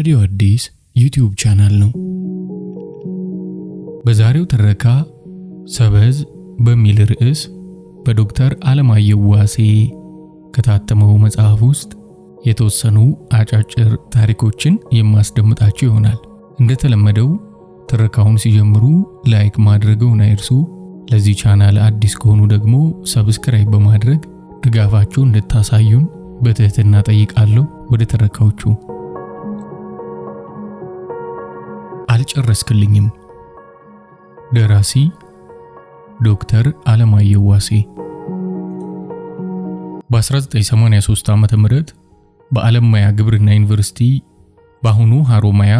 የራዲዮ አዲስ ዩቲዩብ ቻናል ነው። በዛሬው ትረካ ሰበዝ በሚል ርዕስ በዶክተር አለማየሁ ዋሴ ከታተመው መጽሐፍ ውስጥ የተወሰኑ አጫጭር ታሪኮችን የማስደምጣችሁ ይሆናል። እንደተለመደው ትረካውን ሲጀምሩ ላይክ ማድረግዎን አይርሱ። ለዚህ ቻናል አዲስ ከሆኑ ደግሞ ሰብስክራይብ በማድረግ ድጋፋችሁን እንድታሳዩን በትህትና ጠይቃለሁ። ወደ ትረካዎቹ። አልጨረስክልኝም። ደራሲ ዶክተር አለማየሁ ዋሴ። በ1983 ዓመተ ምህረት በአለማያ ግብርና ዩኒቨርሲቲ በአሁኑ ሀሮማያ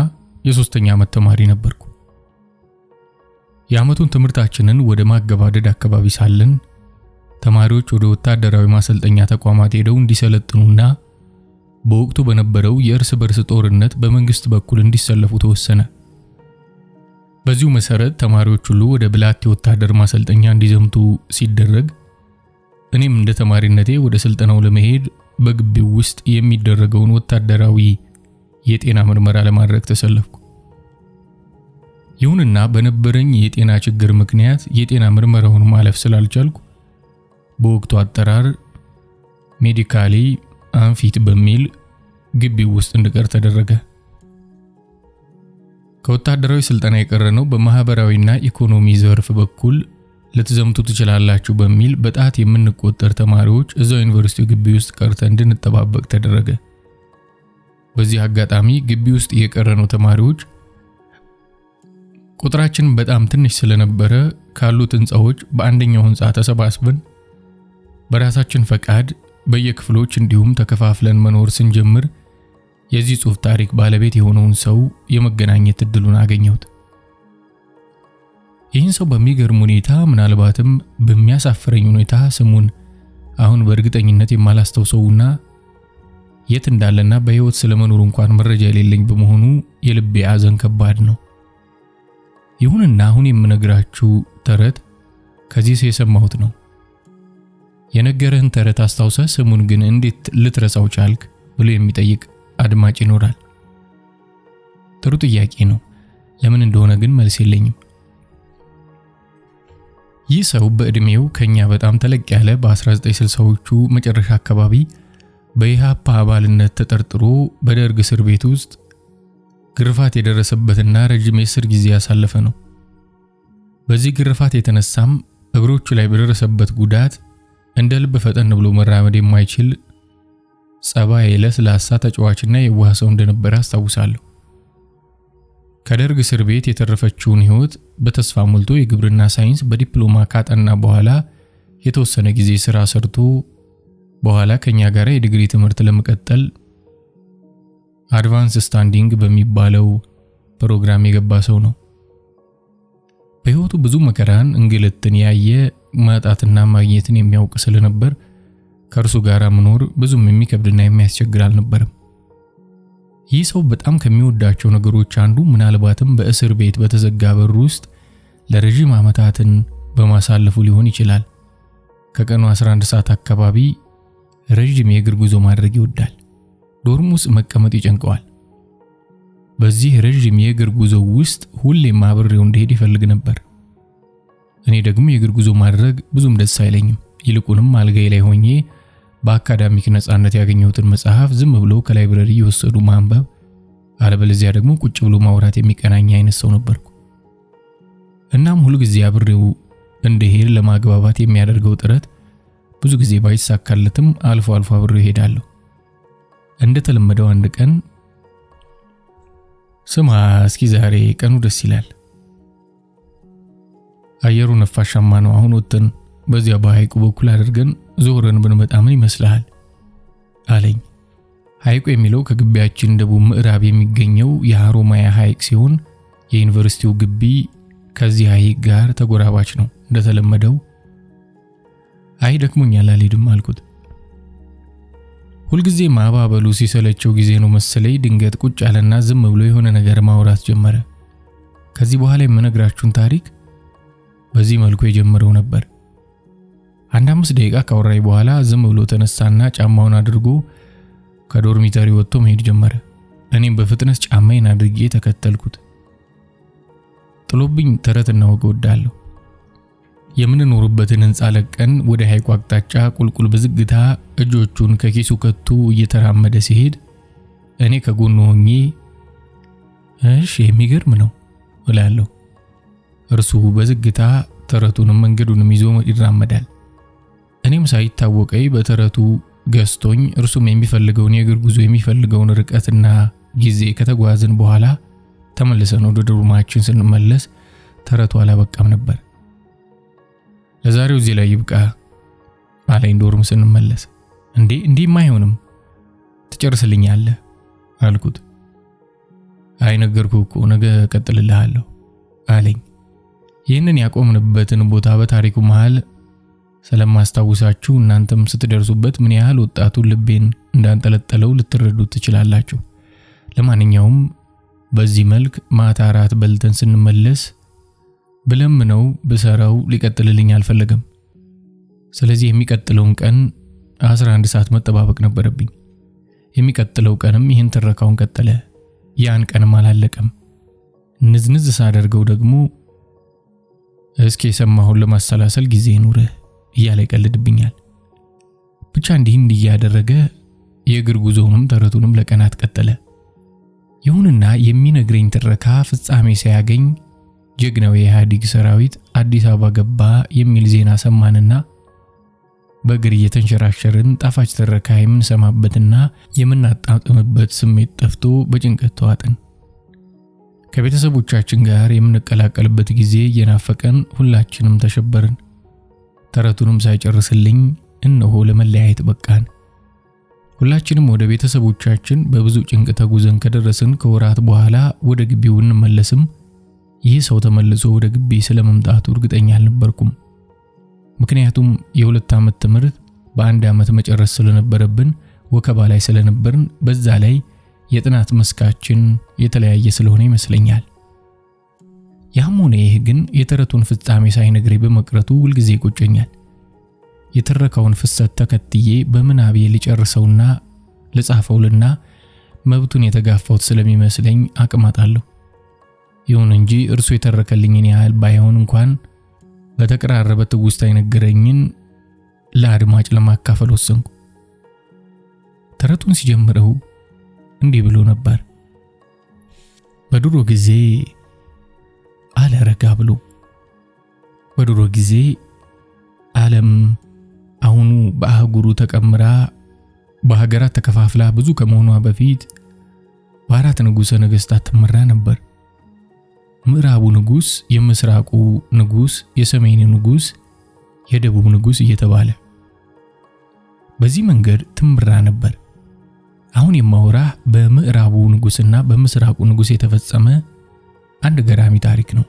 የ3ኛ ዓመት ተማሪ ነበርኩ። የዓመቱን ትምህርታችንን ወደ ማገባደድ አካባቢ ሳለን ተማሪዎች ወደ ወታደራዊ ማሰልጠኛ ተቋማት ሄደው እንዲሰለጥኑና በወቅቱ በነበረው የእርስ በርስ ጦርነት በመንግስት በኩል እንዲሰለፉ ተወሰነ። በዚሁ መሰረት ተማሪዎች ሁሉ ወደ ብላቴ ወታደር ማሰልጠኛ እንዲዘምቱ ሲደረግ እኔም እንደ ተማሪነቴ ወደ ስልጠናው ለመሄድ በግቢው ውስጥ የሚደረገውን ወታደራዊ የጤና ምርመራ ለማድረግ ተሰለፍኩ። ይሁንና በነበረኝ የጤና ችግር ምክንያት የጤና ምርመራውን ማለፍ ስላልቻልኩ በወቅቱ አጠራር ሜዲካሊ አንፊት በሚል ግቢው ውስጥ እንድቀር ተደረገ። ከወታደራዊ ስልጠና የቀረነው በማህበራዊና ኢኮኖሚ ዘርፍ በኩል ልትዘምቱ ትችላላችሁ በሚል በጣት የምንቆጠር ተማሪዎች እዛው ዩኒቨርሲቲው ግቢ ውስጥ ቀርተን እንድንጠባበቅ ተደረገ። በዚህ አጋጣሚ ግቢ ውስጥ የቀረነው ተማሪዎች ቁጥራችን በጣም ትንሽ ስለነበረ ካሉት ህንጻዎች በአንደኛው ህንጻ ተሰባስበን በራሳችን ፈቃድ በየክፍሎች እንዲሁም ተከፋፍለን መኖር ስንጀምር የዚህ ጽሑፍ ታሪክ ባለቤት የሆነውን ሰው የመገናኘት እድሉን አገኘሁት። ይህን ሰው በሚገርም ሁኔታ ምናልባትም በሚያሳፍረኝ ሁኔታ ስሙን አሁን በእርግጠኝነት የማላስተውሰውና የት እንዳለና በህይወት ስለመኖሩ እንኳን መረጃ የሌለኝ በመሆኑ የልቤ ሐዘን ከባድ ነው። ይሁንና አሁን የምነግራችሁ ተረት ከዚህ የሰማሁት ነው። የነገረህን ተረት አስታውሰህ ስሙን ግን እንዴት ልትረሳው ቻልክ ብሎ የሚጠይቅ አድማጭ ይኖራል። ጥሩ ጥያቄ ነው። ለምን እንደሆነ ግን መልስ የለኝም። ይህ ሰው በእድሜው ከኛ በጣም ተለቅ ያለ በ1960ዎቹ መጨረሻ አካባቢ በኢሃፓ አባልነት ተጠርጥሮ በደርግ እስር ቤት ውስጥ ግርፋት የደረሰበትና ረጅም የእስር ጊዜ ያሳለፈ ነው። በዚህ ግርፋት የተነሳም እግሮቹ ላይ በደረሰበት ጉዳት እንደ ልብ ፈጠን ብሎ መራመድ የማይችል ጸባይ ለስላሳ ተጫዋችና የዋህ ሰው እንደነበረ አስታውሳለሁ። ከደርግ እስር ቤት የተረፈችውን ህይወት በተስፋ ሞልቶ የግብርና ሳይንስ በዲፕሎማ ካጠና በኋላ የተወሰነ ጊዜ ስራ ሰርቶ በኋላ ከኛ ጋር የዲግሪ ትምህርት ለመቀጠል አድቫንስ ስታንዲንግ በሚባለው ፕሮግራም የገባ ሰው ነው። በህይወቱ ብዙ መከራን እንግልትን ያየ ማጣትና ማግኘትን የሚያውቅ ስለነበር ከእርሱ ጋር መኖር ብዙም የሚከብድና የሚያስቸግር አልነበረም። ይህ ሰው በጣም ከሚወዳቸው ነገሮች አንዱ ምናልባትም በእስር ቤት በተዘጋ በር ውስጥ ለረጅም ዓመታትን በማሳለፉ ሊሆን ይችላል። ከቀኑ 11 ሰዓት አካባቢ ረጅም የእግር ጉዞ ማድረግ ይወዳል። ዶርም ውስጥ መቀመጥ ይጨንቀዋል። በዚህ ረጅም የእግር ጉዞ ውስጥ ሁሌም አብሬው እንድሄድ ይፈልግ ነበር። እኔ ደግሞ የእግር ጉዞ ማድረግ ብዙም ደስ አይለኝም። ይልቁንም አልጋዬ ላይ ሆኜ በአካዳሚክ ነፃነት ያገኘሁትን መጽሐፍ ዝም ብሎ ከላይብረሪ እየወሰዱ ማንበብ፣ አለበለዚያ ደግሞ ቁጭ ብሎ ማውራት የሚቀናኝ አይነት ሰው ነበርኩ። እናም ሁሉ ጊዜ አብሬው እንድሄድ ለማግባባት የሚያደርገው ጥረት ብዙ ጊዜ ባይሳካለትም አልፎ አልፎ አብሬው እሄዳለሁ። እንደተለመደው አንድ ቀን ስማ እስኪ ዛሬ ቀኑ ደስ ይላል፣ አየሩ ነፋሻማ ነው። አሁን ወጥተን በዚያ በሐይቁ በኩል አድርገን ዞረን ብንመጣ ምን ይመስልሃል አለኝ። ሐይቁ የሚለው ከግቢያችን ደቡብ ምዕራብ የሚገኘው የሀሮማያ ሐይቅ ሲሆን የዩኒቨርሲቲው ግቢ ከዚህ ሐይቅ ጋር ተጎራባች ነው። እንደተለመደው አይ ደክሞኛል አልሄድም አልኩት። ሁልጊዜ ማባበሉ ሲሰለቸው ጊዜ ነው መሰለኝ ድንገት ቁጭ አለና ዝም ብሎ የሆነ ነገር ማውራት ጀመረ። ከዚህ በኋላ የምነግራችሁን ታሪክ በዚህ መልኩ የጀመረው ነበር። አንድ 5 ደቂቃ ካወራይ በኋላ ዝም ብሎ ተነሳና ጫማውን አድርጎ ከዶርሚተሪ ወጥቶ መሄድ ጀመረ። እኔም በፍጥነት ጫማዬን አድርጌ ተከተልኩት። ጥሎብኝ ተረትና ወግ ወዳለሁ። የምንኖርበትን ሕንፃ ለቀን ወደ ሐይቁ አቅጣጫ ቁልቁል በዝግታ እጆቹን ከኪሱ ከቶ እየተራመደ ሲሄድ እኔ ከጎኑ ሆኜ እሺ የሚገርም ነው እላለሁ። እርሱ በዝግታ ተረቱንም መንገዱንም ይዞ ይራመዳል። እኔም ሳይታወቀኝ በተረቱ ገዝቶኝ እርሱም የሚፈልገውን የእግር ጉዞ የሚፈልገውን ርቀትና ጊዜ ከተጓዝን በኋላ ተመልሰን ወደ ዶርማችን ስንመለስ ተረቱ አላበቃም ነበር። ለዛሬው እዚህ ላይ ይብቃ አለኝ ዶርም ስንመለስ። እንዲህማ አይሆንም ትጨርስልኛለህ አልኩት። አይ ነገርኩህ እኮ ነገ እቀጥልልሃለሁ አለኝ። ይህንን ያቆምንበትን ቦታ በታሪኩ መሃል ስለማስታውሳችሁ እናንተም ስትደርሱበት ምን ያህል ወጣቱን ልቤን እንዳንጠለጠለው ልትረዱት ትችላላችሁ። ለማንኛውም በዚህ መልክ ማታ እራት በልተን ስንመለስ ብለምነው ብሰራው ሊቀጥልልኝ አልፈለገም። ስለዚህ የሚቀጥለውን ቀን 11 ሰዓት መጠባበቅ ነበረብኝ። የሚቀጥለው ቀንም ይህን ትረካውን ቀጠለ። ያን ቀንም አላለቀም። ንዝንዝ ሳደርገው ደግሞ እስኪ የሰማሁን ለማሰላሰል ጊዜ ይኑርህ እያለ ይቀልድብኛል። ብቻ እንዲህ እያደረገ የእግር ጉዞውንም ተረቱንም ለቀናት ቀጠለ። ይሁንና የሚነግረኝ ትረካ ፍጻሜ ሳያገኝ ጀግናው የኢህአዴግ ሰራዊት አዲስ አበባ ገባ የሚል ዜና ሰማንና በእግር እየተንሸራሸርን ጣፋጭ ትረካ የምንሰማበትና የምናጣጥምበት ስሜት ጠፍቶ በጭንቀት ተዋጥን። ከቤተሰቦቻችን ጋር የምንቀላቀልበት ጊዜ እየናፈቀን ሁላችንም ተሸበርን። ተረቱንም ሳይጨርስልኝ እነሆ ለመለያየት በቃን። ሁላችንም ወደ ቤተሰቦቻችን በብዙ ጭንቅ ተጉዘን ከደረስን ከወራት በኋላ ወደ ግቢው እንመለስም ይህ ሰው ተመልሶ ወደ ግቢ ስለመምጣቱ እርግጠኛ አልነበርኩም። ምክንያቱም የ2 ዓመት ትምህርት በ1 ዓመት መጨረስ ስለነበረብን ወከባ ላይ ስለነበርን በዛ ላይ የጥናት መስካችን የተለያየ ስለሆነ ይመስለኛል። ያም ሆነ ይህ ግን የተረቱን ፍጻሜ ሳይነግረኝ በመቅረቱ ሁልጊዜ ይቆጨኛል። የተረካውን ፍሰት ተከትዬ በምናቤ ሊጨርሰውና ለጻፈውልና መብቱን የተጋፋውት ስለሚመስለኝ አቅማጣለሁ። ይሁን እንጂ እርሱ የተረከልኝን ያህል ባይሆን እንኳን በተቀራረበ ትውስታ የነገረኝን ለአድማጭ ለማካፈል ወሰንኩ። ተረቱን ሲጀምረው እንዲህ ብሎ ነበር። በድሮ ጊዜ አለ ረጋ ብሎ፣ በድሮ ጊዜ ዓለም አሁኑ በአህጉሩ ተቀምራ በሀገራት ተከፋፍላ ብዙ ከመሆኗ በፊት በአራት ንጉሠ ነገሥታት ትመራ ነበር። ምዕራቡ ንጉሥ፣ የምስራቁ ንጉሥ፣ የሰሜኑ ንጉሥ፣ የደቡብ ንጉሥ እየተባለ በዚህ መንገድ ትመራ ነበር። አሁን የማወራህ በምዕራቡ ንጉሥና በምስራቁ ንጉሥ የተፈጸመ አንድ ገራሚ ታሪክ ነው።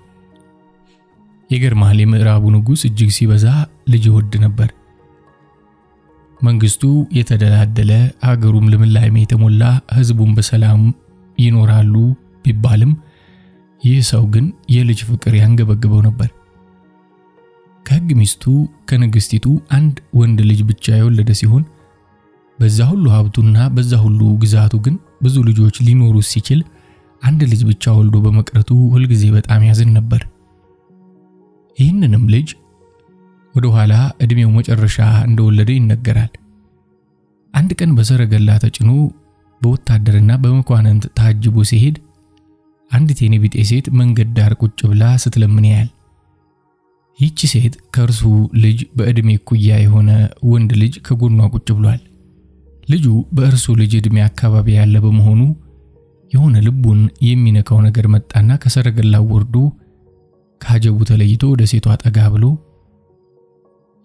የገርማል የምዕራቡ ንጉሥ እጅግ ሲበዛ ልጅ ይወድ ነበር። መንግስቱ የተደላደለ፣ ሀገሩም ልምላሜ የተሞላ፣ ህዝቡም በሰላም ይኖራሉ ቢባልም ይህ ሰው ግን የልጅ ፍቅር ያንገበግበው ነበር። ከሕግ ሚስቱ ከንግስቲቱ አንድ ወንድ ልጅ ብቻ የወለደ ሲሆን በዛ ሁሉ ሀብቱና በዛ ሁሉ ግዛቱ ግን ብዙ ልጆች ሊኖሩ ሲችል አንድ ልጅ ብቻ ወልዶ በመቅረቱ ሁልጊዜ በጣም ያዝን ነበር። ይህንንም ልጅ ወደ ኋላ እድሜው መጨረሻ እንደወለደ ይነገራል። አንድ ቀን በሰረገላ ተጭኖ በወታደርና በመኳንንት ታጅቦ ሲሄድ አንዲት የኔቢጤ ሴት መንገድ ዳር ቁጭ ብላ ስትለምን ያያል። ይህች ሴት ከእርሱ ልጅ በእድሜ እኩያ የሆነ ወንድ ልጅ ከጎኗ ቁጭ ብሏል። ልጁ በእርሱ ልጅ እድሜ አካባቢ ያለ በመሆኑ የሆነ ልቡን የሚነካው ነገር መጣና ከሰረገላው ወርዶ ካጀቡ ተለይቶ ወደ ሴቷ ጠጋ ብሎ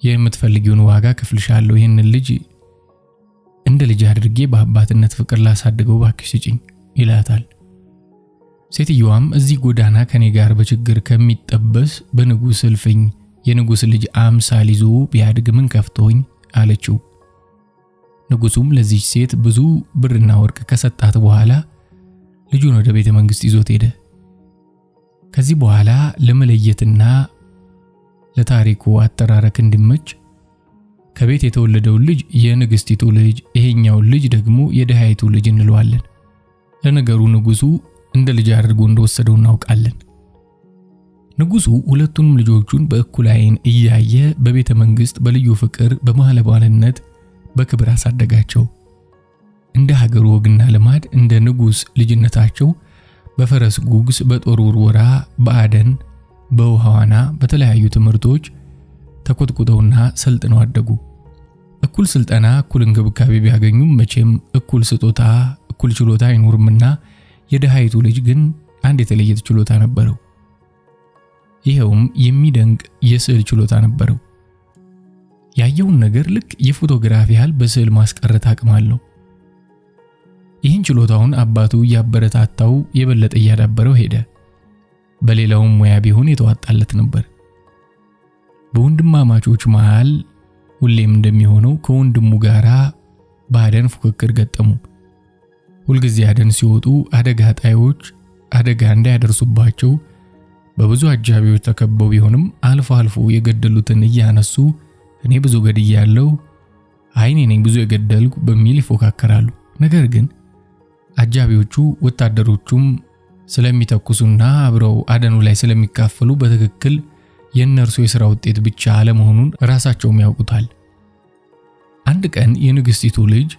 የምትፈልጊውን ዋጋ ከፍልሻለሁ፣ ይህንን ልጅ እንደ ልጅ አድርጌ በአባትነት ፍቅር ላሳድገው ባክሽ ስጪኝ ይላታል። ሴትየዋም እዚህ ጎዳና ከኔ ጋር በችግር ከሚጠበስ በንጉሥ እልፍኝ የንጉሥ ልጅ አምሳል ይዞ ቢያድግ ምን ከፍቶኝ አለችው። ንጉሡም ለዚህ ሴት ብዙ ብርና ወርቅ ከሰጣት በኋላ ልጁን ወደ ቤተ መንግሥት ይዞት ሄደ። ከዚህ በኋላ ለመለየትና ለታሪኩ አተራረክ እንዲመች ከቤት የተወለደው ልጅ የንግስቲቱ ልጅ፣ ይሄኛው ልጅ ደግሞ የደሃይቱ ልጅ እንለዋለን። ለነገሩ ንጉሱ እንደ ልጅ አድርጎ እንደወሰደው እናውቃለን። ንጉሱ ሁለቱንም ልጆቹን በእኩል ዓይን እያየ በቤተ መንግስት በልዩ ፍቅር በማለባልነት በክብር አሳደጋቸው። እንደ ሀገሩ ወግና ልማድ እንደ ንጉስ ልጅነታቸው በፈረስ ጉግስ፣ በጦር ውርወራ፣ በአደን፣ በውሃ ዋና፣ በተለያዩ ትምህርቶች ተኮትኩተውና ሰልጥነው አደጉ። እኩል ስልጠና፣ እኩል እንክብካቤ ቢያገኙም መቼም እኩል ስጦታ፣ እኩል ችሎታ አይኖርምና የደሃይቱ ልጅ ግን አንድ የተለየ ችሎታ ነበረው። ይሄውም የሚደንቅ የስዕል ችሎታ ነበረው። ያየውን ነገር ልክ የፎቶግራፍ ያህል በስዕል ማስቀረት አቅም አለው። ይህን ችሎታውን አባቱ ያበረታታው የበለጠ እያዳበረው ሄደ። በሌላውም ሙያ ቢሆን የተዋጣለት ነበር። በወንድማማቾች መሃል ሁሌም እንደሚሆነው ከወንድሙ ጋራ በአደን ፉክክር ገጠሙ። ሁልጊዜ አደን ሲወጡ አደጋ ጣዮች አደጋ እንዳያደርሱባቸው በብዙ አጃቢዎች ተከበው ቢሆንም አልፎ አልፎ የገደሉትን እያነሱ እኔ ብዙ ገድያለሁ፣ እኔ ነኝ ብዙ የገደልኩ በሚል ይፎካከራሉ። ነገር ግን አጃቢዎቹ ወታደሮቹም ስለሚተኩሱና አብረው አደኑ ላይ ስለሚካፈሉ በትክክል የእነርሱ የሥራ ውጤት ብቻ አለመሆኑን ራሳቸውም ያውቁታል። አንድ ቀን የንግስቲቱ ልጅ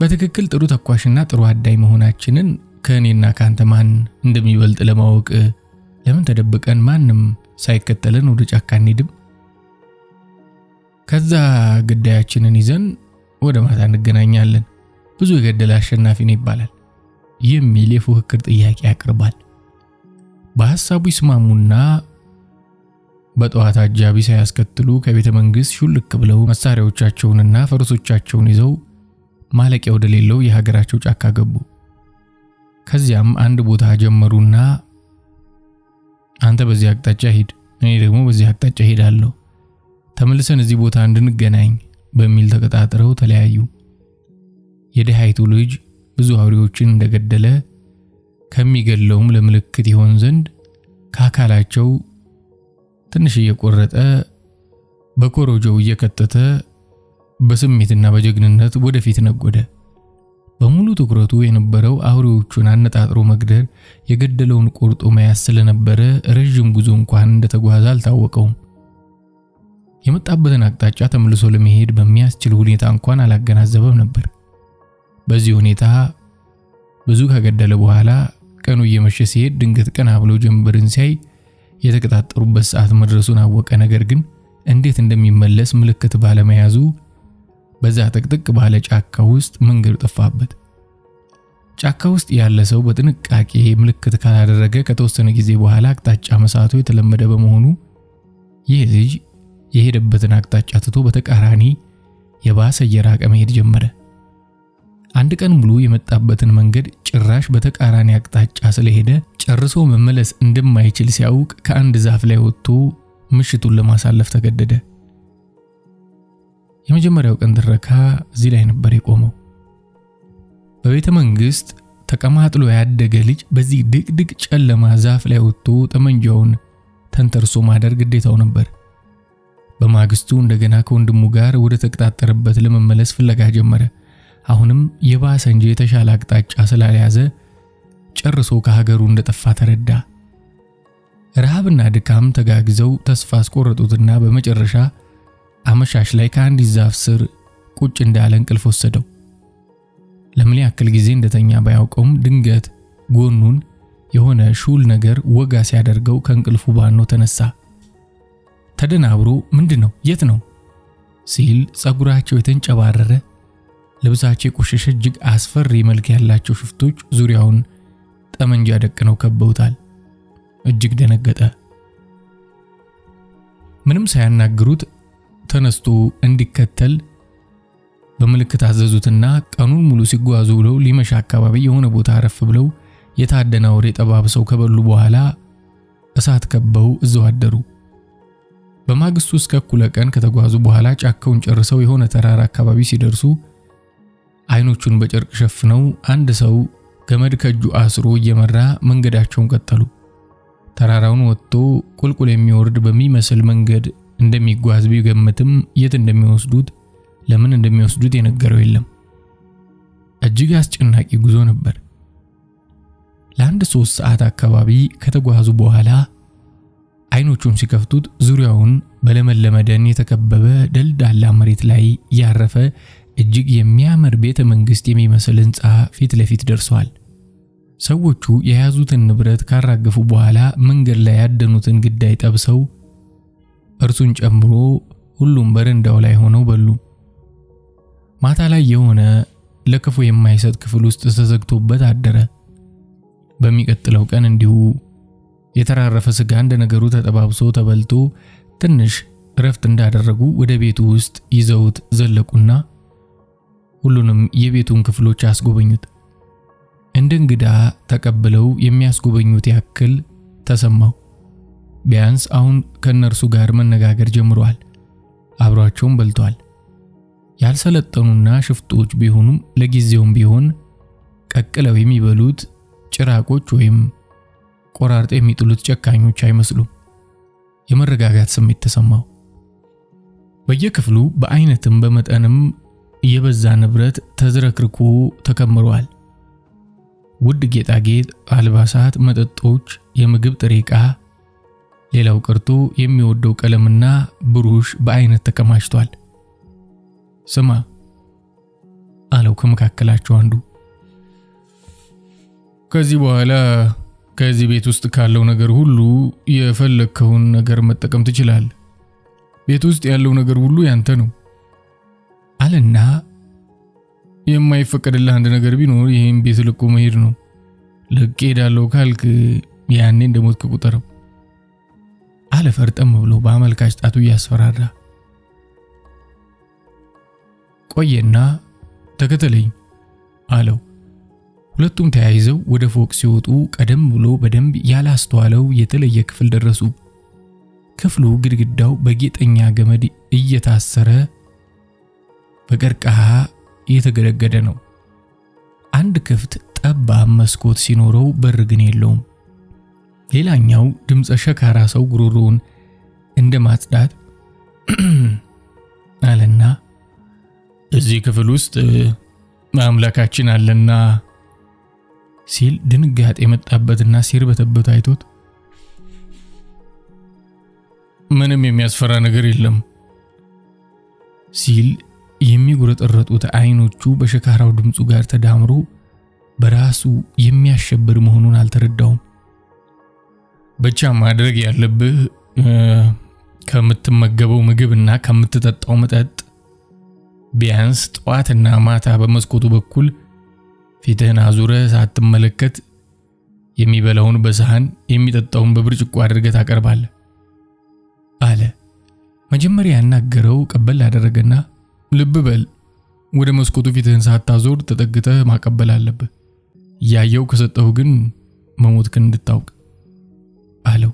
በትክክል ጥሩ ተኳሽና ጥሩ አዳኝ መሆናችንን ከእኔና ካንተ ማን እንደሚበልጥ ለማወቅ ለምን ተደብቀን ማንም ሳይከተለን ወደ ጫካ እንሄድም? ከዛ ግዳያችንን ይዘን ወደ ማታ እንገናኛለን። ብዙ የገደለ አሸናፊ ነው ይባላል የሚል የፉክክር ጥያቄ ያቀርባል። በሐሳቡ ይስማሙና በጠዋት አጃቢ ሳያስከትሉ ከቤተ መንግስት ሹልክ ብለው መሳሪያዎቻቸውንና ፈረሶቻቸውን ይዘው ማለቂያ ወደሌለው የሀገራቸው ጫካ ገቡ። ከዚያም አንድ ቦታ ጀመሩና አንተ በዚህ አቅጣጫ ሂድ፣ እኔ ደግሞ በዚህ አቅጣጫ ሄዳለሁ፣ ተመልሰን እዚህ ቦታ እንድንገናኝ በሚል ተቀጣጥረው ተለያዩ። የደሃይቱ ልጅ ብዙ አውሬዎችን እንደገደለ ከሚገድለውም ለምልክት ይሆን ዘንድ ከአካላቸው ትንሽ እየቆረጠ በኮሮጆው እየከተተ በስሜትና በጀግንነት ወደፊት ነጎደ። በሙሉ ትኩረቱ የነበረው አውሬዎቹን አነጣጥሮ መግደል፣ የገደለውን ቆርጦ መያዝ ስለነበረ ረጅም ጉዞ እንኳን እንደተጓዘ አልታወቀውም። የመጣበትን አቅጣጫ ተመልሶ ለመሄድ በሚያስችል ሁኔታ እንኳን አላገናዘበም ነበር። በዚህ ሁኔታ ብዙ ከገደለ በኋላ ቀኑ እየመሸ ሲሄድ ድንገት ቀና ብሎ ጀንበርን ሲያይ የተቀጣጠሩበት ሰዓት መድረሱን አወቀ። ነገር ግን እንዴት እንደሚመለስ ምልክት ባለመያዙ በዛ ጥቅጥቅ ባለ ጫካ ውስጥ መንገድ ጠፋበት። ጫካ ውስጥ ያለ ሰው በጥንቃቄ ምልክት ካላደረገ ከተወሰነ ጊዜ በኋላ አቅጣጫ መሳቱ የተለመደ በመሆኑ ይህ ልጅ የሄደበትን አቅጣጫ ትቶ በተቃራኒ የባሰ እየራቀ መሄድ ጀመረ። አንድ ቀን ሙሉ የመጣበትን መንገድ ጭራሽ በተቃራኒ አቅጣጫ ስለሄደ ጨርሶ መመለስ እንደማይችል ሲያውቅ ከአንድ ዛፍ ላይ ወጥቶ ምሽቱን ለማሳለፍ ተገደደ። የመጀመሪያው ቀን ትረካ እዚህ ላይ ነበር የቆመው። በቤተ መንግስት ተቀማጥሎ ያደገ ልጅ በዚህ ድቅድቅ ጨለማ ዛፍ ላይ ወጥቶ ጠመንጃውን ተንተርሶ ማደር ግዴታው ነበር። በማግስቱ እንደገና ከወንድሙ ጋር ወደ ተቀጣጠረበት ለመመለስ ፍለጋ ጀመረ። አሁንም የባሰ እንጂ የተሻለ አቅጣጫ ስላልያዘ ጨርሶ ከሀገሩ እንደጠፋ ተረዳ። ረሃብና ድካም ተጋግዘው ተስፋ አስቆረጡትና በመጨረሻ አመሻሽ ላይ ከአንድ ዛፍ ስር ቁጭ እንዳለ እንቅልፍ ወሰደው። ለምን ያክል ጊዜ እንደተኛ ባያውቀውም ድንገት ጎኑን የሆነ ሹል ነገር ወጋ ሲያደርገው ከእንቅልፉ ባኖ ተነሳ። ተደናብሮ ምንድነው? የት ነው ሲል ጸጉራቸው የተንጨባረረ ልብሳቸው የቆሸሸ እጅግ አስፈሪ መልክ ያላቸው ሽፍቶች ዙሪያውን ጠመንጃ ደቅነው ከበውታል። እጅግ ደነገጠ። ምንም ሳያናግሩት ተነስቶ እንዲከተል በመልእክት አዘዙትና ቀኑን ሙሉ ሲጓዙ ብለው ሊመሻ አካባቢ የሆነ ቦታ አረፍ ብለው የታደነ አውሬ ጠባብሰው ከበሉ በኋላ እሳት ከበው እዛው አደሩ። በማግስቱ እስከ እኩለ ቀን ከተጓዙ በኋላ ጫካውን ጨርሰው የሆነ ተራራ አካባቢ ሲደርሱ አይኖቹን በጨርቅ ሸፍነው አንድ ሰው ገመድ ከእጁ አስሮ እየመራ መንገዳቸውን ቀጠሉ። ተራራውን ወጥቶ ቁልቁል የሚወርድ በሚመስል መንገድ እንደሚጓዝ ቢገምትም የት እንደሚወስዱት ለምን እንደሚወስዱት የነገረው የለም። እጅግ አስጨናቂ ጉዞ ነበር። ለአንድ 3 ሰዓት አካባቢ ከተጓዙ በኋላ አይኖቹን ሲከፍቱት ዙሪያውን በለመለመ ደን የተከበበ ደልዳላ መሬት ላይ ያረፈ እጅግ የሚያምር ቤተ መንግስት የሚመስል ሕንፃ ፊት ለፊት ደርሰዋል። ሰዎቹ የያዙትን ንብረት ካራገፉ በኋላ መንገድ ላይ ያደኑትን ግዳይ ጠብሰው እርሱን ጨምሮ ሁሉም በረንዳው ላይ ሆነው በሉ። ማታ ላይ የሆነ ለክፉ የማይሰጥ ክፍል ውስጥ ተዘግቶበት አደረ። በሚቀጥለው ቀን እንዲሁ የተራረፈ ስጋ እንደ ነገሩ ተጠባብሶ ተበልቶ ትንሽ እረፍት እንዳደረጉ ወደ ቤቱ ውስጥ ይዘውት ዘለቁና ሁሉንም የቤቱን ክፍሎች አስጎበኙት። እንደ እንግዳ ተቀብለው የሚያስጎበኙት ያክል ተሰማው። ቢያንስ አሁን ከነርሱ ጋር መነጋገር ጀምሯል። አብሯቸውም በልቷል። ያልሰለጠኑና ሽፍቶች ቢሆኑም ለጊዜውም ቢሆን ቀቅለው የሚበሉት ጭራቆች ወይም ቆራርጠው የሚጥሉት ጨካኞች አይመስሉም። የመረጋጋት ስሜት ተሰማው። በየክፍሉ በአይነትም በመጠንም የበዛ ንብረት ተዝረክርኮ ተከምሯል። ውድ ጌጣጌጥ፣ አልባሳት፣ መጠጦች፣ የምግብ ጥሬ ዕቃ፣ ሌላው ቀርቶ የሚወደው ቀለምና ብሩሽ በአይነት ተከማችቷል። ስማ አለው ከመካከላቸው አንዱ፣ ከዚህ በኋላ ከዚህ ቤት ውስጥ ካለው ነገር ሁሉ የፈለከውን ነገር መጠቀም ትችላለህ። ቤት ውስጥ ያለው ነገር ሁሉ ያንተ ነው አለና የማይፈቀድልህ አንድ ነገር ቢኖር ይሄን ቤት ልቆ መሄድ ነው። ልቄ ሄዳለሁ ካልክ ያኔ እንደሞትክ ቁጠረው አለ ፈርጠም ብሎ በአመልካች ጣቱ እያስፈራራ። ቆየና ተከተለኝ አለው። ሁለቱም ተያይዘው ወደ ፎቅ ሲወጡ ቀደም ብሎ በደንብ ያላስተዋለው የተለየ ክፍል ደረሱ። ክፍሉ ግድግዳው በጌጠኛ ገመድ እየታሰረ በቀርከሃ የተገደገደ ነው። አንድ ክፍት ጠባብ መስኮት ሲኖረው በር ግን የለውም። ሌላኛው ድምፀ ሸካራ ሰው ጉሮሮውን እንደ ማጽዳት አለና እዚህ ክፍል ውስጥ አምላካችን አለና ሲል ድንጋጤ የመጣበትና ሲርበተበት አይቶት ምንም የሚያስፈራ ነገር የለም ሲል የሚጎረጠረጡት አይኖቹ በሸካራው ድምፁ ጋር ተዳምሮ በራሱ የሚያሸብር መሆኑን አልተረዳውም። ብቻ ማድረግ ያለብህ ከምትመገበው ምግብና ከምትጠጣው መጠጥ ቢያንስ ጠዋትና ማታ በመስኮቱ በኩል ፊትህን አዙረህ ሳትመለከት የሚበላውን በሳህን የሚጠጣውን በብርጭቆ አድርገህ ታቀርባለህ አለ። መጀመሪያ ያናገረው ቀበል አደረገና ልብ በል ወደ መስኮቱ ፊትህን ሳታዞር ተጠግተህ ማቀበል አለብህ። ያየው ከሰጠው ግን መሞትክን እንድታውቅ አለው።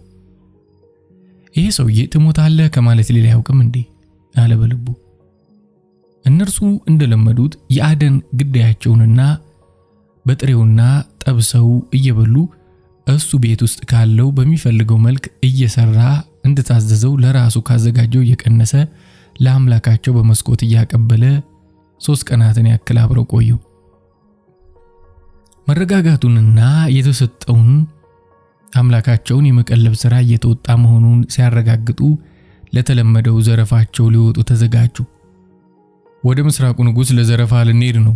ይሄ ሰውዬ ትሞታለህ ከማለት ሌላ ያውቅም እንዴ አለ በልቡ። እነርሱ እንደለመዱት የአደን ግዳያቸውንና በጥሬውና ጠብሰው እየበሉ እሱ ቤት ውስጥ ካለው በሚፈልገው መልክ እየሰራ እንደታዘዘው ለራሱ ካዘጋጀው እየቀነሰ ለአምላካቸው በመስኮት እያቀበለ 3 ቀናትን ያክል አብረው ቆዩ። መረጋጋቱንና የተሰጠውን አምላካቸውን የመቀለብ ሥራ እየተወጣ መሆኑን ሲያረጋግጡ ለተለመደው ዘረፋቸው ሊወጡ ተዘጋጁ። ወደ ምስራቁ ንጉሥ ለዘረፋ ልንሄድ ነው።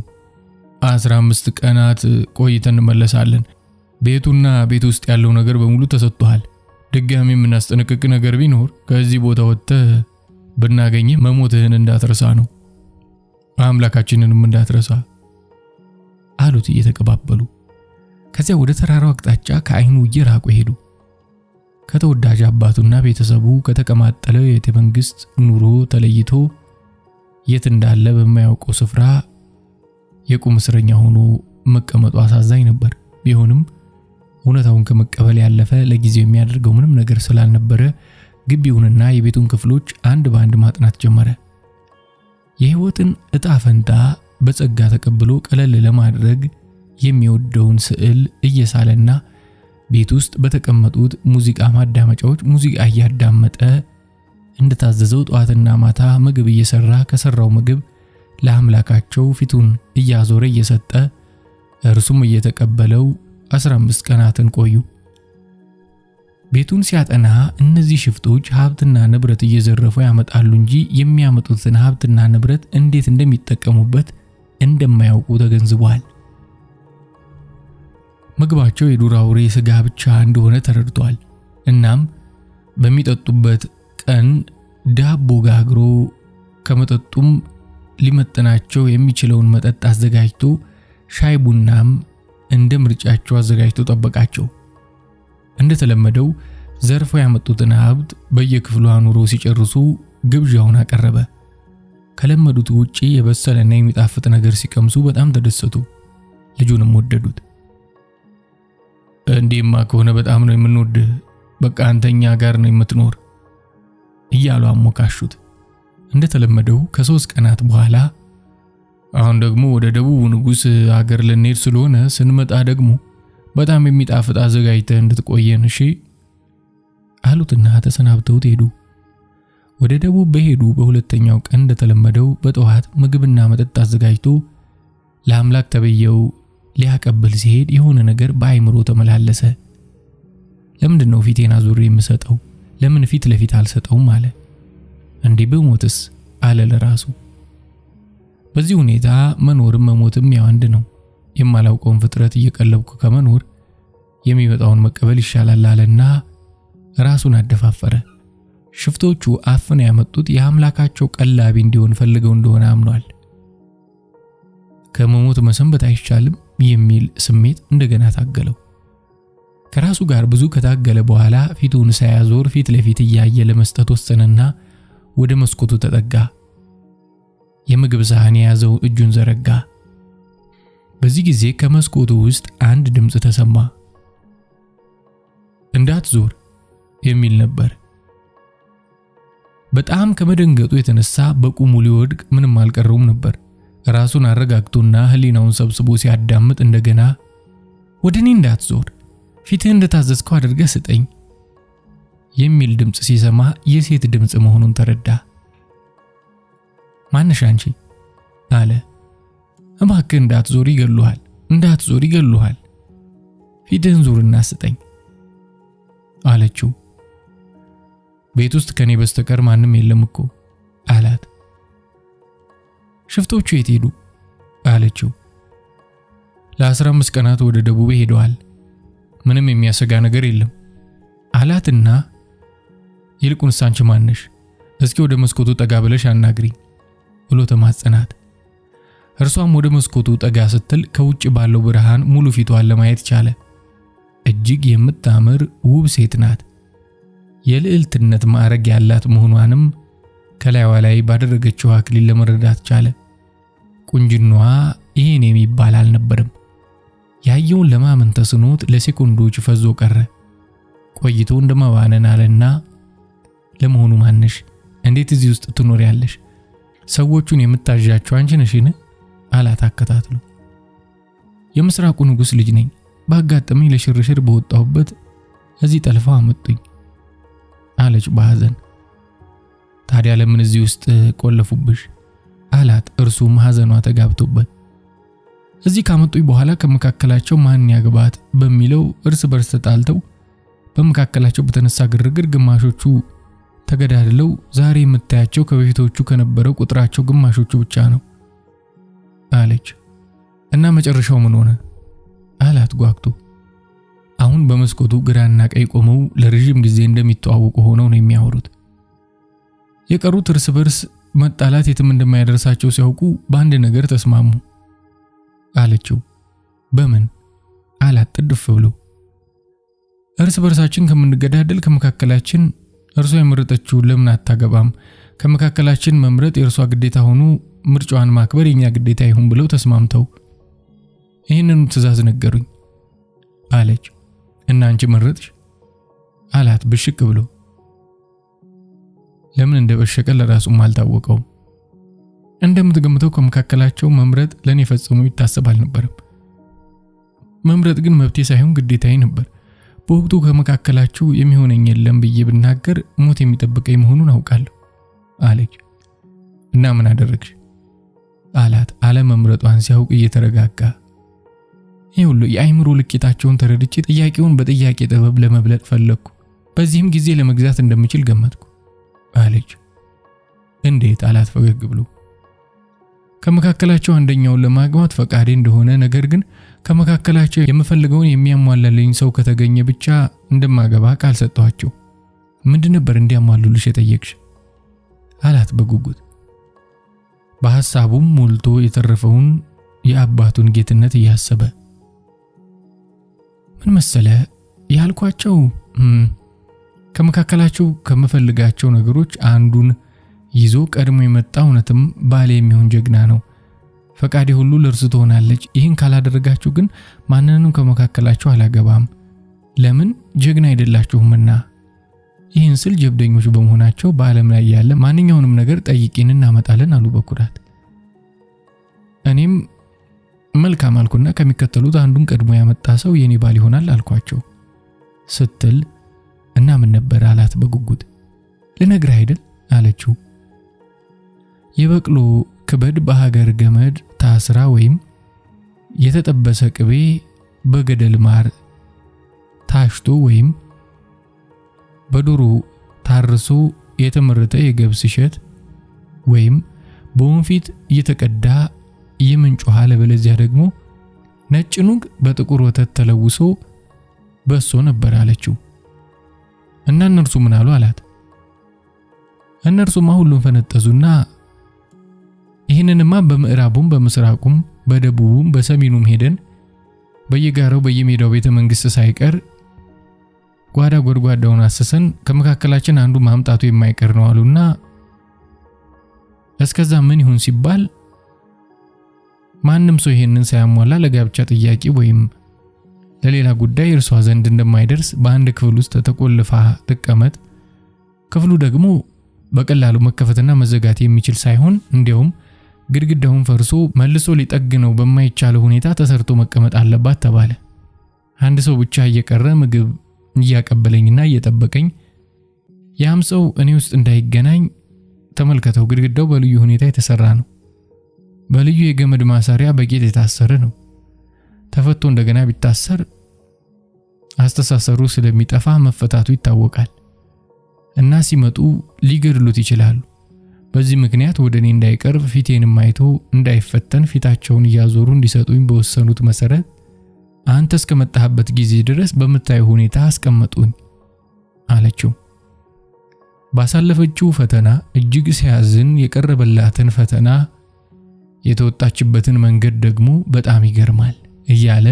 15 ቀናት ቆይተን እንመለሳለን። ቤቱና ቤት ውስጥ ያለው ነገር በሙሉ ተሰጥቷል። ድጋሚ የምናስጠነቅቅ ነገር ቢኖር ከዚህ ቦታ ወጥተህ ብናገኝ መሞትህን እንዳትረሳ ነው። አምላካችንንም እንዳትረሳ አሉት እየተቀባበሉ። ከዚያ ወደ ተራራው አቅጣጫ ከአይኑ እየራቁ ሄዱ። ከተወዳጅ አባቱና ቤተሰቡ ከተቀማጠለው የቤተመንግስት ኑሮ ተለይቶ የት እንዳለ በማያውቀው ስፍራ የቁም እስረኛ ሆኖ መቀመጡ አሳዛኝ ነበር። ቢሆንም እውነታውን ከመቀበል ያለፈ ለጊዜው የሚያደርገው ምንም ነገር ስላልነበረ ግቢውንና የቤቱን ክፍሎች አንድ በአንድ ማጥናት ጀመረ። የህይወትን ዕጣ ፈንታ በጸጋ ተቀብሎ ቀለል ለማድረግ የሚወደውን ስዕል እየሳለና ቤት ውስጥ በተቀመጡት ሙዚቃ ማዳመጫዎች ሙዚቃ እያዳመጠ እንደታዘዘው ጧትና ማታ ምግብ እየሰራ ከሰራው ምግብ ለአምላካቸው ፊቱን እያዞረ እየሰጠ እርሱም እየተቀበለው 15 ቀናትን ቆዩ። ቤቱን ሲያጠና እነዚህ ሽፍቶች ሀብትና ንብረት እየዘረፉ ያመጣሉ እንጂ የሚያመጡትን ሀብትና ንብረት እንዴት እንደሚጠቀሙበት እንደማያውቁ ተገንዝቧል። ምግባቸው የዱር አውሬ ስጋ ብቻ እንደሆነ ተረድቷል። እናም በሚጠጡበት ቀን ዳቦ ጋግሮ ከመጠጡም ሊመጥናቸው የሚችለውን መጠጥ አዘጋጅቶ ሻይ ቡናም እንደ ምርጫቸው አዘጋጅቶ ጠበቃቸው። እንደተለመደው ዘርፈው ያመጡትን ሀብት በየክፍሉ አኑሮ ሲጨርሱ ግብዣውን አቀረበ። ከለመዱት ውጪ የበሰለና የሚጣፍጥ ነገር ሲቀምሱ በጣም ተደሰቱ። ልጁንም ወደዱት። እንዴማ ከሆነ በጣም ነው የምንወድህ፣ በቃ አንተኛ ጋር ነው የምትኖር እያሉ አሞካሹት። እንደተለመደው ከ3 ቀናት በኋላ አሁን ደግሞ ወደ ደቡብ ንጉስ ሀገር ልንሄድ ስለሆነ ስንመጣ ደግሞ በጣም የሚጣፍጥ አዘጋጅተህ እንድትቆየን እሺ አሉትና ተሰናብተውት ሄዱ። ወደ ደቡብ በሄዱ በሁለተኛው ቀን እንደተለመደው በጠዋት ምግብና መጠጥ አዘጋጅቶ ለአምላክ ተብየው ሊያቀብል ሲሄድ የሆነ ነገር በአይምሮ ተመላለሰ። ለምንድነው ፊቴን አዙሬ የምሰጠው? ለምን ፊት ለፊት አልሰጠውም አለ። እንዲህ በሞትስ አለ ለራሱ። በዚህ ሁኔታ መኖርም መሞትም ያው አንድ ነው። የማላውቀውን ፍጥረት እየቀለብኩ ከመኖር የሚመጣውን መቀበል ይሻላል አለና ራሱን አደፋፈረ። ሽፍቶቹ አፍነው ያመጡት የአምላካቸው ቀላቢ እንዲሆን ፈልገው እንደሆነ አምኗል። ከመሞት መሰንበት አይቻልም የሚል ስሜት እንደገና ታገለው። ከራሱ ጋር ብዙ ከታገለ በኋላ ፊቱን ሳያዞር ፊት ለፊት እያየ ለመስጠት ወሰነና ወደ መስኮቱ ተጠጋ። የምግብ ሳህን የያዘው እጁን ዘረጋ። በዚህ ጊዜ ከመስኮቱ ውስጥ አንድ ድምጽ ተሰማ። እንዳትዞር የሚል ነበር። በጣም ከመደንገጡ የተነሳ በቁሙ ሊወድቅ ምንም አልቀረውም ነበር። ራሱን አረጋግቶና ህሊናውን ሰብስቦ ሲያዳምጥ እንደገና ወደኔ እንዳትዞር፣ ፊትህን እንደታዘዝከው አድርገህ ስጠኝ የሚል ድምጽ ሲሰማ የሴት ድምጽ መሆኑን ተረዳ። ማንሽ አንቺ አለ። እባክህ እንዳትዞር ይገሉሃል፣ እንዳትዞር ይገሉሃል፣ ፊትህን ዙርና ስጠኝ አለችው። ቤት ውስጥ ከኔ በስተቀር ማንም የለም እኮ አላት። ሽፍቶቹ የት ሄዱ አለችው። ለ15 ቀናት ወደ ደቡብ ሄደዋል፣ ምንም የሚያሰጋ ነገር የለም አላትና ይልቁንስ አንቺ ማንሽ? እስኪ ወደ መስኮቱ ጠጋ ብለሽ አናግሪኝ ብሎ ተማጸናት። እርሷም ወደ መስኮቱ ጠጋ ስትል ከውጭ ባለው ብርሃን ሙሉ ፊቷን ለማየት ቻለ። እጅግ የምታምር ውብ ሴት ናት። የልዕልትነት ማዕረግ ያላት መሆኗንም ከላይዋ ላይ ባደረገችው አክሊል ለመረዳት ቻለ። ቁንጅናዋ ይሄን የሚባል አልነበረም። ያየውን ለማመን ተስኖት ለሴኮንዶች ፈዞ ቀረ። ቆይቶ እንደማባነን አለና ለመሆኑ ማንሽ? እንዴት እዚህ ውስጥ ትኖሪያለሽ? ሰዎቹን የምታዣቸው አንቺ ነሽን? አላት አከታትሎ። የምስራቁ ንጉስ ልጅ ነኝ። ባጋጠመኝ ለሽርሽር በወጣሁበት እዚህ ጠልፈው አመጡኝ አለች በሐዘን። ታዲያ ለምን እዚህ ውስጥ ቆለፉብሽ? አላት እርሱም ሐዘኗ ተጋብቶበት። እዚህ ካመጡኝ በኋላ ከመካከላቸው ማን ያግባት በሚለው እርስ በርስ ተጣልተው በመካከላቸው በተነሳ ግርግር ግማሾቹ ተገዳድለው ዛሬ የምታያቸው ከበፊቶቹ ከነበረው ቁጥራቸው ግማሾቹ ብቻ ነው አለች። እና መጨረሻው ምን ሆነ? አላት ጓግቶ። አሁን በመስኮቱ ግራና ቀኝ ቆመው ለረጅም ጊዜ እንደሚተዋወቁ ሆነው ነው የሚያወሩት። የቀሩት እርስ በርስ መጣላት የትም እንደማያደርሳቸው ሲያውቁ በአንድ ነገር ተስማሙ አለችው። በምን? አላት ጥድፍ ብሎ። እርስ በርሳችን ከምንገዳደል ከመካከላችን እርሷ የመረጠችውን ለምን አታገባም? ከመካከላችን መምረጥ የእርሷ ግዴታ ሆኖ ምርጫዋን ማክበር የኛ ግዴታ ይሁን ብለው ተስማምተው ይህንን ትዕዛዝ ነገሩኝ አለች። እና አንቺ መረጥሽ? አላት ብሽቅ ብሎ። ለምን እንደበሸቀ ለራሱም አልታወቀውም። እንደምትገምተው ከመካከላቸው መምረጥ ለኔ ፈጽሞ ይታሰብ አልነበረም። መምረጥ ግን መብቴ ሳይሆን ግዴታዬ ነበር። በወቅቱ ከመካከላቸው የሚሆነኝ የለም ብዬ ብናገር ሞት የሚጠብቀኝ መሆኑን አውቃለሁ አለች። እና ምን አደረግሽ? አላት አለመምረጧን ሲያውቅ እየተረጋጋ። ይሁሉ የአይምሮ ልኬታቸውን ተረድቼ ጥያቄውን በጥያቄ ጥበብ ለመብለጥ ፈለግኩ። በዚህም ጊዜ ለመግዛት እንደምችል ገመትኩ አለች። እንዴት አላት ፈገግ ብሎ። ከመካከላቸው አንደኛውን ለማግባት ፈቃዴ እንደሆነ ነገር ግን ከመካከላቸው የምፈልገውን የሚያሟላልኝ ሰው ከተገኘ ብቻ እንደማገባ ቃል ሰጠኋቸው። ምንድን ነበር እንዲያሟሉልሽ የጠየቅሽ? አላት በጉጉት። በሐሳቡም ሞልቶ የተረፈውን የአባቱን ጌትነት እያሰበ ምን መሰለ ያልኳቸው፣ ከመካከላቸው ከምፈልጋቸው ነገሮች አንዱን ይዞ ቀድሞ የመጣ እውነትም ባሌ የሚሆን ጀግና ነው። ፈቃዴ ሁሉ ለእርሱ ትሆናለች። ይህን ካላደረጋችሁ ግን ማንንም ከመካከላቸው አላገባም። ለምን? ጀግና አይደላችሁምና። ይህን ስል ጀብደኞች በመሆናቸው በዓለም ላይ ያለ ማንኛውንም ነገር ጠይቂን እናመጣለን አሉ በኩራት። እኔም መልካም አልኩና ከሚከተሉት አንዱን ቀድሞ ያመጣ ሰው የኔ ባል ይሆናል አልኳቸው ስትል እና ምን ነበር አላት በጉጉት። ልነግርህ አይደል አለችው። የበቅሎ ክበድ በሀገር ገመድ ታስራ ወይም የተጠበሰ ቅቤ በገደል ማር ታሽቶ ወይም በዶሮ ታርሶ የተመረጠ የገብስ እሸት ወይም በወንፊት እየተቀዳ የምንጭ ውሃ ለበለዚያ ደግሞ ነጭ ኑግ በጥቁር ወተት ተለውሶ በሶ ነበር አለችው። እና እነርሱ ምን አሉ አላት። እነርሱማ ሁሉም ፈነጠዙና ይህንንማ በምዕራቡም በምስራቁም በደቡቡም በሰሜኑም ሄደን በየጋራው በየሜዳው ቤተ መንግስት ሳይቀር ጓዳ ጎድጓዳውን አሰሰን ከመካከላችን አንዱ ማምጣቱ የማይቀር ነው አሉና እስከዛ ምን ይሁን ሲባል ማንም ሰው ይሄንን ሳያሟላ ለጋብቻ ጥያቄ ወይም ለሌላ ጉዳይ እርሷ ዘንድ እንደማይደርስ በአንድ ክፍል ውስጥ ተቆልፋ ተቀመጥ። ክፍሉ ደግሞ በቀላሉ መከፈትና መዘጋት የሚችል ሳይሆን እንዲያውም ግድግዳውን ፈርሶ መልሶ ሊጠግነው በማይቻል ሁኔታ ተሰርቶ መቀመጥ አለባት ተባለ። አንድ ሰው ብቻ እየቀረ ምግብ እያቀበለኝና እየጠበቀኝ ያም ሰው እኔ ውስጥ እንዳይገናኝ ተመልከተው። ግድግዳው በልዩ ሁኔታ የተሰራ ነው። በልዩ የገመድ ማሰሪያ በጌጥ የታሰረ ነው። ተፈቶ እንደገና ቢታሰር አስተሳሰሩ ስለሚጠፋ መፈታቱ ይታወቃል እና ሲመጡ ሊገድሉት ይችላሉ። በዚህ ምክንያት ወደ እኔ እንዳይቀርብ ፊቴንም አይቶ እንዳይፈተን ፊታቸውን እያዞሩ እንዲሰጡኝ በወሰኑት መሰረት አንተ እስከመጣህበት ጊዜ ድረስ በመታየው ሁኔታ አስቀመጡኝ አለችው። ባሳለፈችው ፈተና እጅግ ሲያዝን የቀረበላትን ፈተና የተወጣችበትን መንገድ ደግሞ በጣም ይገርማል እያለ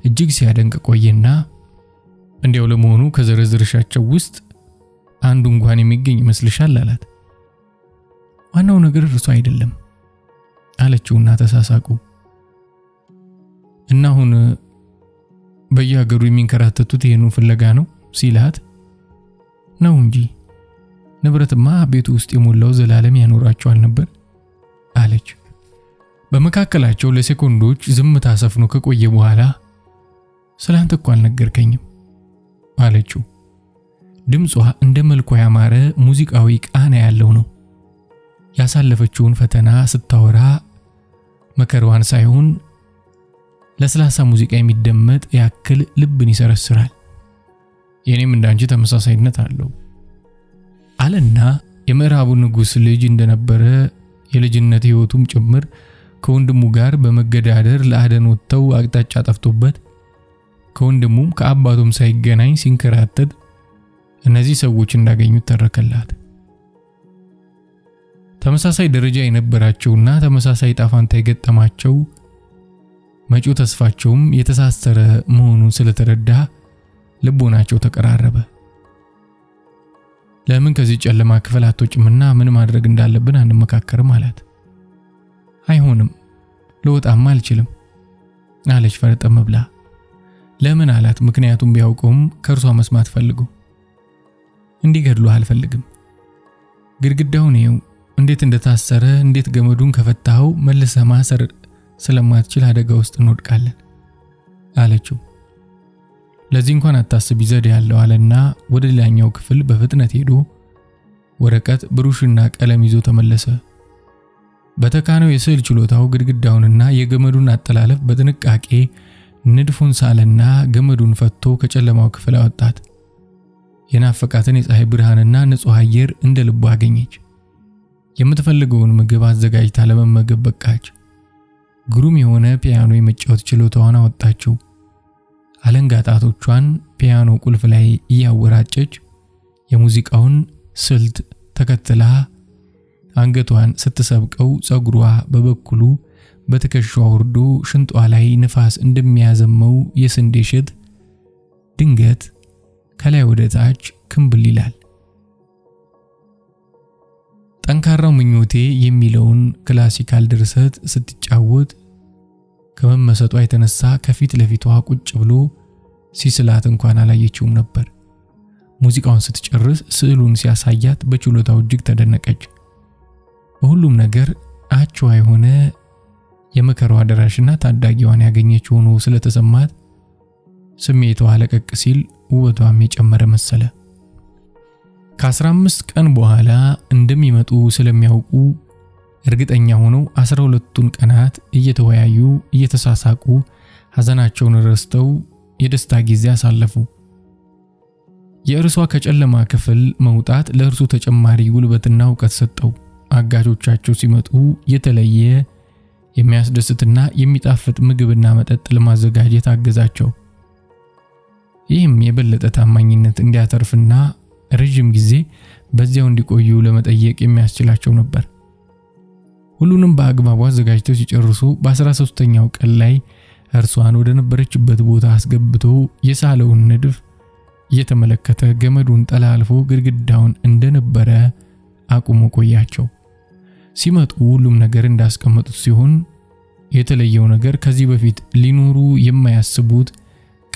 እጅግ ሲያደንቅ ቆየና እንዲያው ለመሆኑ ከዘረዝርሻቸው ውስጥ አንዱ እንኳን የሚገኝ ይመስልሻል አላት። ዋናው ነገር እርሱ አይደለም አለችውና ተሳሳቁ። እና አሁን በየሀገሩ የሚንከራተቱት ይሄኑ ፍለጋ ነው ሲላት ነው እንጂ ንብረትማ ቤቱ ውስጥ የሞላው ዘላለም ያኖራቸው አልነበር አለች። በመካከላቸው ለሴኮንዶች ዝምታ ሰፍኖ ከቆየ በኋላ ስላንተ እኮ አልነገርከኝም አለችው። ድምጿ እንደ መልኳ ያማረ ሙዚቃዊ ቃና ያለው ነው። ያሳለፈችውን ፈተና ስታወራ መከራዋን ሳይሆን ለስላሳ ሙዚቃ የሚደመጥ ያክል ልብን ይሰረስራል። የኔም እንዳንቺ ተመሳሳይነት አለው አለና የምዕራቡ ንጉስ ልጅ እንደነበረ የልጅነት ህይወቱም ጭምር ከወንድሙ ጋር በመገዳደር ለአደን ወጥተው አቅጣጫ ጠፍቶበት ከወንድሙም ከአባቱም ሳይገናኝ ሲንከራተት እነዚህ ሰዎች እንዳገኙት ተረከላት። ተመሳሳይ ደረጃ የነበራቸውና ተመሳሳይ ጣፋንታ የገጠማቸው መጪው ተስፋቸውም የተሳሰረ መሆኑን ስለተረዳ ልቦናቸው ተቀራረበ። ለምን ከዚህ ጨለማ ክፍል አትወጭምና ምን ማድረግ እንዳለብን አንመካከርም አላት። አይሆንም ልወጣም አልችልም አለች ፈርጠም ብላ። ለምን አላት። ምክንያቱም ቢያውቀውም ከእርሷ መስማት ፈልጎ እንዲገድሉህ አልፈልግም። ግድግዳውን ይኸው እንዴት እንደታሰረ እንዴት ገመዱን ከፈታኸው መልሰህ ማሰር ስለማትችል አደጋ ውስጥ እንወድቃለን አለችው። ለዚህ እንኳን አታስቢ ዘዴ ያለው አለና ወደ ሌላኛው ክፍል በፍጥነት ሄዶ ወረቀት ብሩሽና ቀለም ይዞ ተመለሰ። በተካነው የስዕል ችሎታው ግድግዳውንና የገመዱን አጠላለፍ በጥንቃቄ ንድፉን ሳለና ገመዱን ፈቶ ከጨለማው ክፍል አወጣት። የናፈቃትን የፀሐይ ብርሃንና ንጹህ አየር እንደ ልቧ አገኘች። የምትፈልገውን ምግብ አዘጋጅታ ለመመገብ በቃች። ግሩም የሆነ ፒያኖ የመጫወት ችሎታዋን አወጣችው። አለንጋ ጣቶቿን ፒያኖ ቁልፍ ላይ እያወራጨች የሙዚቃውን ስልት ተከትላ አንገቷን ስትሰብቀው ፀጉሯ በበኩሉ በትከሻዋ ወርዶ ሽንጧ ላይ ንፋስ እንደሚያዘመው የስንዴ እሸት ድንገት ከላይ ወደ ታች ክምብል ይላል። ጠንካራው ምኞቴ የሚለውን ክላሲካል ድርሰት ስትጫወት ከመመሰጧ የተነሳ ከፊት ለፊቷ ቁጭ ብሎ ሲስላት እንኳን አላየችውም ነበር። ሙዚቃውን ስትጨርስ ስዕሉን ሲያሳያት በችሎታው እጅግ ተደነቀች። በሁሉም ነገር አቻዋ የሆነ የመከራዋ ደራሽና ታዳጊዋን ያገኘች ሆኖ ስለተሰማት ስሜቷ ለቀቅ ሲል ውበቷም የጨመረ መሰለ። ከ15 ቀን በኋላ እንደሚመጡ ስለሚያውቁ እርግጠኛ ሆነው 12ቱን ቀናት እየተወያዩ እየተሳሳቁ ሐዘናቸውን ረስተው የደስታ ጊዜ አሳለፉ። የእርሷ ከጨለማ ክፍል መውጣት ለእርሱ ተጨማሪ ጉልበትና ዕውቀት ሰጠው። አጋቾቻቸው ሲመጡ የተለየ የሚያስደስትና የሚጣፍጥ ምግብና መጠጥ ለማዘጋጀት አገዛቸው። ይህም የበለጠ ታማኝነት እንዲያተርፍና ረጅም ጊዜ በዚያው እንዲቆዩ ለመጠየቅ የሚያስችላቸው ነበር። ሁሉንም በአግባቡ አዘጋጅተው ሲጨርሱ በ13ኛው ቀን ላይ እርሷን ወደ ነበረችበት ቦታ አስገብቶ የሳለውን ንድፍ እየተመለከተ ገመዱን ጠላልፎ ግድግዳውን እንደነበረ አቁሞ ቆያቸው። ሲመጡ ሁሉም ነገር እንዳስቀመጡት ሲሆን የተለየው ነገር ከዚህ በፊት ሊኖሩ የማያስቡት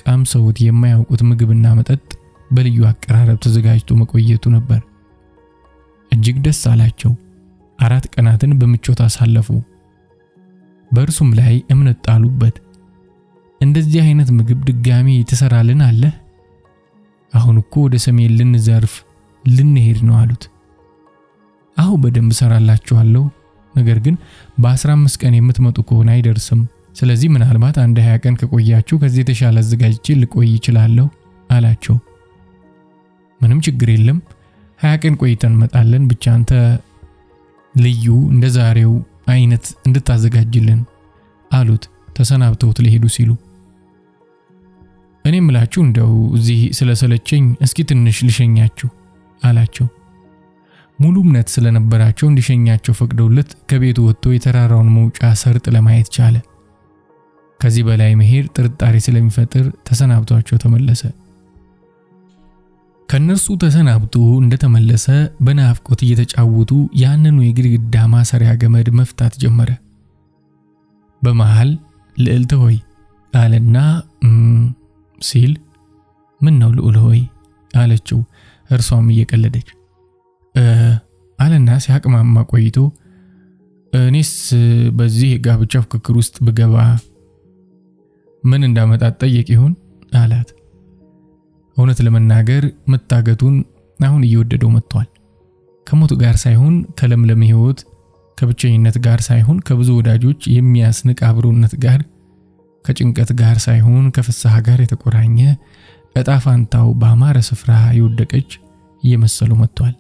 ቀምሰውት የማያውቁት ምግብና መጠጥ በልዩ አቀራረብ ተዘጋጅቶ መቆየቱ ነበር። እጅግ ደስ አላቸው። 4 ቀናትን በምቾት አሳለፉ። በእርሱም ላይ እምነት ጣሉበት። እንደዚህ አይነት ምግብ ድጋሚ ትሰራልን አለ? አሁን እኮ ወደ ሰሜን ልንዘርፍ ልንሄድ ነው አሉት። አሁን በደንብ ሰራላችኋለሁ፣ ነገር ግን በ15 ቀን የምትመጡ ከሆነ አይደርስም። ስለዚህ ምናልባት አንድ 20 ቀን ከቆያችሁ ከዚህ የተሻለ አዘጋጅቼ ልቆይ ይችላልው አላቸው። ምንም ችግር የለም፣ 20 ቀን ቆይተን መጣለን፣ ብቻ አንተ ልዩ እንደዛሬው አይነት እንድታዘጋጅልን አሉት። ተሰናብተውት ሊሄዱ ሲሉ እኔ ምላችሁ እንደው እዚህ ስለሰለቸኝ እስኪ ትንሽ ልሸኛችሁ አላቸው። ሙሉ እምነት ስለነበራቸው እንዲሸኛቸው ፈቅደውለት ከቤቱ ወጥቶ የተራራውን መውጫ ሰርጥ ለማየት ቻለ። ከዚህ በላይ መሄድ ጥርጣሬ ስለሚፈጥር ተሰናብቷቸው ተመለሰ። ከነርሱ ተሰናብቶ እንደተመለሰ በናፍቆት እየተጫወቱ ያንኑ የግድግዳ ማሰሪያ ገመድ መፍታት ጀመረ። በመሃል ልዕልት ሆይ አለና ሲል ምን ነው ልዑል ሆይ አለችው። እርሷም እየቀለደች አለና ሲያቅማማ ቆይቶ እኔስ በዚህ የጋብቻ ፍክክር ውስጥ ብገባ ምን እንዳመጣት ጠየቅ ይሆን አላት። እውነት ለመናገር መታገቱን አሁን እየወደደው መጥቷል። ከሞቱ ጋር ሳይሆን ከለምለም ሕይወት፣ ከብቸኝነት ጋር ሳይሆን ከብዙ ወዳጆች የሚያስንቅ አብሮነት ጋር፣ ከጭንቀት ጋር ሳይሆን ከፍስሐ ጋር የተቆራኘ ዕጣ ፋንታው ባማረ ስፍራ የወደቀች እየመሰለው መጥቷል።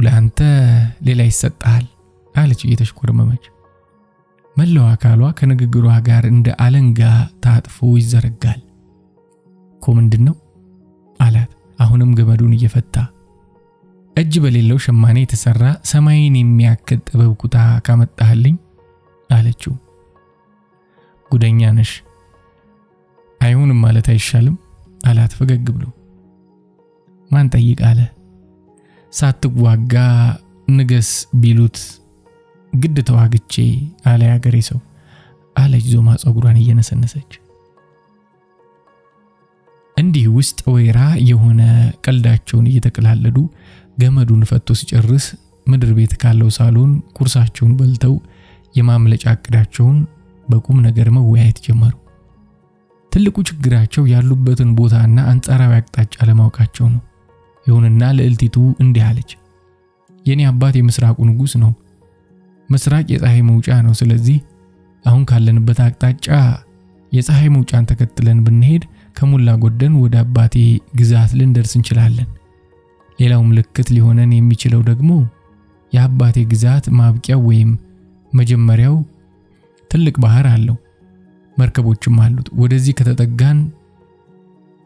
ለአንተ ሌላ ይሰጣል አለች እየተሽኮረመመች። መላው አካሏ ከንግግሯ ጋር እንደ አለንጋ ታጥፎ ይዘረጋል። ምንድነው አላት። አሁንም ገመዱን እየፈታ እጅ በሌለው ሸማኔ የተሰራ ሰማይን የሚያክል ጥበብ ኩታ ካመጣህልኝ አለችው። ጉደኛ ነሽ፣ አይሆንም ማለት አይሻልም አላት ፈገግ ብሎ። ማን ጠይቅ አለ? ሳትዋጋ ንገስ ቢሉት ግድ ተዋግቼ አለ ያገሬ ሰው አለች ዞማ ጸጉሯን እየነሰነሰች። እንዲህ ውስጥ ወይራ የሆነ ቀልዳቸውን እየተቀላለዱ ገመዱን ፈቶ ሲጨርስ ምድር ቤት ካለው ሳሎን ቁርሳቸውን በልተው የማምለጫ ዕቅዳቸውን በቁም ነገር መወያየት ጀመሩ። ትልቁ ችግራቸው ያሉበትን ቦታና አንጻራዊ አቅጣጫ ለማወቃቸው ነው። ይሁንና ልዕልቲቱ እንዲህ አለች። የኔ አባት የምስራቁ ንጉስ ነው። ምስራቅ የፀሐይ መውጫ ነው። ስለዚህ አሁን ካለንበት አቅጣጫ የፀሐይ መውጫን ተከትለን ብንሄድ ከሞላ ጎደል ወደ አባቴ ግዛት ልንደርስ እንችላለን። ሌላው ምልክት ሊሆነን የሚችለው ደግሞ የአባቴ ግዛት ማብቂያው ወይም መጀመሪያው ትልቅ ባህር አለው፣ መርከቦችም አሉት። ወደዚህ ከተጠጋን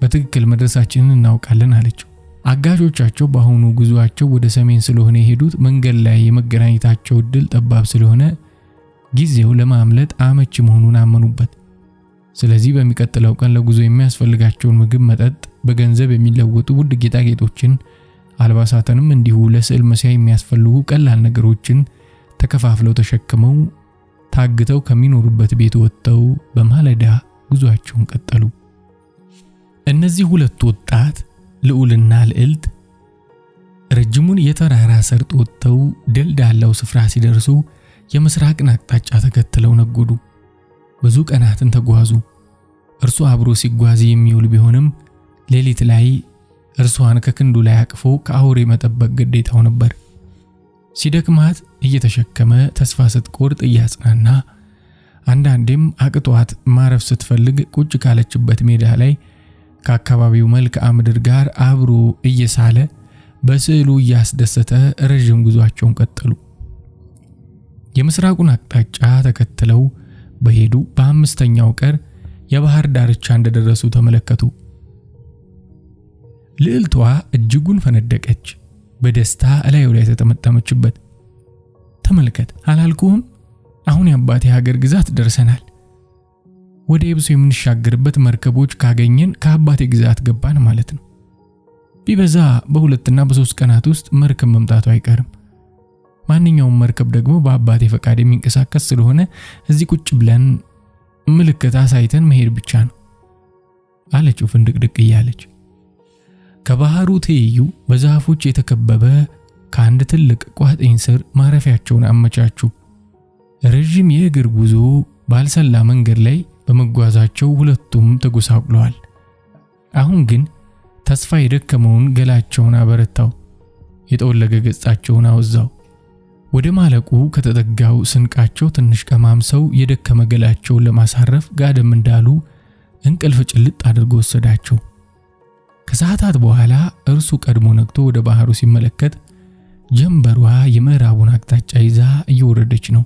በትክክል መድረሳችንን እናውቃለን አለችው። አጋዦቻቸው በአሁኑ ጉዟቸው ወደ ሰሜን ስለሆነ የሄዱት መንገድ ላይ የመገናኘታቸው እድል ጠባብ ስለሆነ ጊዜው ለማምለጥ አመቺ መሆኑን አመኑበት። ስለዚህ በሚቀጥለው ቀን ለጉዞ የሚያስፈልጋቸውን ምግብ፣ መጠጥ፣ በገንዘብ የሚለወጡ ውድ ጌጣጌጦችን፣ አልባሳትንም እንዲሁ ለስዕል መስያ የሚያስፈልጉ ቀላል ነገሮችን ተከፋፍለው ተሸክመው ታግተው ከሚኖሩበት ቤት ወጥተው በማለዳ ጉዟቸውን ቀጠሉ። እነዚህ ሁለት ወጣት ልዑልና ልዕልት ረጅሙን የተራራ ሰርጥ ወጥተው ደልዳላው ስፍራ ሲደርሱ የምስራቅን አቅጣጫ ተከትለው ነጎዱ። ብዙ ቀናትን ተጓዙ። እርሱ አብሮ ሲጓዝ የሚውል ቢሆንም ሌሊት ላይ እርሷን ከክንዱ ላይ አቅፎ ከአውሬ መጠበቅ ግዴታው ነበር። ሲደክማት እየተሸከመ ተስፋ ስትቆርጥ እያጽናና፣ አንዳንዴም አቅቷት ማረፍ ስትፈልግ ቁጭ ካለችበት ሜዳ ላይ ከአካባቢው መልክዓ ምድር ጋር አብሮ እየሳለ በስዕሉ እያስደሰተ ረጅም ጉዟቸውን ቀጠሉ። የምስራቁን አቅጣጫ ተከትለው በሄዱ በአምስተኛው ቀን የባህር ዳርቻ እንደደረሱ ተመለከቱ። ልዕልቷ እጅጉን ፈነደቀች። በደስታ እላዩ ላይ ተጠመጠመችበት። ተመልከት አላልኩህም? አሁን የአባቴ ሀገር ግዛት ደርሰናል። ወደ የብሱ የምንሻገርበት መርከቦች ካገኘን ከአባቴ ግዛት ገባን ማለት ነው። ቢበዛ በሁለትና በሶስት ቀናት ውስጥ መርከብ መምጣቱ አይቀርም። ማንኛውም መርከብ ደግሞ በአባቴ ፈቃድ የሚንቀሳቀስ ስለሆነ እዚህ ቁጭ ብለን ምልክት አሳይተን መሄድ ብቻ ነው አለችው ፍንድቅድቅ እያለች። ከባህሩ ትይዩ በዛፎች የተከበበ ከአንድ ትልቅ ቋጥኝ ስር ማረፊያቸውን አመቻቹ። ረጅም የእግር ጉዞ ባልሰላ መንገድ ላይ በመጓዛቸው ሁለቱም ተጎሳቁለዋል። አሁን ግን ተስፋ የደከመውን ገላቸውን አበረታው፣ የጠወለገ ገጻቸውን አወዛው። ወደ ማለቁ ከተጠጋው ስንቃቸው ትንሽ ቀማምሰው የደከመ ገላቸውን ለማሳረፍ ጋደም እንዳሉ እንቅልፍ ጭልጥ አድርጎ ወሰዳቸው። ከሰዓታት በኋላ እርሱ ቀድሞ ነግቶ ወደ ባህሩ ሲመለከት ጀንበሯ የምዕራቡን አቅጣጫ ይዛ እየወረደች ነው።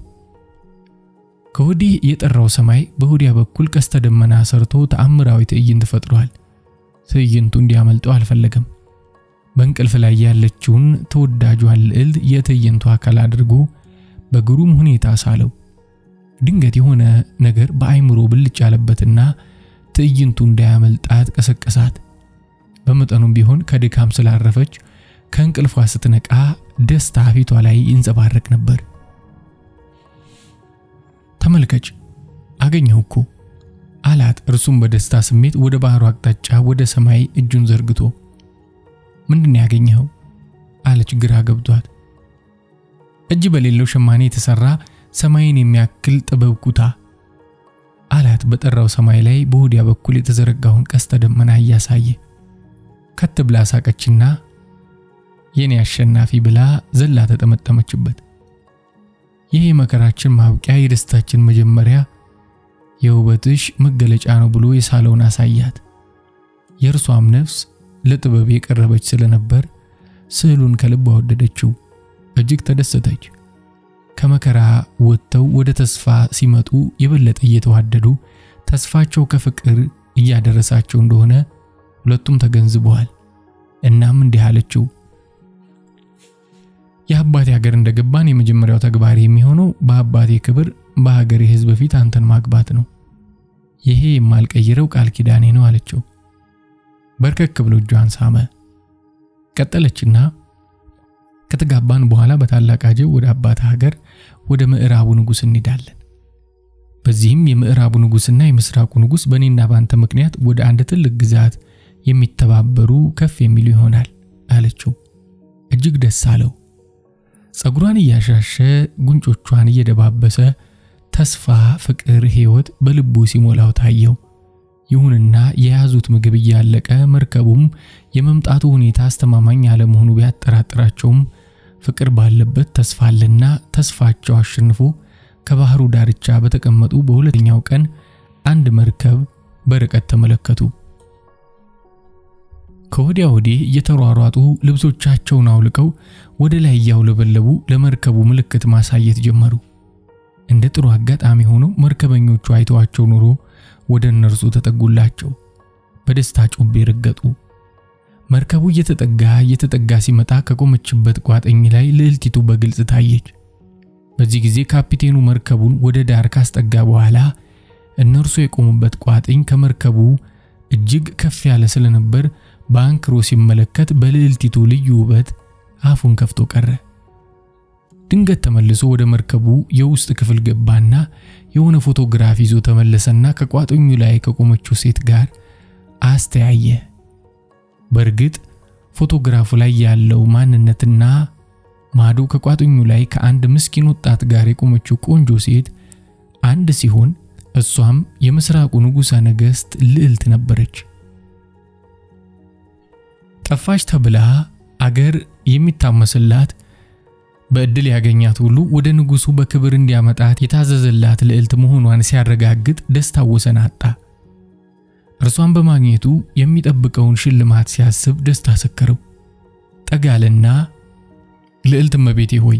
ከወዲህ የጠራው ሰማይ በወዲያ በኩል ቀስተ ደመና ሰርቶ ተአምራዊ ትዕይንት ፈጥሯል። ትዕይንቱ እንዲያመልጠው አልፈለገም። በእንቅልፍ ላይ ያለችውን ተወዳጇን ልዕልት የትዕይንቱ አካል አድርጎ በግሩም ሁኔታ ሳለው። ድንገት የሆነ ነገር በአይምሮ ብልጭ ያለበትና ትዕይንቱ እንዳያመልጣት ቀሰቀሳት። በመጠኑም ቢሆን ከድካም ስላረፈች ከእንቅልፏ ስትነቃ ደስታ ፊቷ ላይ ይንጸባረቅ ነበር። ተመልከች አገኘው እኮ አላት። እርሱም በደስታ ስሜት ወደ ባህሩ አቅጣጫ ወደ ሰማይ እጁን ዘርግቶ ምንድን ያገኘው አለች ግራ ገብቷት። እጅ በሌለው ሸማኔ የተሰራ ሰማይን የሚያክል ጥበብ ኩታ አላት። በጠራው ሰማይ ላይ በወዲያ በኩል የተዘረጋውን ቀስተ ደመና እያሳየ ከት ብላ ሳቀችና የኔ አሸናፊ ብላ ዘላ ተጠመጠመችበት። ይሄ መከራችን ማብቂያ፣ የደስታችን መጀመሪያ፣ የውበትሽ መገለጫ ነው ብሎ የሳለውን አሳያት። የእርሷም ነፍስ ለጥበብ የቀረበች ስለነበር ስዕሉን ከልቧ ወደደችው፣ እጅግ ተደሰተች። ከመከራ ወጥተው ወደ ተስፋ ሲመጡ የበለጠ እየተዋደዱ ተስፋቸው ከፍቅር እያደረሳቸው እንደሆነ ሁለቱም ተገንዝበዋል። እናም እንዲህ አለችው፣ የአባቴ ሀገር እንደገባን የመጀመሪያው ተግባር የሚሆነው በአባቴ ክብር በሀገሬ ሕዝብ ፊት አንተን ማግባት ነው። ይሄ የማልቀይረው ቃል ኪዳኔ ነው አለችው። በርከክ ብሎ እጇን ሳመ። ቀጠለችና ከተጋባን በኋላ በታላቅ አጀብ ወደ አባቴ ሀገር ወደ ምዕራቡ ንጉስ እንሄዳለን። በዚህም የምዕራቡ ንጉስና የምስራቁ ንጉስ በእኔና ባንተ ምክንያት ወደ አንድ ትልቅ ግዛት የሚተባበሩ ከፍ የሚሉ ይሆናል አለችው። እጅግ ደስ አለው። ጸጉሯን እያሻሸ ጉንጮቿን እየደባበሰ ተስፋ፣ ፍቅር፣ ሕይወት በልቡ ሲሞላው ታየው። ይሁንና የያዙት ምግብ እያለቀ መርከቡም የመምጣቱ ሁኔታ አስተማማኝ አለመሆኑ ቢያጠራጥራቸውም ፍቅር ባለበት ተስፋ አለና ተስፋቸው አሸንፎ ከባህሩ ዳርቻ በተቀመጡ በሁለተኛው ቀን አንድ መርከብ በርቀት ተመለከቱ። ከወዲያ ወዲህ እየተሯሯጡ ልብሶቻቸውን አውልቀው ወደ ላይ ያውለበለቡ ለመርከቡ ምልክት ማሳየት ጀመሩ። እንደ ጥሩ አጋጣሚ ሆኖ መርከበኞቹ አይተዋቸው ኑሮ ወደ እነርሱ ተጠጉላቸው። በደስታ ጮቤ ረገጡ። መርከቡ እየተጠጋ ሲመጣ ከቆመችበት ቋጥኝ ላይ ልዕልቲቱ በግልጽ ታየች። በዚህ ጊዜ ካፒቴኑ መርከቡን ወደ ዳር ካስጠጋ በኋላ እነርሱ የቆሙበት ቋጥኝ ከመርከቡ እጅግ ከፍ ያለ ስለነበር በአንክሮ ሲመለከት በልዕልቲቱ ልዩ ውበት አፉን ከፍቶ ቀረ። ድንገት ተመልሶ ወደ መርከቡ የውስጥ ክፍል ገባና የሆነ ፎቶግራፍ ይዞ ተመለሰና ከቋጥኙ ላይ ከቆመችው ሴት ጋር አስተያየ። በእርግጥ ፎቶግራፉ ላይ ያለው ማንነትና ማዶ ከቋጥኙ ላይ ከአንድ ምስኪን ወጣት ጋር የቆመችው ቆንጆ ሴት አንድ ሲሆን እሷም የምስራቁ ንጉሠ ነገሥት ልዕልት ነበረች። ጠፋች ተብላ አገር የሚታመስላት በእድል ያገኛት ሁሉ ወደ ንጉሱ በክብር እንዲያመጣት የታዘዘላት ልዕልት መሆኗን ሲያረጋግጥ ደስታ ወሰን አጣ። እርሷን በማግኘቱ የሚጠብቀውን ሽልማት ሲያስብ ደስታ ሰከረው። ጠጋለና ልዕልት እመቤቴ ሆይ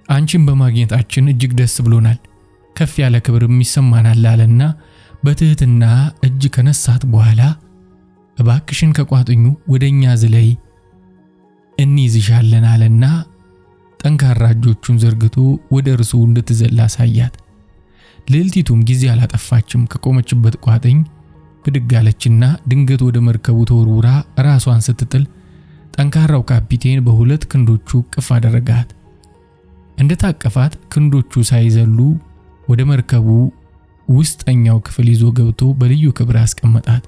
አንቺን በማግኘታችን እጅግ ደስ ብሎናል፣ ከፍ ያለ ክብርም ይሰማናል አለና በትህትና እጅ ከነሳት በኋላ እባክሽን ከቋጥኙ ወደኛ ዝለይ እንይዝሻለን አለና ጠንካራ እጆቹን ዘርግቶ ወደ እርሱ እንድትዘላ አሳያት። ልዕልቲቱም ጊዜ አላጠፋችም። ከቆመችበት ቋጥኝ ብድግ አለችና ድንገት ወደ መርከቡ ተወርውራ ራሷን ስትጥል ጠንካራው ካፒቴን በሁለት ክንዶቹ ቅፍ አደረጋት። እንደታቀፋት ክንዶቹ ሳይዘሉ ወደ መርከቡ ውስጠኛው ክፍል ይዞ ገብቶ በልዩ ክብር አስቀመጣት።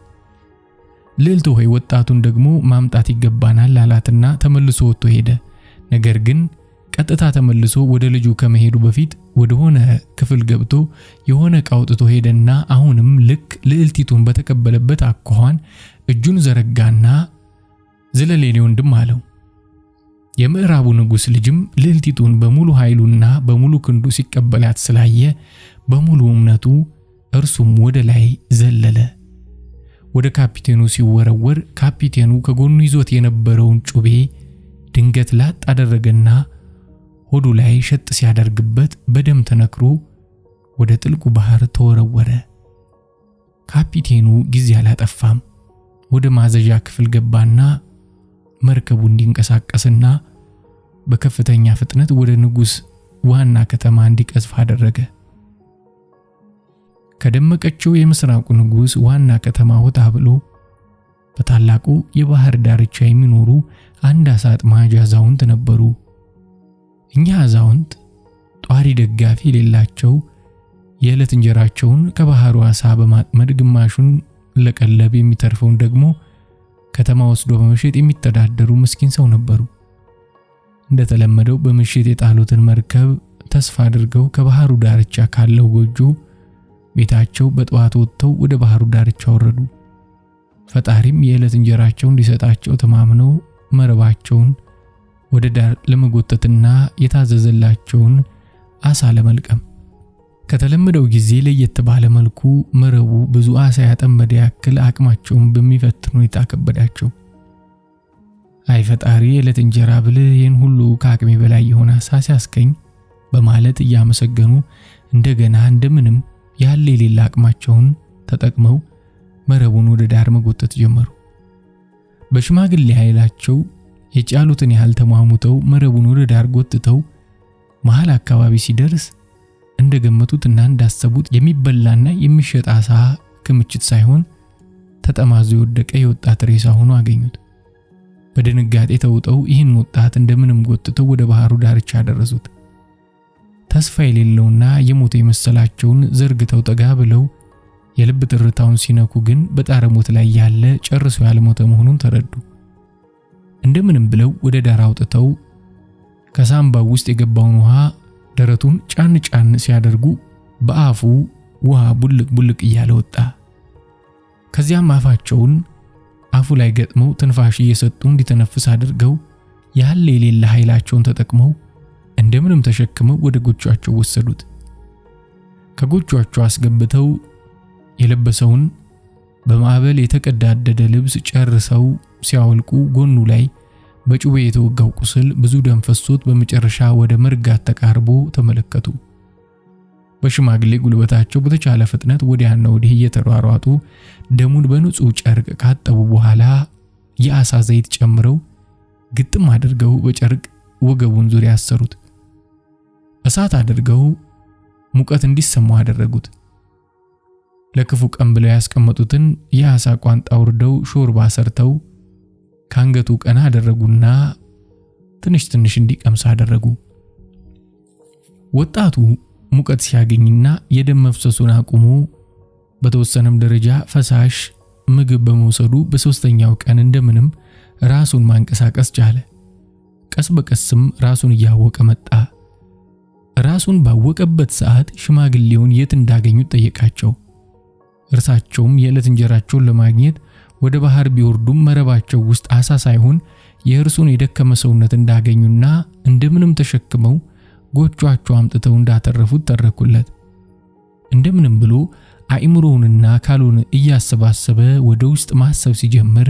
ልዕልት ሆይ ወጣቱን ደግሞ ማምጣት ይገባናል አላትና ተመልሶ ወጥቶ ሄደ። ነገር ግን ቀጥታ ተመልሶ ወደ ልጁ ከመሄዱ በፊት ወደ ሆነ ክፍል ገብቶ የሆነ ዕቃ አውጥቶ ሄደና አሁንም ልክ ልዕልቲቱን በተቀበለበት አኳኋን እጁን ዘረጋና ዝለሌሌ ወንድም አለው። የምዕራቡ ንጉሥ ልጅም ልዕልቲቱን በሙሉ ኃይሉና በሙሉ ክንዱ ሲቀበላት ስላየ በሙሉ እምነቱ እርሱም ወደ ላይ ዘለለ። ወደ ካፒቴኑ ሲወረወር ካፒቴኑ ከጎኑ ይዞት የነበረውን ጩቤ ድንገት ላጥ አደረገና ሆዱ ላይ ሸጥ ሲያደርግበት በደም ተነክሮ ወደ ጥልቁ ባህር ተወረወረ። ካፒቴኑ ጊዜ አላጠፋም። ወደ ማዘዣ ክፍል ገባና መርከቡ እንዲንቀሳቀስና በከፍተኛ ፍጥነት ወደ ንጉሥ ዋና ከተማ እንዲቀዝፍ አደረገ። ከደመቀችው የምስራቁ ንጉሥ ዋና ከተማ ወጣ ብሎ በታላቁ የባህር ዳርቻ የሚኖሩ አንድ አሳ አጥማጅ አዛውንት ነበሩ። እኛ አዛውንት ጧሪ ደጋፊ የሌላቸው የዕለት እንጀራቸውን ከባህሩ አሳ በማጥመድ ግማሹን ለቀለብ የሚተርፈውን ደግሞ ከተማ ወስዶ በመሸጥ የሚተዳደሩ ምስኪን ሰው ነበሩ። እንደተለመደው በምሽት የጣሉትን መርከብ ተስፋ አድርገው ከባህሩ ዳርቻ ካለው ጎጆ ቤታቸው በጠዋት ወጥተው ወደ ባህሩ ዳርቻ ወረዱ። ፈጣሪም የዕለት እንጀራቸውን እንዲሰጣቸው ተማምነው መረባቸውን ወደ ዳር ለመጎተትና የታዘዘላቸውን አሳ ለመልቀም ከተለመደው ጊዜ ለየት ባለ መልኩ መረቡ ብዙ አሳ ያጠመደ ያክል አቅማቸውን በሚፈትን ሁኔታ ከበዳቸው። አይ ፈጣሪ የዕለት እንጀራ ብለህ ይህን ሁሉ ከአቅሜ በላይ የሆነ አሳ ሲያስገኝ በማለት እያመሰገኑ እንደገና እንደምንም ያለ የሌላ አቅማቸውን ተጠቅመው መረቡን ወደ ዳር መጎተት ጀመሩ። በሽማግሌ ኃይላቸው የጫሉትን ያህል ተማሙተው መረቡን ወደ ዳር ጎትተው መሃል አካባቢ ሲደርስ እንደገመቱትና እንዳሰቡት የሚበላና የሚሸጥ አሳ ክምችት ሳይሆን ተጠማዞ የወደቀ የወጣት ሬሳ ሆኖ አገኙት። በድንጋጤ ተውጠው ይህን ወጣት እንደምንም ጎትተው ወደ ባህሩ ዳርቻ አደረሱት። ተስፋ የሌለውና የሞተ የመሰላቸውን ዘርግተው ጠጋ ብለው የልብ ትርታውን ሲነኩ ግን በጣረሞት ላይ ያለ ጨርሶ ያልሞተ መሆኑን ተረዱ። እንደምንም ብለው ወደ ዳር አውጥተው ከሳምባው ውስጥ የገባውን ውሃ ደረቱን ጫን ጫን ሲያደርጉ በአፉ ውሃ ቡልቅ ቡልቅ እያለ ወጣ። ከዚያም አፋቸውን አፉ ላይ ገጥመው ትንፋሽ እየሰጡ እንዲተነፍስ አድርገው ያለ የሌለ ኃይላቸውን ተጠቅመው እንደምንም ተሸክመው ወደ ጎጆአቸው ወሰዱት። ከጎጆአቸው አስገብተው የለበሰውን በማዕበል የተቀዳደደ ልብስ ጨርሰው ሲያወልቁ ጎኑ ላይ በጩቤ የተወጋው ቁስል ብዙ ደም ፈሶት በመጨረሻ ወደ መርጋት ተቃርቦ ተመለከቱ። በሽማግሌ ጉልበታቸው በተቻለ ፍጥነት ወዲያና ወዲህ እየተሯሯጡ ደሙን በንጹህ ጨርቅ ካጠቡ በኋላ የአሳ ዘይት ጨምረው ግጥም አድርገው በጨርቅ ወገቡን ዙሪያ አሰሩት። እሳት አድርገው ሙቀት እንዲሰማው አደረጉት። ለክፉ ቀን ብለው ያስቀመጡትን የአሳ ቋንጣ ወርደው ሾርባ ሰርተው ካንገቱ ቀና አደረጉና ትንሽ ትንሽ እንዲቀምስ አደረጉ። ወጣቱ ሙቀት ሲያገኝና የደም መፍሰሱን አቁሞ በተወሰነም ደረጃ ፈሳሽ ምግብ በመውሰዱ በሶስተኛው ቀን እንደምንም ራሱን ማንቀሳቀስ ቻለ። ቀስ በቀስም ራሱን እያወቀ መጣ። ራሱን ባወቀበት ሰዓት ሽማግሌውን የት እንዳገኙት ጠየቃቸው። እርሳቸውም የዕለት እንጀራቸውን ለማግኘት ወደ ባህር ቢወርዱም መረባቸው ውስጥ አሳ ሳይሆን የእርሱን የደከመ ሰውነት እንዳገኙና እንደምንም ተሸክመው ጎጆአቸው አምጥተው እንዳተረፉት ተረኩለት። እንደምንም ብሎ አእምሮውንና አካሉን እያሰባሰበ ወደ ውስጥ ማሰብ ሲጀምር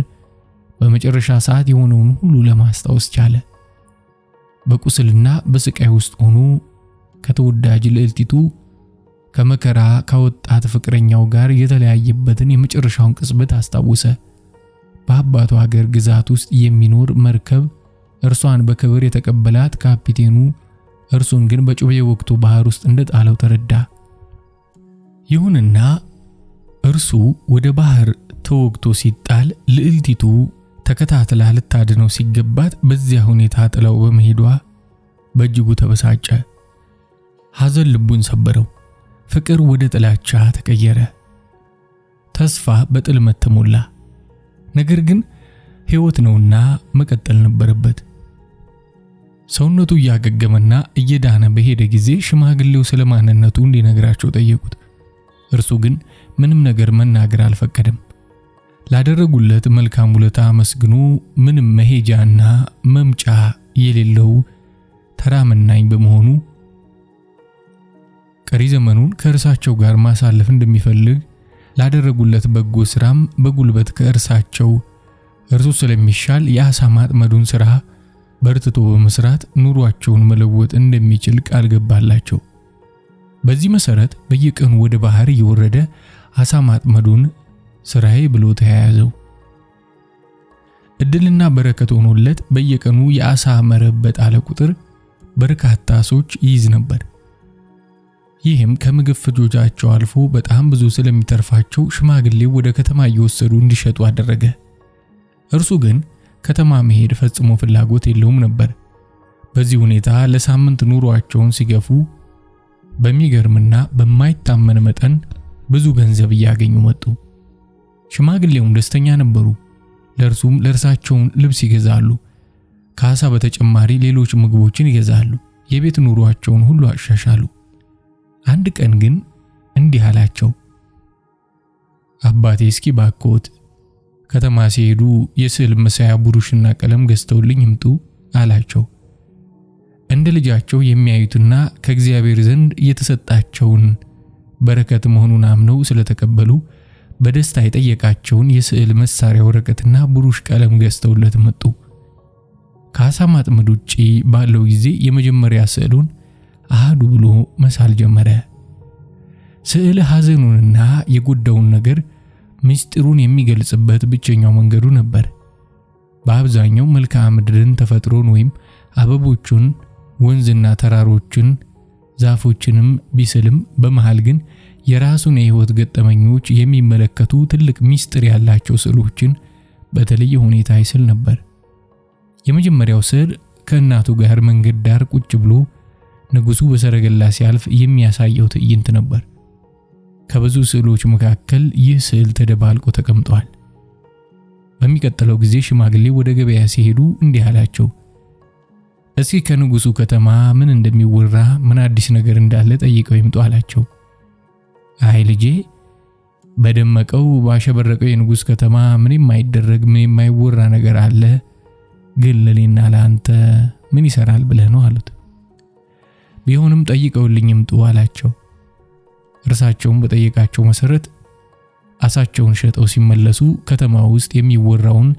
በመጨረሻ ሰዓት የሆነውን ሁሉ ለማስታወስ ቻለ። በቁስልና በስቃይ ውስጥ ሆኖ ከተወዳጅ ልዕልቲቱ ከመከራ ከወጣት ፍቅረኛው ጋር የተለያየበትን የመጨረሻውን ቅጽበት አስታወሰ። በአባቱ ሀገር ግዛት ውስጥ የሚኖር መርከብ እርሷን በክብር የተቀበላት ካፒቴኑ እርሱን ግን በጩቤ ወቅቱ ባህር ውስጥ እንደጣለው ተረዳ። ይሁንና እርሱ ወደ ባህር ተወግቶ ሲጣል ልዕልቲቱ ተከታትላ ልታድነው ሲገባት በዚያ ሁኔታ ጥለው በመሄዷ በእጅጉ ተበሳጨ። ሐዘን ልቡን ሰበረው። ፍቅር ወደ ጥላቻ ተቀየረ። ተስፋ በጥልመት ተሞላ። ነገር ግን ሕይወት ነውና መቀጠል ነበረበት። ሰውነቱ እያገገመና እየዳነ በሄደ ጊዜ ሽማግሌው ስለማንነቱ እንዲነግራቸው ጠየቁት። እርሱ ግን ምንም ነገር መናገር አልፈቀደም። ላደረጉለት መልካም ውለታ አመስግኖ ምንም መሄጃና መምጫ የሌለው ተራ መናኝ በመሆኑ ቀሪ ዘመኑን ከእርሳቸው ጋር ማሳለፍ እንደሚፈልግ ላደረጉለት በጎ ስራም በጉልበት ከእርሳቸው እርሱ ስለሚሻል የአሳ ማጥመዱን ስራ በርትቶ በመስራት ኑሯቸውን መለወጥ እንደሚችል ቃል ገባላቸው። በዚህ መሰረት በየቀኑ ወደ ባህር እየወረደ አሳ ማጥመዱን ስራዬ ብሎ ተያያዘው። እድልና በረከት ሆኖለት በየቀኑ የአሳ መረብ በጣለ ቁጥር በርካታ ሰዎች ይይዝ ነበር። ይህም ከምግብ ፍጆታቸው አልፎ በጣም ብዙ ስለሚተርፋቸው ሽማግሌው ወደ ከተማ እየወሰዱ እንዲሸጡ አደረገ። እርሱ ግን ከተማ መሄድ ፈጽሞ ፍላጎት የለውም ነበር። በዚህ ሁኔታ ለሳምንት ኑሯቸውን ሲገፉ በሚገርምና በማይታመን መጠን ብዙ ገንዘብ እያገኙ መጡ። ሽማግሌውም ደስተኛ ነበሩ። ለእርሱም ለእርሳቸውን ልብስ ይገዛሉ። ከአሳ በተጨማሪ ሌሎች ምግቦችን ይገዛሉ። የቤት ኑሯቸውን ሁሉ አሻሻሉ። አንድ ቀን ግን እንዲህ አላቸው፣ አባቴ እስኪ ባክዎት ከተማ ሲሄዱ የስዕል መሳያ ብሩሽና ቀለም ገዝተውልኝ ይምጡ አላቸው። እንደ ልጃቸው የሚያዩትና ከእግዚአብሔር ዘንድ የተሰጣቸውን በረከት መሆኑን አምነው ስለተቀበሉ በደስታ የጠየቃቸውን የስዕል መሳሪያ ወረቀትና ብሩሽ ቀለም ገዝተውለት መጡ። ከአሳ ማጥመድ ውጪ ባለው ጊዜ የመጀመሪያ ስዕሉን አሃዱ ብሎ መሳል ጀመረ። ስዕል ሐዘኑንና የጎዳውን ነገር ምስጢሩን የሚገልጽበት ብቸኛው መንገዱ ነበር። በአብዛኛው መልክዓ ምድርን፣ ተፈጥሮን ወይም አበቦቹን፣ ወንዝና ተራሮችን፣ ዛፎችንም ቢስልም በመሃል ግን የራሱን የህይወት ገጠመኞች የሚመለከቱ ትልቅ ምስጢር ያላቸው ስዕሎችን በተለየ ሁኔታ ይስል ነበር። የመጀመሪያው ስዕል ከእናቱ ጋር መንገድ ዳር ቁጭ ብሎ ንጉሱ በሰረገላ ሲያልፍ የሚያሳየው ትዕይንት ነበር። ከብዙ ስዕሎች መካከል ይህ ስዕል ተደባልቆ ተቀምጧል። በሚቀጥለው ጊዜ ሽማግሌ ወደ ገበያ ሲሄዱ እንዲህ አላቸው፣ እስኪ ከንጉሱ ከተማ ምን እንደሚወራ ምን አዲስ ነገር እንዳለ ጠይቀው ይምጡ አላቸው። አይ ልጄ፣ በደመቀው ባሸበረቀው የንጉስ ከተማ ምን የማይደረግ ምን የማይወራ ነገር አለ? ግን ለኔና ለአንተ ምን ይሰራል ብለህ ነው አሉት። ቢሆንም ጠይቀውልኝ ይምጡ አላቸው። እርሳቸውም በጠየቃቸው መሰረት አሳቸውን ሸጠው ሲመለሱ ከተማ ውስጥ የሚወራውን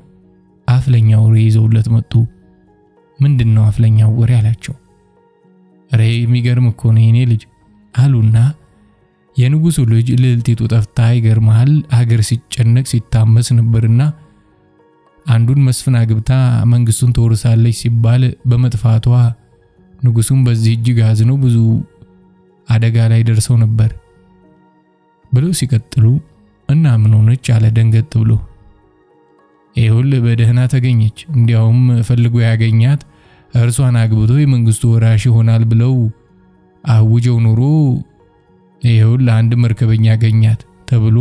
አፍለኛ ወሬ ይዘውለት መጡ። ምንድነው አፍለኛው ወሬ አላቸው። ኧረ የሚገርም እኮ ነው የኔ ልጅ አሉና የንጉሱ ልጅ ልዕልቲቱ ጠፍታ ይገርማል ሀገር ሲጨነቅ ሲታመስ ነበርና አንዱን መስፍን አግብታ መንግስቱን ተወርሳለች ሲባል በመጥፋቷ ንጉሱም በዚህ እጅግ አዝነው ብዙ አደጋ ላይ ደርሰው ነበር ብለው ሲቀጥሉ እና ምን ሆነች አለ ደንገጥ ብሎ። ይሁን በደህና ተገኘች፣ እንዲያውም ፈልጎ ያገኛት እርሷን አግብቶ የመንግስቱ ወራሽ ይሆናል ብለው አውጀው ኑሮ ይሁን ለአንድ መርከበኛ ያገኛት ተብሎ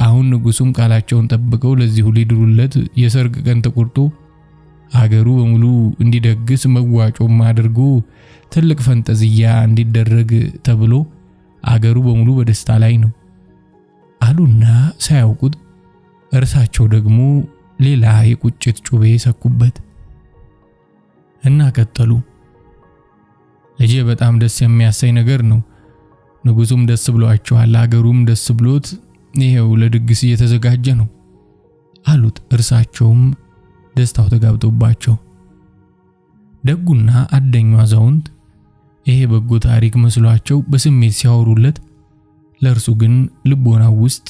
አሁን ንጉሱም ቃላቸውን ጠብቀው ለዚሁ ሊድሩለት የሰርግ ቀን ተቆርጦ ሀገሩ በሙሉ እንዲደግስ መዋጮም አድርጎ ትልቅ ፈንጠዝያ እንዲደረግ ተብሎ ሀገሩ በሙሉ በደስታ ላይ ነው አሉና ሳያውቁት እርሳቸው ደግሞ ሌላ የቁጭት ጩቤ ሰኩበት እና ቀጠሉ። ልጄ በጣም ደስ የሚያሰኝ ነገር ነው። ንጉሱም ደስ ብሏቸዋል፣ ሀገሩም ደስ ብሎት ይሄው ለድግስ እየተዘጋጀ ነው አሉት። እርሳቸውም ደስታው ተጋብጦባቸው ደጉና አደኛው አዛውንት ይሄ በጎ ታሪክ መስሏቸው በስሜት ሲያወሩለት ለእርሱ ግን ልቦናው ውስጥ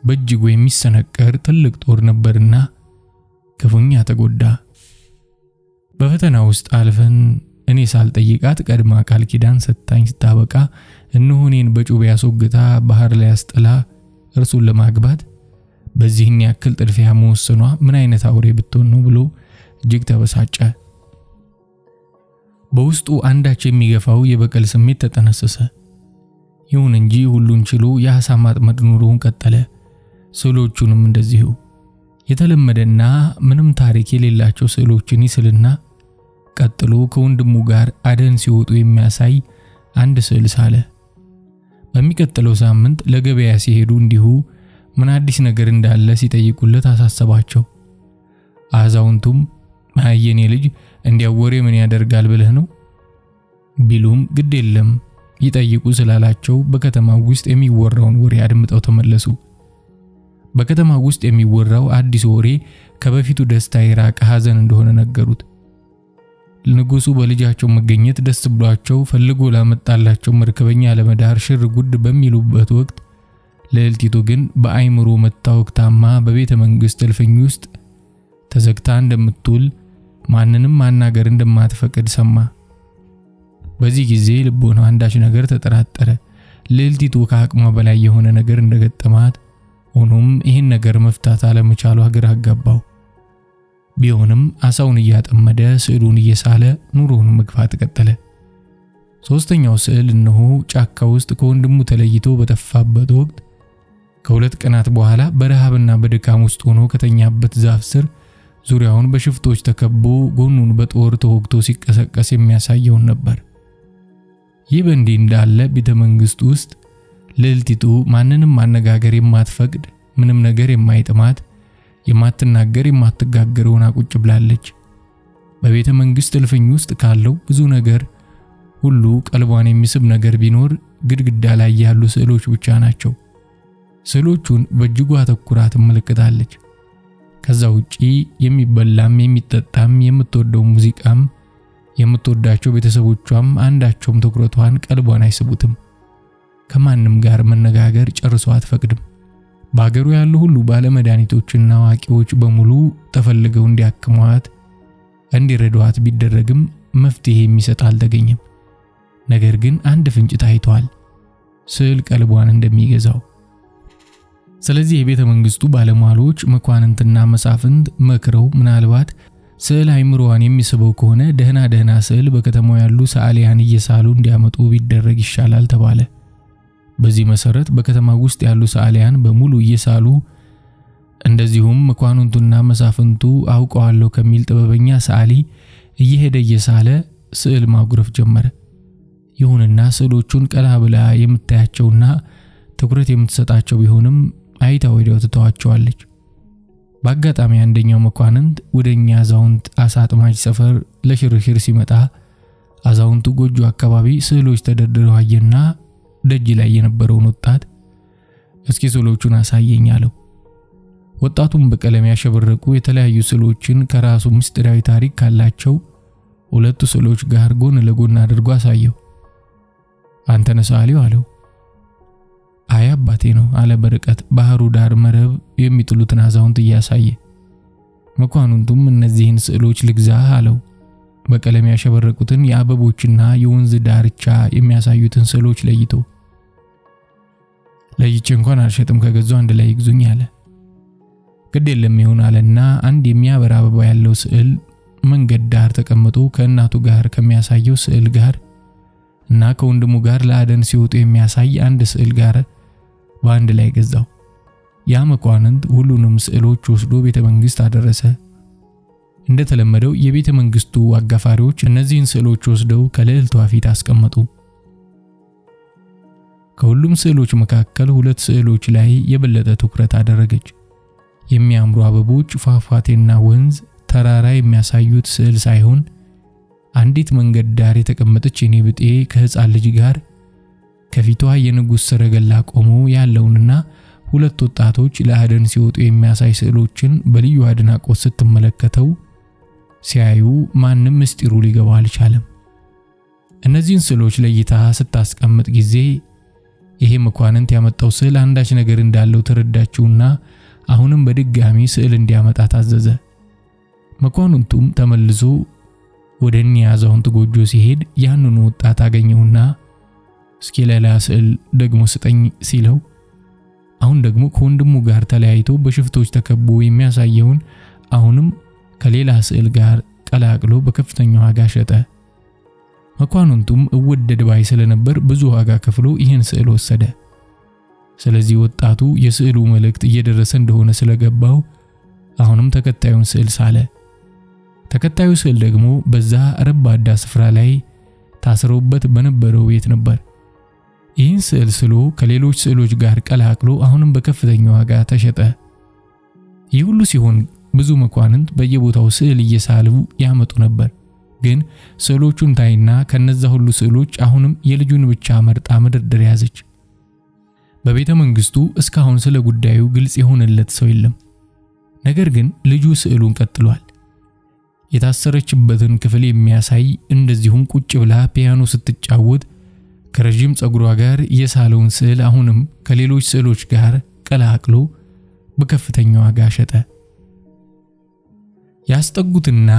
በእጅጉ የሚሰነቀር ትልቅ ጦር ነበርና ክፉኛ ተጎዳ። በፈተና ውስጥ አልፈን እኔ ሳልጠይቃት ቀድማ ቃል ኪዳን ሰጣኝ ስታበቃ እነሆ እኔን በጩቤ ያስወግታ ባህር ላይ አስጥላ እርሱን ለማግባት በዚህን ያክል ጥድፊያ መወሰኗ ምን አይነት አውሬ ብትሆን ነው ብሎ እጅግ ተበሳጨ። በውስጡ አንዳች የሚገፋው የበቀል ስሜት ተጠነሰሰ። ይሁን እንጂ ሁሉን ችሎ የአሳ ማጥመድ ኑሮውን ቀጠለ። ስዕሎቹንም እንደዚሁ የተለመደና ምንም ታሪክ የሌላቸው ስዕሎችን ይስልና ቀጥሎ ከወንድሙ ጋር አደን ሲወጡ የሚያሳይ አንድ ስዕል ሳለ። በሚቀጥለው ሳምንት ለገበያ ሲሄዱ እንዲሁ ምን አዲስ ነገር እንዳለ ሲጠይቁለት አሳሰባቸው። አዛውንቱም ማየኔ ልጅ እንዲያወሬ ምን ያደርጋል ብለህ ነው ቢሉም ግድ የለም ይጠይቁ ስላላቸው በከተማው ውስጥ የሚወራውን ወሬ አድምጠው ተመለሱ። በከተማው ውስጥ የሚወራው አዲስ ወሬ ከበፊቱ ደስታ የራቀ ሐዘን እንደሆነ ነገሩት። ንጉሱ በልጃቸው መገኘት ደስ ብሏቸው ፈልጎ ላመጣላቸው መርከበኛ ለመዳር ሽር ጉድ በሚሉበት ወቅት ልዕልቲቱ ግን በአይምሮ መታወክ ታማ በቤተ መንግስት እልፍኝ ውስጥ ተዘግታ እንደምትውል ማንንም ማናገር እንደማትፈቅድ ሰማ። በዚህ ጊዜ ልቦናው አንዳች ነገር ተጠራጠረ። ልዕልቲቱ ከአቅሟ በላይ የሆነ ነገር እንደገጠማት ሆኖም ይህን ነገር መፍታት አለመቻሏ ግራ አጋባው። ቢሆንም አሳውን እያጠመደ ስዕሉን እየሳለ ኑሮውን መግፋት ቀጠለ። ሶስተኛው ስዕል እነሆ ጫካ ውስጥ ከወንድሙ ተለይቶ በተፋበት ወቅት ከሁለት ቀናት በኋላ በረሃብና በድካም ውስጥ ሆኖ ከተኛበት ዛፍ ስር ዙሪያውን በሽፍቶች ተከቦ ጎኑን በጦር ተወግቶ ሲቀሰቀስ የሚያሳየውን ነበር። ይህ በእንዲህ እንዳለ ቤተ መንግስት ውስጥ ልዕልቲቱ ማንንም ማነጋገር የማትፈቅድ ምንም ነገር የማይጥማት የማትናገር የማትጋገር ሆና ቁጭ ብላለች። በቤተ መንግስት እልፍኝ ውስጥ ካለው ብዙ ነገር ሁሉ ቀልቧን የሚስብ ነገር ቢኖር ግድግዳ ላይ ያሉ ስዕሎች ብቻ ናቸው። ስዕሎቹን በእጅጉ አተኩራ ትመለከታለች። ከዛ ውጪ የሚበላም የሚጠጣም የምትወደው ሙዚቃም የምትወዳቸው ቤተሰቦቿም አንዳቸውም ትኩረቷን ቀልቧን አይስቡትም። ከማንም ጋር መነጋገር ጨርሶ አትፈቅድም። በአገሩ ያሉ ሁሉ ባለመድኃኒቶችና አዋቂዎች በሙሉ ተፈልገው እንዲያክሟት እንዲረዷት ቢደረግም መፍትሄ የሚሰጥ አልተገኘም። ነገር ግን አንድ ፍንጭ ታይቷል፣ ስዕል ቀልቧን እንደሚገዛው። ስለዚህ የቤተ መንግስቱ ባለሟሎች መኳንንትና መሳፍንት መክረው ምናልባት ስዕል አይምሮዋን የሚስበው ከሆነ ደህና ስዕል በከተማው ያሉ ሰዓሊያን እየሳሉ እንዲያመጡ ቢደረግ ይሻላል ተባለ። በዚህ መሰረት በከተማው ውስጥ ያሉ ሰዓሊያን በሙሉ እየሳሉ እንደዚሁም መኳንንቱና መሳፍንቱ አውቀዋለሁ ከሚል ጥበበኛ ሰዓሊ እየሄደ እየሳለ ስዕል ማጉረፍ ጀመረ። ይሁንና ስዕሎቹን ቀላ ብላ የምታያቸውና ትኩረት የምትሰጣቸው ቢሆንም አይታ ወዲያው ትተዋቸዋለች። በአጋጣሚ አንደኛው መኳንንት ወደኛ አዛውንት አሳ አጥማጅ ሰፈር ለሽርሽር ሲመጣ አዛውንቱ ጎጆ አካባቢ ስዕሎች ተደርድረው አየና ደጅ ላይ የነበረውን ወጣት እስኪ ስዕሎቹን አሳየኝ አለው። ወጣቱም በቀለም ያሸበረቁ የተለያዩ ስዕሎችን ከራሱ ምስጢራዊ ታሪክ ካላቸው ሁለቱ ስዕሎች ጋር ጎን ለጎን አድርጎ አሳየው። አንተ ነህ ሰዓሊው አለው። አይ አባቴ ነው አለ በርቀት ባህሩ ዳር መረብ የሚጥሉትን አዛውንት እያሳየ። መኳንንቱም እነዚህን ስዕሎች ልግዛህ አለው። በቀለም ያሸበረቁትን የአበቦችና የወንዝ ዳርቻ የሚያሳዩትን ስዕሎች ለይቶ እንኳን አልሸጥም ከገዙ አንድ ላይ ይግዙኝ አለ። ግድ የለም ይሁን አለና አንድ የሚያበራ አበባ ያለው ስዕል መንገድ ዳር ተቀምጦ ከእናቱ ጋር ከሚያሳየው ስዕል ጋር እና ከወንድሙ ጋር ለአደን ሲወጡ የሚያሳይ አንድ ስዕል ጋር በአንድ ላይ ገዛው። ያ መኳንንት ሁሉንም ስዕሎች ወስዶ ቤተ መንግስት አደረሰ። እንደተለመደው የቤተ መንግስቱ አጋፋሪዎች እነዚህን ስዕሎች ወስደው ከልዕልቷ ፊት አስቀመጡ። ከሁሉም ስዕሎች መካከል ሁለት ስዕሎች ላይ የበለጠ ትኩረት አደረገች። የሚያምሩ አበቦች፣ ፏፏቴና ወንዝ፣ ተራራ የሚያሳዩት ስዕል ሳይሆን አንዲት መንገድ ዳር የተቀመጠች የኔ ብጤ ከህፃን ልጅ ጋር ከፊቷ የንጉስ ሰረገላ ቆሞ ያለውንና ሁለት ወጣቶች ለአደን ሲወጡ የሚያሳይ ስዕሎችን በልዩ አድናቆት ስትመለከተው ሲያዩ ማንም ምስጢሩ ሊገባው አልቻለም። እነዚህን ስዕሎች ለይታ ስታስቀምጥ ጊዜ ይሄ መኳንንት ያመጣው ስዕል አንዳች ነገር እንዳለው ተረዳችውና አሁንም በድጋሚ ስዕል እንዲያመጣ ታዘዘ። መኳንንቱም ተመልሶ ወደ እኒያ አዛውንት ጎጆ ሲሄድ ያንኑ ወጣት አገኘውና እስኪ ሌላ ስዕል ደግሞ ስጠኝ ሲለው አሁን ደግሞ ከወንድሙ ጋር ተለያይቶ በሽፍቶች ተከቦ የሚያሳየውን አሁንም ከሌላ ስዕል ጋር ቀላቅሎ በከፍተኛ ዋጋ ሸጠ። መኳንንቱም እወደድ ባይ ስለነበር ብዙ ዋጋ ከፍሎ ይህን ስዕል ወሰደ። ስለዚህ ወጣቱ የስዕሉ መልእክት እየደረሰ እንደሆነ ስለገባው አሁንም ተከታዩን ስዕል ሳለ። ተከታዩ ስዕል ደግሞ በዛ ረባዳ ስፍራ ላይ ታስረውበት በነበረው ቤት ነበር። ይህን ስዕል ስሎ ከሌሎች ስዕሎች ጋር ቀላቅሎ አሁንም በከፍተኛ ዋጋ ተሸጠ። ይህ ሁሉ ሲሆን ብዙ መኳንንት በየቦታው ስዕል እየሳሉ ያመጡ ነበር። ግን ስዕሎቹን ታይና ከነዛ ሁሉ ስዕሎች አሁንም የልጁን ብቻ መርጣ መደርደር ያዘች። በቤተ መንግስቱ እስካሁን ስለ ጉዳዩ ግልጽ የሆነለት ሰው የለም። ነገር ግን ልጁ ስዕሉን ቀጥሏል። የታሰረችበትን ክፍል የሚያሳይ እንደዚሁም ቁጭ ብላ ፒያኖ ስትጫወት ከረጅም ጸጉሯ ጋር የሳለውን ስዕል አሁንም ከሌሎች ስዕሎች ጋር ቀላቅሎ በከፍተኛ ዋጋ ሸጠ። ያስጠጉትና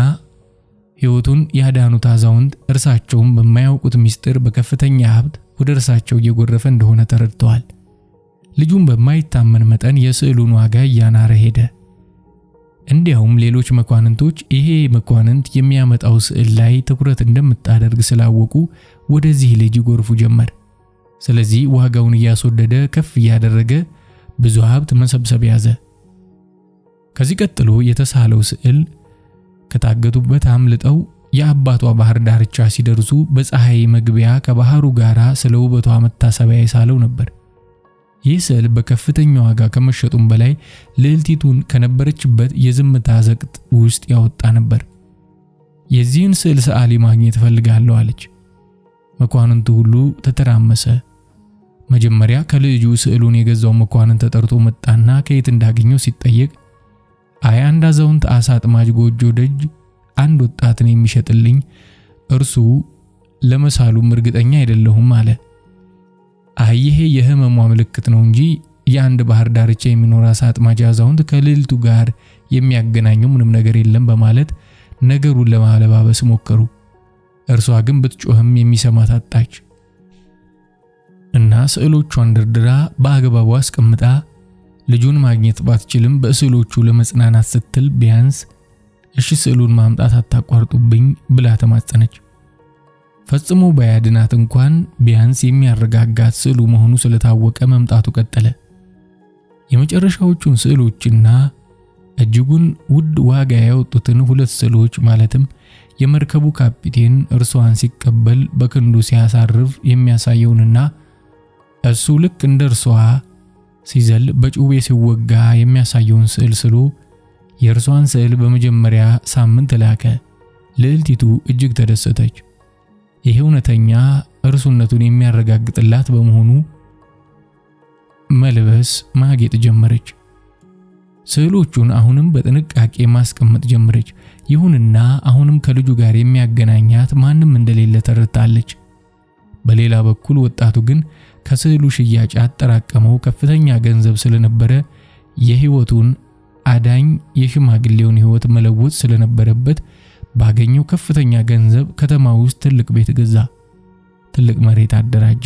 ሕይወቱን ያዳኑት አዛውንት እርሳቸውም በማያውቁት ምስጢር በከፍተኛ ሀብት ወደ እርሳቸው እየጎረፈ እንደሆነ ተረድተዋል። ልጁም በማይታመን መጠን የስዕሉን ዋጋ እያናረ ሄደ። እንዲያውም ሌሎች መኳንንቶች ይሄ መኳንንት የሚያመጣው ስዕል ላይ ትኩረት እንደምታደርግ ስላወቁ ወደዚህ ልጅ ጎርፉ ጀመር። ስለዚህ ዋጋውን እያስወደደ ከፍ እያደረገ ብዙ ሀብት መሰብሰብ ያዘ። ከዚህ ቀጥሎ የተሳለው ስዕል ከታገቱበት አምልጠው የአባቷ ባህር ዳርቻ ሲደርሱ በፀሐይ መግቢያ ከባህሩ ጋራ ስለ ውበቷ መታሰቢያ የሳለው ነበር። ይህ ስዕል በከፍተኛ ዋጋ ከመሸጡም በላይ ልዕልቲቱን ከነበረችበት የዝምታ ዘቅት ውስጥ ያወጣ ነበር። የዚህን ስዕል ሰዓሊ ማግኘት ፈልጋለሁ አለች። መኳንንቱ ሁሉ ተተራመሰ። መጀመሪያ ከልጁ ስዕሉን የገዛው መኳንንት ተጠርቶ መጣና ከየት እንዳገኘው ሲጠየቅ አይ አንድ አዛውንት አሳ አጥማጅ ጎጆ ደጅ አንድ ወጣትን የሚሸጥልኝ እርሱ ለመሳሉም እርግጠኛ አይደለሁም አለ። ይሄ የህመሟ ምልክት ነው እንጂ የአንድ ባህር ዳርቻ የሚኖር አሳ አጥማጅ አዛውንት ከልዕልቱ ጋር የሚያገናኘው ምንም ነገር የለም በማለት ነገሩን ለማለባበስ ሞከሩ። እርሷ ግን ብትጮህም የሚሰማት አጣች እና ስዕሎቿን ደርድራ በአግባቡ አስቀምጣ ልጁን ማግኘት ባትችልም በስዕሎቹ ለመጽናናት ስትል ቢያንስ እሺ ስዕሉን ማምጣት አታቋርጡብኝ ብላ ተማጸነች። ፈጽሞ ባያድናት እንኳን ቢያንስ የሚያረጋጋት ስዕሉ መሆኑ ስለታወቀ መምጣቱ ቀጠለ። የመጨረሻዎቹን ስዕሎችና እጅጉን ውድ ዋጋ ያወጡትን ሁለት ስዕሎች ማለትም የመርከቡ ካፒቴን እርሷን ሲቀበል በክንዱ ሲያሳርፍ የሚያሳየውንና እሱ ልክ እንደ እርሷ ሲዘል በጩቤ ሲወጋ የሚያሳየውን ስዕል ስሎ የእርሷን ስዕል በመጀመሪያ ሳምንት ላከ። ልዕልቲቱ እጅግ ተደሰተች። ይህ እውነተኛ እርሱነቱን የሚያረጋግጥላት በመሆኑ መልበስ ማጌጥ ጀመረች። ስዕሎቹን አሁንም በጥንቃቄ ማስቀመጥ ጀመረች። ይሁንና አሁንም ከልጁ ጋር የሚያገናኛት ማንም እንደሌለ ተረድታለች። በሌላ በኩል ወጣቱ ግን ከስዕሉ ሽያጭ ያጠራቀመው ከፍተኛ ገንዘብ ስለነበረ የህይወቱን አዳኝ የሽማግሌውን ህይወት መለወጥ ስለነበረበት ባገኘው ከፍተኛ ገንዘብ ከተማ ውስጥ ትልቅ ቤት ገዛ፣ ትልቅ መሬት አደራጀ።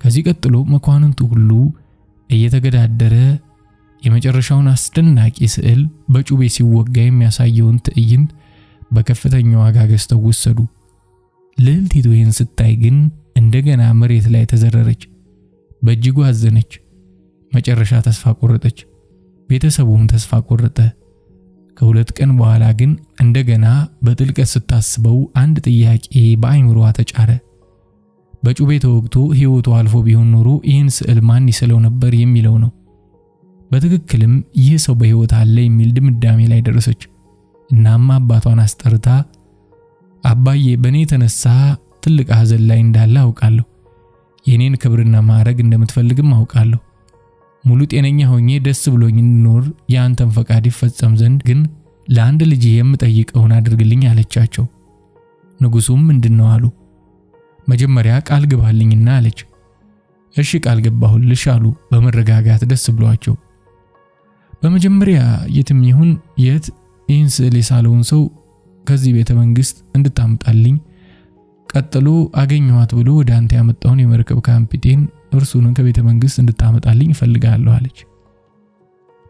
ከዚህ ቀጥሎ መኳንንቱ ሁሉ እየተገዳደረ የመጨረሻውን አስደናቂ ስዕል በጩቤ ሲወጋ የሚያሳየውን ትዕይንት በከፍተኛ ዋጋ ገዝተው ወሰዱ። ልዕልቲቱ ይህን ስታይ ግን እንደገና መሬት ላይ ተዘረረች፣ በእጅጉ አዘነች። መጨረሻ ተስፋ ቆረጠች። ቤተሰቡም ተስፋ ቆረጠ። ከሁለት ቀን በኋላ ግን እንደገና በጥልቀት ስታስበው አንድ ጥያቄ በአይምሮዋ ተጫረ። በጩቤ ተወግቶ ህይወቱ አልፎ ቢሆን ኖሮ ይህን ስዕል ማን ይስለው ነበር የሚለው ነው። በትክክልም ይህ ሰው በህይወት አለ የሚል ድምዳሜ ላይ ደረሰች። እናም አባቷን አስጠርታ አባዬ በእኔ የተነሳ ትልቅ ሐዘን ላይ እንዳለ አውቃለሁ። የኔን ክብርና ማዕረግ እንደምትፈልግም አውቃለሁ። ሙሉ ጤነኛ ሆኜ ደስ ብሎኝ እንኖር ያንተን ፈቃድ ይፈጸም ዘንድ ግን ለአንድ ልጅ የምጠይቀውን አድርግልኝ አለቻቸው። ንጉሱም ምንድነው አሉ። መጀመሪያ ቃል ግባልኝና አለች። እሺ ቃል ገባሁልሽ አሉ በመረጋጋት ደስ ብሏቸው። በመጀመሪያ የትም ይሁን የት ይህን ስዕል የሳለውን ሰው ከዚህ ቤተ መንግስት እንድታምጣልኝ፣ ቀጥሎ አገኘኋት ብሎ ወደ አንተ ያመጣውን የመርከብ ካፒቴን እርሱን ከቤተ መንግስት እንድታመጣልኝ እፈልጋለሁ አለች።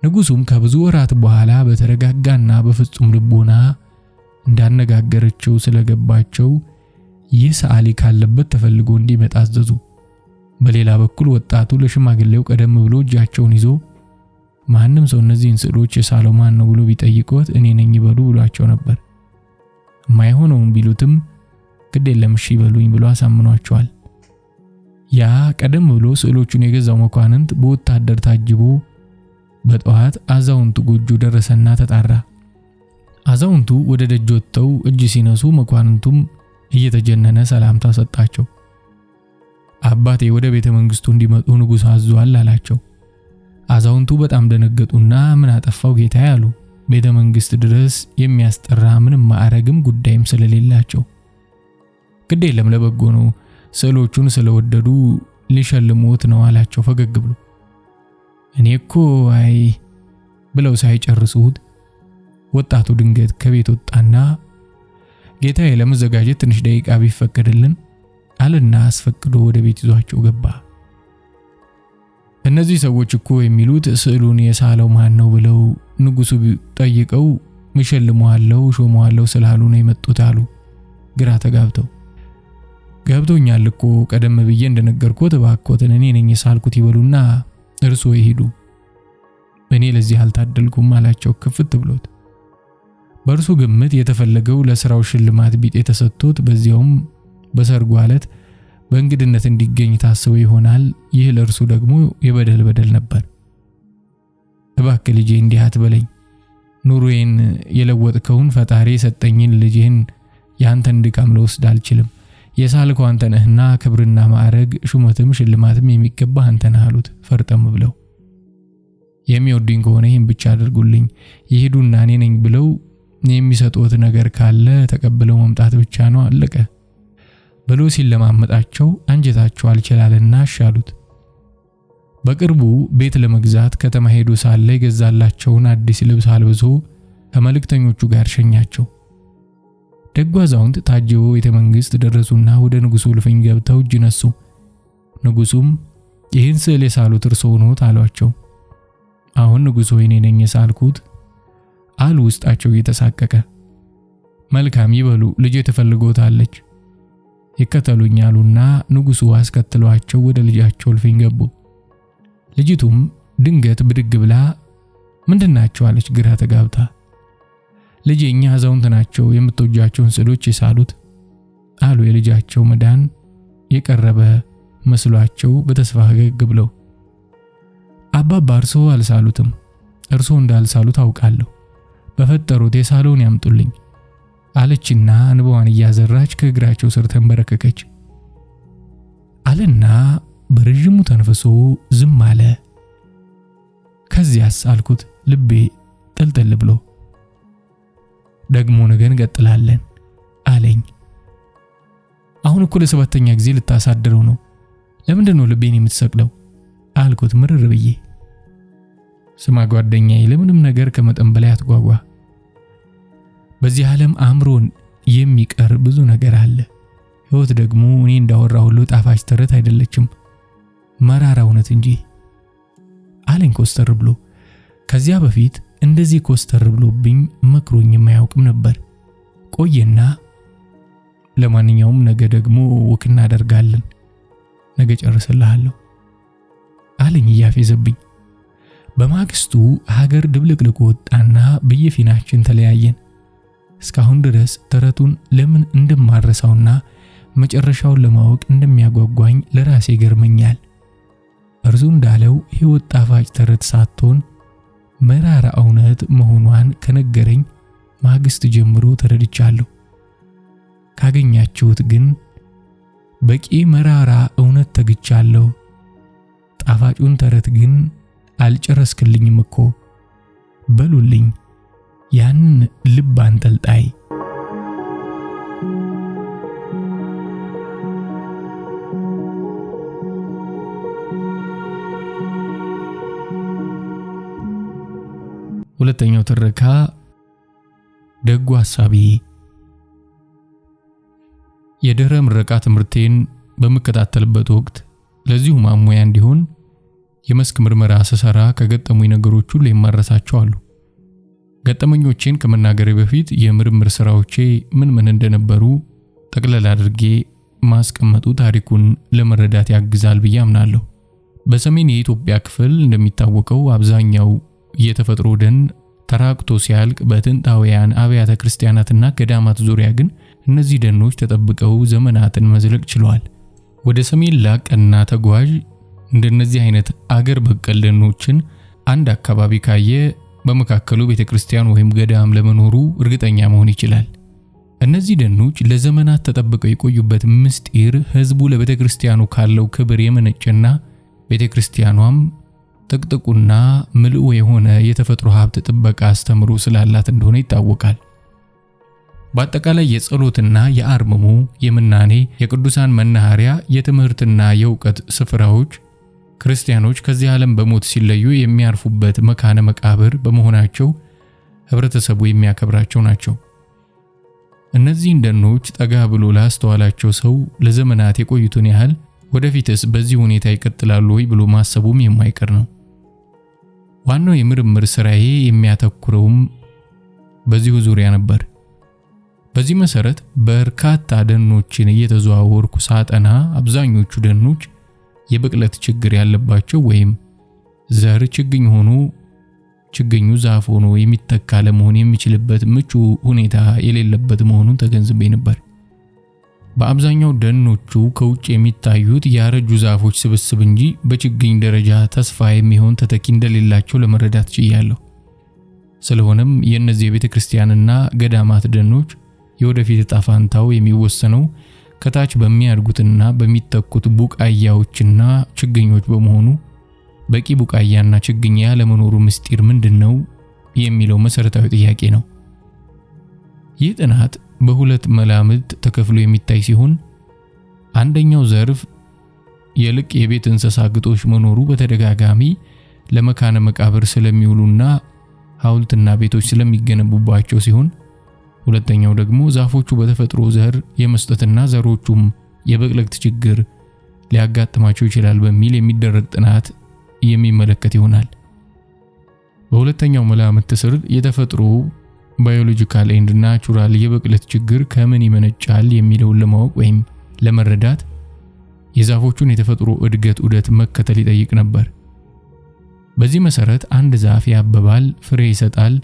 ንጉሱም ከብዙ ወራት በኋላ በተረጋጋና በፍጹም ልቦና እንዳነጋገረችው ስለገባቸው ይህ ሰዓሊ ካለበት ተፈልጎ እንዲመጣ አዘዙ። በሌላ በኩል ወጣቱ ለሽማግሌው ቀደም ብሎ እጃቸውን ይዞ ማንም ሰው እነዚህን ስዕሎች የሳለው ማን ነው ብሎ ቢጠይቁት እኔ ነኝ ይበሉ ብሏቸው ነበር። ማይሆነውን ቢሉትም ግድ የለም እሺ ይበሉኝ ብሎ አሳምኗቸዋል። ያ ቀደም ብሎ ስዕሎቹን የገዛው መኳንንት በወታደር ታጅቦ በጠዋት አዛውንቱ ጎጆ ደረሰና ተጣራ። አዛውንቱ ወደ ደጅ ወጥተው እጅ ሲነሱ መኳንንቱም እየተጀነነ ሰላምታ ሰጣቸው። አባቴ ወደ ቤተ መንግስቱ እንዲመጡ ንጉሥ አዟል አላቸው። አዛውንቱ በጣም ደነገጡና ምን አጠፋው ጌታዬ አሉ። ቤተ መንግስት ድረስ የሚያስጠራ ምንም ማዕረግም ጉዳይም ስለሌላቸው ግድ የለም ለበጎ ነው፣ ስዕሎቹን ስለወደዱ ሊሸልሙት ነው አላቸው ፈገግ ብሎ። እኔ እኮ አይ ብለው ሳይጨርሱት ወጣቱ ድንገት ከቤት ወጣና ጌታዬ ለመዘጋጀት ትንሽ ደቂቃ ቢፈቀድልን አለና አስፈቅዶ ወደ ቤት ይዟቸው ገባ። እነዚህ ሰዎች እኮ የሚሉት ስዕሉን የሳለው ማን ነው ብለው ንጉሱ ጠይቀው ምሸልመዋለው ሾመዋለው ስላሉ ነው የመጡት አሉ ግራ ተጋብተው። ገብቶኛል እኮ ቀደም ብዬ እንደነገርኩት ባኮትን እኔ ነኝ የሳልኩት ይበሉና እርሱ ይሄዱ፣ እኔ ለዚህ አልታደልኩም አላቸው ክፍት ብሎት። በእርሱ ግምት የተፈለገው ለስራው ሽልማት ቢጤ ተሰጥቶት በዚያውም በሰርጉ ዕለት በእንግድነት እንዲገኝ ታስቦ ይሆናል። ይህ ለእርሱ ደግሞ የበደል ነበር። እባክህ ልጄ እንዲህ አትበለኝ፣ ኑሮዬን የለወጥከውን ፈጣሪ የሰጠኝን ልጅህን ያንተን ድካም ልወስድ አልችልም። የሳልከው አንተ ነህና ክብርና ማዕረግ ሹመትም ሽልማትም የሚገባ አንተ ነህ አሉት ፈርጠም ብለው። የሚወዱኝ ከሆነ ይህን ብቻ አድርጉልኝ፣ ይሄዱና እኔ ነኝ ብለው የሚሰጡት ነገር ካለ ተቀብለው መምጣት ብቻ ነው አለቀ ብሎ ሲለማመጣቸው አንጀታቸው አልቻለና አሻሉት። በቅርቡ ቤት ለመግዛት ከተማ ሄዶ ሳለ የገዛላቸውን አዲስ ልብስ አልብሶ ከመልእክተኞቹ ጋር ሸኛቸው። ደጉ አዛውንት ታጅበው ቤተ መንግስት ደረሱና ወደ ንጉሱ እልፍኝ ገብተው እጅ ነሱ። ንጉሱም ይህን ስዕል የሳሉት እርስዎ ኖት አሏቸው። አሁን ንጉሥ ሆይ እኔ ነኝ የሳልኩት አሉ ውስጣቸው እየተሳቀቀ። መልካም ይበሉ፣ ልጄ ተፈልጎታለች ይከተሉኝ አሉና ንጉሱ አስከትሏቸው ወደ ልጃቸው እልፍኝ ገቡ። ልጅቱም ድንገት ብድግ ብላ ምንድናቸው አለች ግራ ተጋብታ። ልጄ እኛ አዛውንት ናቸው የምትወጃቸውን ስዕሎች የሳሉት አሉ የልጃቸው መዳን የቀረበ መስሏቸው በተስፋ ፈገግ ብለው። አባባ እርስዎ አልሳሉትም እርሶ እንዳልሳሉ ታውቃለሁ። በፈጠሩት የሳለውን ያምጡልኝ አለችና እንባዋን እያዘራች ከእግራቸው ስር ተንበረከከች። አለና በረጅሙ ተንፍሶ ዝም አለ። ከዚያስ አልኩት ልቤ ጥልጥል ብሎ። ደግሞ ነገ እንቀጥላለን አለኝ። አሁን እኮ ለሰባተኛ ጊዜ ልታሳድረው ነው። ለምንድን ነው ልቤን የምትሰቅለው አልኩት ምርር ብዬ። ስማ ጓደኛዬ፣ ለምንም ነገር ከመጠን በላይ አትጓጓ። በዚህ ዓለም አእምሮን የሚቀር ብዙ ነገር አለ። ሕይወት ደግሞ እኔ እንዳወራ ሁሉ ጣፋጭ ተረት አይደለችም፣ መራራ እውነት እንጂ አለኝ ኮስተር ብሎ። ከዚያ በፊት እንደዚህ ኮስተር ብሎብኝ መክሮኝ የማያውቅም ነበር። ቆየና ለማንኛውም ነገ ደግሞ ወክ እናደርጋለን፣ ነገ ጨርስልሃለሁ አለኝ እያፌዘብኝ። በማግስቱ ሀገር ድብልቅልቅ ወጣና በየፊናችን ተለያየን። እስካሁን ድረስ ተረቱን ለምን እንደማረሳውና መጨረሻውን ለማወቅ እንደሚያጓጓኝ ለራሴ ገርመኛል። እርሱ እንዳለው ሕይወት ጣፋጭ ተረት ሳትሆን መራራ እውነት መሆኗን ከነገረኝ ማግስት ጀምሮ ተረድቻለሁ። ካገኛችሁት ግን በቂ መራራ እውነት ተግቻለሁ። ጣፋጩን ተረት ግን አልጨረስክልኝም እኮ በሉልኝ ያንን ልብ አንጠልጣይ። ሁለተኛው ትረካ ደጉ ሐሳቢ። የድህረ ምረቃ ትምህርቴን በመከታተልበት ወቅት ለዚሁ ማሞያ እንዲሆን የመስክ ምርመራ ስሰራ ከገጠሙኝ ነገሮች ሁሉ የማረሳቸው አሉ። ገጠመኞቼን ከመናገሬ በፊት የምርምር ስራዎቼ ምን እንደነበሩ ጠቅለል አድርጌ ማስቀመጡ ታሪኩን ለመረዳት ያግዛል ብዬ አምናለሁ። በሰሜን የኢትዮጵያ ክፍል እንደሚታወቀው አብዛኛው የተፈጥሮ ደን ተራቅቶ ሲያልቅ፣ በጥንታውያን አብያተ ክርስቲያናትና ገዳማት ዙሪያ ግን እነዚህ ደኖች ተጠብቀው ዘመናትን መዝለቅ ችለዋል። ወደ ሰሜን ላቀና ተጓዥ እንደነዚህ አይነት አገር በቀል ደኖችን አንድ አካባቢ ካየ በመካከሉ ቤተክርስቲያን ወይም ገዳም ለመኖሩ እርግጠኛ መሆን ይችላል። እነዚህ ደኖች ለዘመናት ተጠብቀው የቆዩበት ምስጢር ህዝቡ ለቤተክርስቲያኑ ካለው ክብር የመነጨና ቤተክርስቲያኗም ጥቅጥቁና ምልኡ የሆነ የተፈጥሮ ሀብት ጥበቃ አስተምሮ ስላላት እንደሆነ ይታወቃል። በአጠቃላይ የጸሎትና የአርምሞ፣ የምናኔ፣ የቅዱሳን መናኸሪያ፣ የትምህርትና የእውቀት ስፍራዎች ክርስቲያኖች ከዚህ ዓለም በሞት ሲለዩ የሚያርፉበት መካነ መቃብር በመሆናቸው ህብረተሰቡ የሚያከብራቸው ናቸው። እነዚህን ደኖች ጠጋ ብሎ ላስተዋላቸው ሰው ለዘመናት የቆዩትን ያህል ወደፊትስ በዚህ ሁኔታ ይቀጥላሉ ወይ ብሎ ማሰቡም የማይቀር ነው። ዋናው የምርምር ስራዬ የሚያተኩረውም በዚሁ ዙሪያ ነበር። በዚህ መሰረት በርካታ ደኖችን እየተዘዋወርኩ ሳጠና አብዛኞቹ ደኖች የብቅለት ችግር ያለባቸው ወይም ዘር ችግኝ ሆኖ ችግኙ ዛፍ ሆኖ የሚተካ ለመሆን የሚችልበት ምቹ ሁኔታ የሌለበት መሆኑን ተገንዝቤ ነበር። በአብዛኛው ደኖቹ ከውጭ የሚታዩት ያረጁ ዛፎች ስብስብ እንጂ በችግኝ ደረጃ ተስፋ የሚሆን ተተኪ እንደሌላቸው ለመረዳት ችያለሁ። ስለሆነም የእነዚህ የቤተክርስቲያንና ገዳማት ደኖች የወደፊት ዕጣ ፈንታው የሚወሰነው ከታች በሚያድጉትና በሚተኩት ቡቃያዎችና ችግኞች በመሆኑ በቂ ቡቃያና ችግኝ ያለመኖሩ ምስጢር ምንድነው የሚለው መሰረታዊ ጥያቄ ነው። ይህ ጥናት በሁለት መላምት ተከፍሎ የሚታይ ሲሆን አንደኛው ዘርፍ የልቅ የቤት እንስሳ ግጦሽ መኖሩ በተደጋጋሚ ለመካነ መቃብር ስለሚውሉና ሐውልትና ቤቶች ስለሚገነቡባቸው ሲሆን፣ ሁለተኛው ደግሞ ዛፎቹ በተፈጥሮ ዘር የመስጠትና ዘሮቹም የብቅለት ችግር ሊያጋጥማቸው ይችላል በሚል የሚደረግ ጥናት የሚመለከት ይሆናል። በሁለተኛው መላምት ስር የተፈጥሮ ባዮሎጂካል ኤንድ ናቹራል የብቅለት ችግር ከምን ይመነጫል የሚለውን ለማወቅ ወይም ለመረዳት የዛፎቹን የተፈጥሮ እድገት ዑደት መከተል ይጠይቅ ነበር። በዚህ መሰረት አንድ ዛፍ ያብባል፣ ፍሬ ይሰጣል፣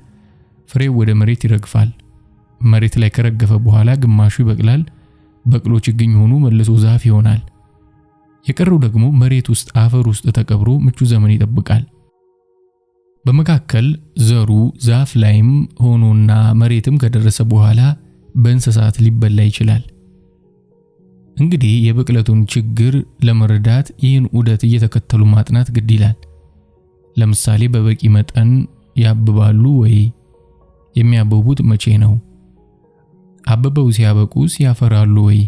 ፍሬው ወደ መሬት ይረግፋል። መሬት ላይ ከረገፈ በኋላ ግማሹ ይበቅላል፣ በቅሎ ችግኝ ሆኖ መልሶ ዛፍ ይሆናል። የቀረው ደግሞ መሬት ውስጥ አፈር ውስጥ ተቀብሮ ምቹ ዘመን ይጠብቃል። በመካከል ዘሩ ዛፍ ላይም ሆኖና መሬትም ከደረሰ በኋላ በእንስሳት ሊበላ ይችላል። እንግዲህ የብቅለቱን ችግር ለመረዳት ይህን ዑደት እየተከተሉ ማጥናት ግድ ይላል። ለምሳሌ በበቂ መጠን ያብባሉ ወይ? የሚያብቡት መቼ ነው? አብበው ሲያበቁስ ያፈራሉ ወይ?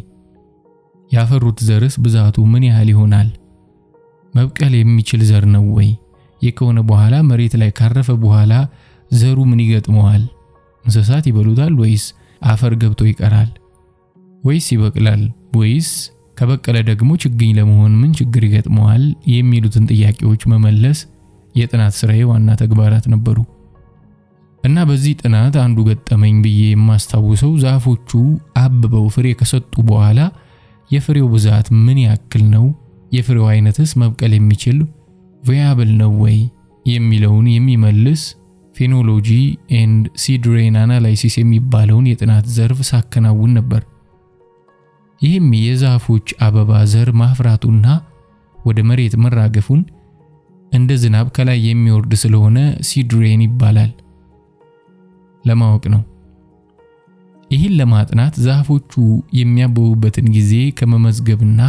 ያፈሩት ዘርስ ብዛቱ ምን ያህል ይሆናል? መብቀል የሚችል ዘር ነው ወይ? የከሆነ በኋላ መሬት ላይ ካረፈ በኋላ ዘሩ ምን ይገጥመዋል? እንስሳት ይበሉታል ወይስ አፈር ገብቶ ይቀራል? ወይስ ይበቅላል? ወይስ ከበቀለ ደግሞ ችግኝ ለመሆን ምን ችግር ይገጥመዋል? የሚሉትን ጥያቄዎች መመለስ የጥናት ስራዬ ዋና ተግባራት ነበሩ። እና በዚህ ጥናት አንዱ ገጠመኝ ብዬ የማስታውሰው ዛፎቹ አብበው ፍሬ ከሰጡ በኋላ የፍሬው ብዛት ምን ያክል ነው? የፍሬው አይነትስ መብቀል የሚችል ቪያብል ነው ወይ? የሚለውን የሚመልስ ፌኖሎጂ ኤንድ ሲድ ሬን አናላይሲስ የሚባለውን የጥናት ዘርፍ ሳከናውን ነበር። ይህም የዛፎች አበባ ዘር ማፍራቱና ወደ መሬት መራገፉን እንደ ዝናብ ከላይ የሚወርድ ስለሆነ ሲድ ሬን ይባላል ለማወቅ ነው። ይህን ለማጥናት ዛፎቹ የሚያብቡበትን ጊዜ ከመመዝገብና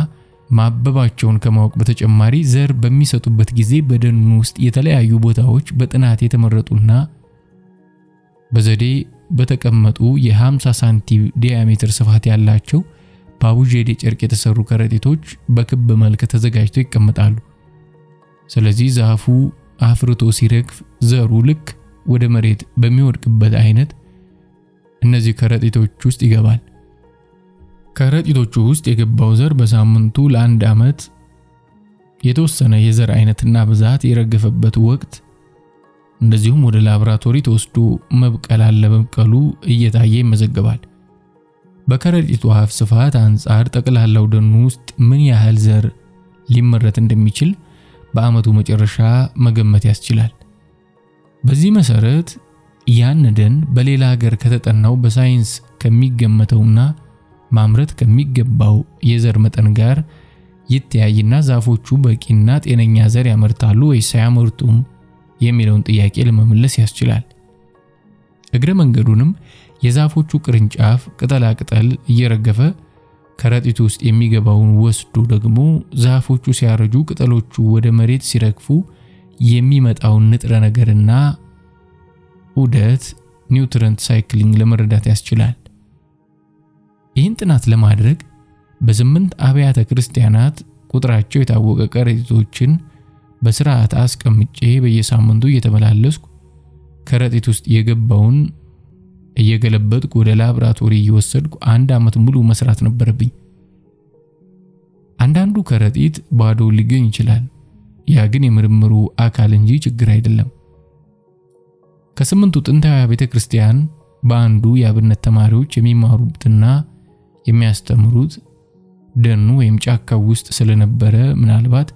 ማበባቸውን ከማወቅ በተጨማሪ ዘር በሚሰጡበት ጊዜ በደኑ ውስጥ የተለያዩ ቦታዎች በጥናት የተመረጡና በዘዴ በተቀመጡ የ50 ሳንቲም ዲያሜትር ስፋት ያላቸው በአቡጀዴ ጨርቅ የተሰሩ ከረጢቶች በክብ መልክ ተዘጋጅተው ይቀመጣሉ። ስለዚህ ዛፉ አፍርቶ ሲረግፍ ዘሩ ልክ ወደ መሬት በሚወድቅበት አይነት እነዚህ ከረጢቶች ውስጥ ይገባል። ከረጢቶቹ ውስጥ የገባው ዘር በሳምንቱ ለአንድ ዓመት የተወሰነ የዘር አይነትና ብዛት የረገፈበት ወቅት እንደዚሁም ወደ ላብራቶሪ ተወስዶ መብቀል አለመብቀሉ እየታየ ይመዘገባል። በከረጢቱ አፍ ስፋት አንጻር ጠቅላላው ደኑ ውስጥ ምን ያህል ዘር ሊመረት እንደሚችል በአመቱ መጨረሻ መገመት ያስችላል። በዚህ መሰረት ያን ደን በሌላ ሀገር ከተጠናው በሳይንስ ከሚገመተውና ማምረት ከሚገባው የዘር መጠን ጋር ይተያይና ዛፎቹ በቂና ጤነኛ ዘር ያመርታሉ ወይስ አያመርቱም የሚለውን ጥያቄ ለመመለስ ያስችላል። እግረ መንገዱንም የዛፎቹ ቅርንጫፍ ቅጠላ ቅጠል እየረገፈ ከረጢቱ ውስጥ የሚገባውን ወስዶ ደግሞ ዛፎቹ ሲያረጁ ቅጠሎቹ ወደ መሬት ሲረግፉ የሚመጣውን ንጥረ ነገርና ዑደት ኒውትረንት ሳይክሊንግ ለመረዳት ያስችላል። ይህን ጥናት ለማድረግ በ8 አብያተ ክርስቲያናት ቁጥራቸው የታወቀ ከረጢቶችን በስርዓት አስቀምጬ በየሳምንቱ እየተመላለስኩ ከረጢት ውስጥ የገባውን እየገለበጥኩ ወደ ላብራቶሪ እየወሰድኩ አንድ ዓመት ሙሉ መስራት ነበረብኝ። አንዳንዱ ከረጢት ባዶ ሊገኝ ይችላል። ያ ግን የምርምሩ አካል እንጂ ችግር አይደለም። ከ8ቱ ጥንታዊ ቤተክርስቲያን በአንዱ የአብነት ተማሪዎች የሚማሩትና የሚያስተምሩት ደኑ ወይም ጫካው ውስጥ ስለነበረ ምናልባት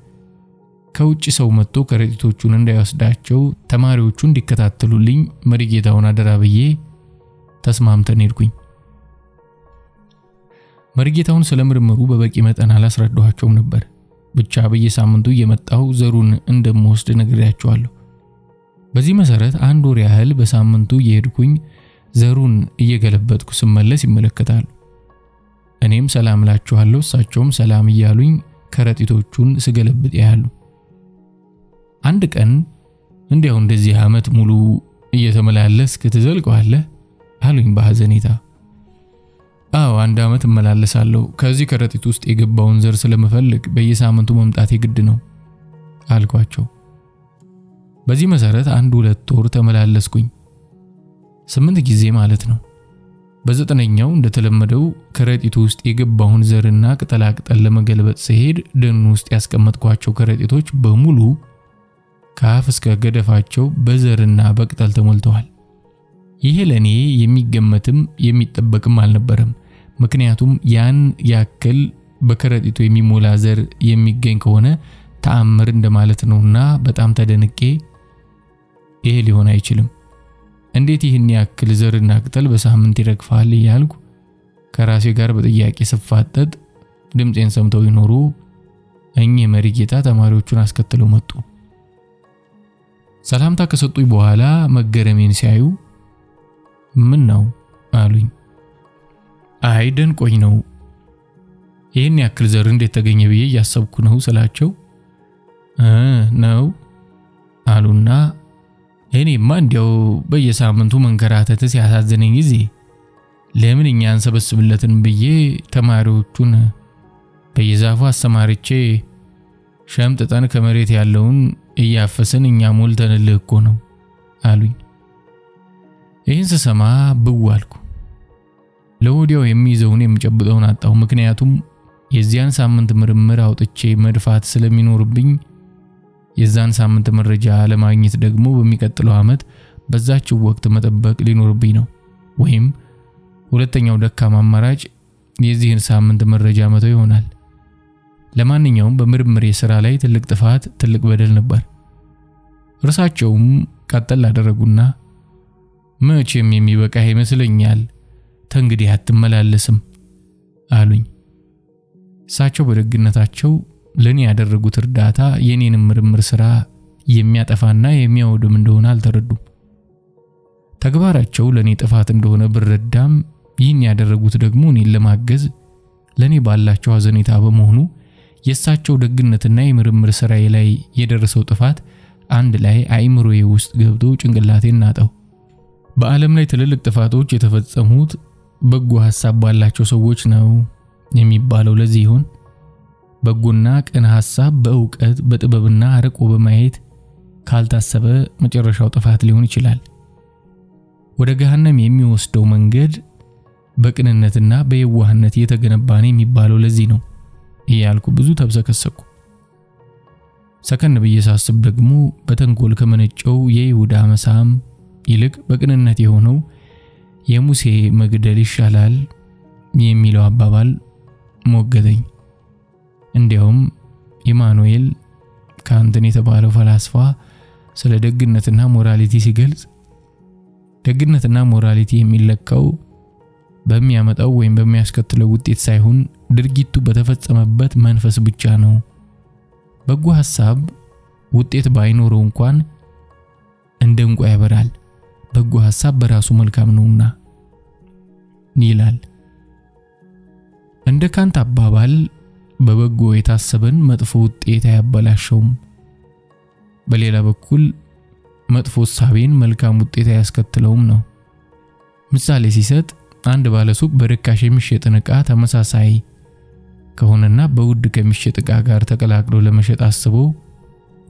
ከውጭ ሰው መጥቶ ከረጢቶቹን እንዳይወስዳቸው ተማሪዎቹ እንዲከታተሉልኝ መሪጌታውን አደራ ብዬ ተስማምተን ሄድኩኝ። መሪጌታውን ስለምርምሩ በበቂ መጠን አላስረዳኋቸውም ነበር። ብቻ በየሳምንቱ እየመጣው ዘሩን እንደምወስድ ነግሬያቸዋለሁ። በዚህ መሰረት አንድ ወር ያህል በሳምንቱ እየሄድኩኝ ዘሩን እየገለበጥኩ ስመለስ ይመለከታሉ። እኔም ሰላም ላችኋለሁ፣ እሳቸውም ሰላም እያሉኝ ከረጢቶቹን ስገለብጥ ያያሉ። አንድ ቀን እንዲያው እንደዚህ ዓመት ሙሉ እየተመላለስክ ትዘልቀዋለህ አሉኝ በሐዘኔታ። አዎ 1 ዓመት እመላለሳለሁ። ከዚህ ከረጢት ውስጥ የገባውን ዘር ስለምፈልግ በየሳምንቱ መምጣት የግድ ነው አልኳቸው። በዚህ መሰረት 1-2 ወር ተመላለስኩኝ። 8 ጊዜ ማለት ነው። በ9ኛው እንደተለመደው ከረጢቱ ውስጥ የገባውን ዘርና ቅጠላቅጠል ለመገልበጥ ሲሄድ ደኑ ውስጥ ያስቀመጥኳቸው ከረጢቶች በሙሉ ከአፍ እስከ ገደፋቸው በዘርና በቅጠል ተሞልተዋል። ይሄ ለኔ የሚገመትም የሚጠበቅም አልነበረም። ምክንያቱም ያን ያክል በከረጢቱ የሚሞላ ዘር የሚገኝ ከሆነ ተአምር እንደማለት ነውና በጣም ተደንቄ ይሄ ሊሆን አይችልም፣ እንዴት ይህን ያክል ዘርና ቅጠል በሳምንት ይረግፋል እያልኩ ከራሴ ጋር በጥያቄ ስፋጠጥ ድምጼን ሰምተው ይኖሩ እኚህ መሪጌታ ተማሪዎቹን አስከትለው መጡ። ሰላምታ ከሰጡኝ በኋላ መገረሜን ሲያዩ ምን ነው አሉኝ። አይ ደንቆኝ ነው፣ ይህን ያክል ዘር እንዴት ተገኘ ብዬ እያሰብኩ ነው ስላቸው ነው አሉና እኔማ እንዲያው በየሳምንቱ መንከራተት ሲያሳዝነኝ ጊዜ ለምን እኛ አንሰበስብለትን ብዬ ተማሪዎቹን በየዛፉ አሰማርቼ ሸምጥጠን ከመሬት ያለውን እያፈስን እኛ ሞልተንልህ እኮ ነው አሉኝ። ይህን ስሰማ ብው አልኩ። ለወዲያው የሚይዘውን የምጨብጠውን አጣሁ። ምክንያቱም የዚያን ሳምንት ምርምር አውጥቼ መድፋት ስለሚኖርብኝ የዛን ሳምንት መረጃ ለማግኘት ደግሞ በሚቀጥለው ዓመት በዛችው ወቅት መጠበቅ ሊኖርብኝ ነው። ወይም ሁለተኛው ደካማ አማራጭ የዚህን ሳምንት መረጃ መተው ይሆናል። ለማንኛውም በምርምሬ ስራ ላይ ትልቅ ጥፋት፣ ትልቅ በደል ነበር። እርሳቸውም ቀጠል አደረጉና መቼም የሚበቃ ይመስለኛል፣ ተንግዲህ አትመላለስም አሉኝ። እሳቸው በደግነታቸው ለኔ ያደረጉት እርዳታ የኔንም ምርምር ስራ የሚያጠፋና የሚያወድም እንደሆነ አልተረዱም። ተግባራቸው ለኔ ጥፋት እንደሆነ ብረዳም ይህን ያደረጉት ደግሞ እኔን ለማገዝ ለኔ ባላቸው አዘኔታ በመሆኑ የእሳቸው ደግነትና የምርምር ስራዬ ላይ የደረሰው ጥፋት አንድ ላይ አእምሮዬ ውስጥ ገብቶ ጭንቅላቴን ናጠው። በዓለም ላይ ትልልቅ ጥፋቶች የተፈጸሙት በጎ ሐሳብ ባላቸው ሰዎች ነው የሚባለው ለዚህ ይሆን? በጎና ቅን ሐሳብ በእውቀት በጥበብና አርቆ በማየት ካልታሰበ መጨረሻው ጥፋት ሊሆን ይችላል። ወደ ገሃነም የሚወስደው መንገድ በቅንነትና በየዋህነት የተገነባ ነው የሚባለው ለዚህ ነው እያልኩ ብዙ ተብሰከሰኩ። ሰከን ብዬ ሳስብ ደግሞ በተንኮል ከመነጨው የይሁዳ መሳም ይልቅ በቅንነት የሆነው የሙሴ መግደል ይሻላል የሚለው አባባል ሞገተኝ። እንዲያውም ኢማኑኤል ካንትን የተባለው ፈላስፋ ስለ ደግነትና ሞራሊቲ ሲገልጽ ደግነትና ሞራሊቲ የሚለካው በሚያመጣው ወይም በሚያስከትለው ውጤት ሳይሆን ድርጊቱ በተፈጸመበት መንፈስ ብቻ ነው። በጎ ሐሳብ ውጤት ባይኖረው እንኳን እንደ እንቁ ያበራል፣ በጎ ሐሳብ በራሱ መልካም ነውና ይላል። እንደ ካንት አባባል በበጎ የታሰበን መጥፎ ውጤት አያበላሸውም። በሌላ በኩል መጥፎ ሐሳቤን መልካም ውጤት አያስከትለውም ነው። ምሳሌ ሲሰጥ አንድ ባለሱቅ በርካሽ የሚሸጥ ዕቃ ተመሳሳይ ከሆነና በውድ ከሚሸጥ ዕቃ ጋር ተቀላቅሎ ለመሸጥ አስቦ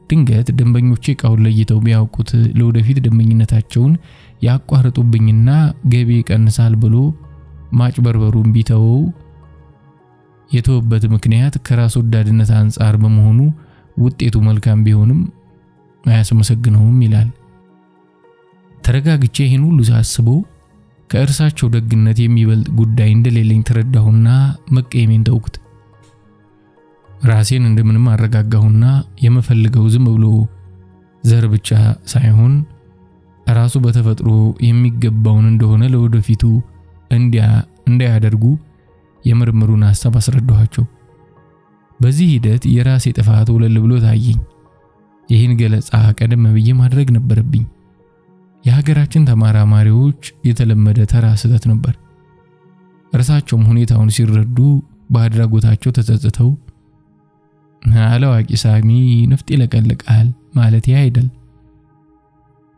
ድንገት ደንበኞቼ ዕቃውን ለይተው ቢያውቁት ለወደፊት ደንበኝነታቸውን ያቋርጡብኝና ገቢ ይቀንሳል ብሎ ማጭበርበሩን ቢተወው የተወበት ምክንያት ከራስ ወዳድነት አንፃር በመሆኑ ውጤቱ መልካም ቢሆንም አያስመሰግነውም ይላል። ተረጋግቼ ይህን ሁሉ ሳስበው ከእርሳቸው ደግነት የሚበልጥ ጉዳይ እንደሌለኝ ተረዳሁና መቀየሜን ተውኩት። ራሴን እንደምንም አረጋጋሁና የምፈልገው ዝም ብሎ ዘር ብቻ ሳይሆን ራሱ በተፈጥሮ የሚገባውን እንደሆነ ለወደፊቱ እንዲያደርጉ የምርምሩን ሐሳብ አስረዳኋቸው። በዚህ ሂደት የራሴ ጥፋት ወለል ብሎ ታየኝ። ይህን ገለጻ ቀደም ብዬ ማድረግ ነበረብኝ። የሀገራችን ተመራማሪዎች የተለመደ ተራ ስህተት ነበር። እርሳቸውም ሁኔታውን ሲረዱ በአድራጎታቸው ተጸጽተው አላዋቂ ሳሚ ንፍጥ ይለቀልቃል ማለት አይደል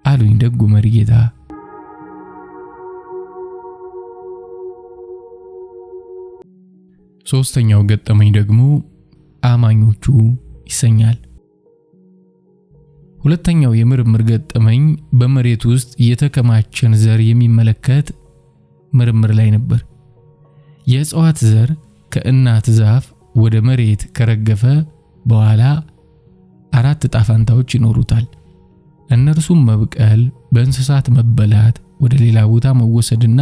አሉኝ ደጉ መሪጌታ። ሶስተኛው ገጠመኝ ደግሞ አማኞቹ ይሰኛል። ሁለተኛው የምርምር ገጠመኝ በመሬት ውስጥ የተከማቸን ዘር የሚመለከት ምርምር ላይ ነበር። የእጽዋት ዘር ከእናት ዛፍ ወደ መሬት ከረገፈ በኋላ 4 ዕጣ ፈንታዎች ይኖሩታል። እነርሱም መብቀል፣ በእንስሳት መበላት፣ ወደ ሌላ ቦታ መወሰድና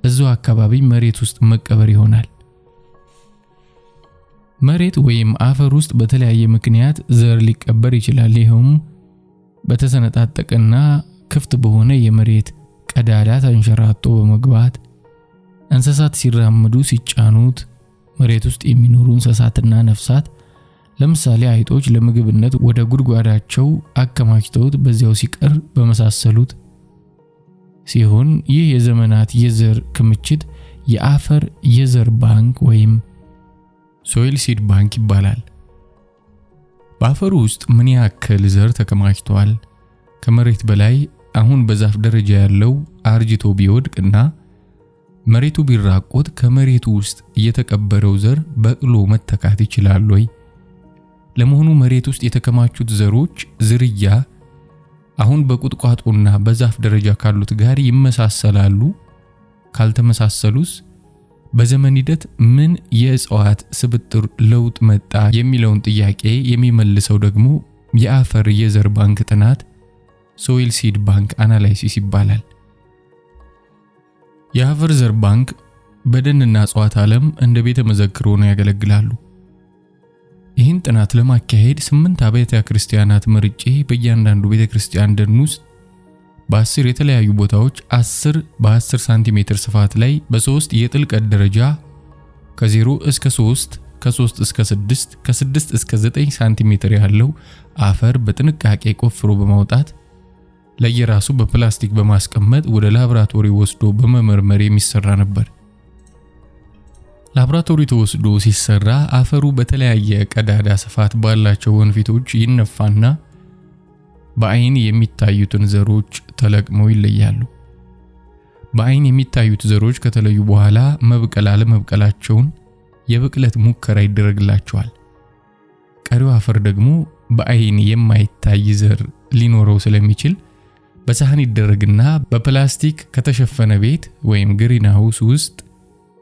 እዛው አካባቢ መሬት ውስጥ መቀበር ይሆናል። መሬት ወይም አፈር ውስጥ በተለያየ ምክንያት ዘር ሊቀበር ይችላል። ይሄውም በተሰነጣጠቀና ክፍት በሆነ የመሬት ቀዳዳ ተንሸራቶ በመግባት እንስሳት ሲራመዱ ሲጫኑት መሬት ውስጥ የሚኖሩ እንስሳትና ነፍሳት ለምሳሌ አይጦች ለምግብነት ወደ ጉድጓዳቸው አከማችተውት በዚያው ሲቀር በመሳሰሉት ሲሆን ይህ የዘመናት የዘር ክምችት የአፈር የዘር ባንክ ወይም ሶይል ሲድ ባንክ ይባላል። በአፈሩ ውስጥ ምን ያክል ዘር ተከማችቷል? ከመሬት በላይ አሁን በዛፍ ደረጃ ያለው አርጅቶ ቢወድቅና መሬቱ ቢራቆት ከመሬቱ ውስጥ የተቀበረው ዘር በቅሎ መተካት ይችላል ወይ? ለመሆኑ መሬት ውስጥ የተከማቹት ዘሮች ዝርያ አሁን በቁጥቋጦና በዛፍ ደረጃ ካሉት ጋር ይመሳሰላሉ? ካልተመሳሰሉስ በዘመን ሂደት ምን የእጽዋት ስብጥር ለውጥ መጣ የሚለውን ጥያቄ የሚመልሰው ደግሞ የአፈር የዘር ባንክ ጥናት ሶይል ሲድ ባንክ አናላይሲስ ይባላል። የአፈር ዘር ባንክ በደንና እጽዋት ዓለም እንደ ቤተ መዘክር ሆነው ያገለግላሉ። ይህን ጥናት ለማካሄድ 8 አብያተ ክርስቲያናት መርጬ በእያንዳንዱ ቤተክርስቲያን ደን ውስጥ በ10 የተለያዩ ቦታዎች 10 በ10 ሳንቲሜትር ስፋት ላይ በ3 የጥልቀት ደረጃ ከ0 እስከ 3 ከ3 እስከ 6 ከ6 እስከ 9 ሳንቲሜትር ያለው አፈር በጥንቃቄ ቆፍሮ በማውጣት ለየራሱ በፕላስቲክ በማስቀመጥ ወደ ላብራቶሪ ወስዶ በመመርመር የሚሰራ ነበር። ላብራቶሪ ተወስዶ ሲሰራ አፈሩ በተለያየ ቀዳዳ ስፋት ባላቸው ወንፊቶች ይነፋና በአይን የሚታዩትን ዘሮች ተለቅመው ይለያሉ። በአይን የሚታዩት ዘሮች ከተለዩ በኋላ መብቀል አለመብቀላቸውን የብቅለት ሙከራ ይደረግላቸዋል። ቀሪው አፈር ደግሞ በአይን የማይታይ ዘር ሊኖረው ስለሚችል በሳህን ይደረግና በፕላስቲክ ከተሸፈነ ቤት ወይም ግሪንሃውስ ውስጥ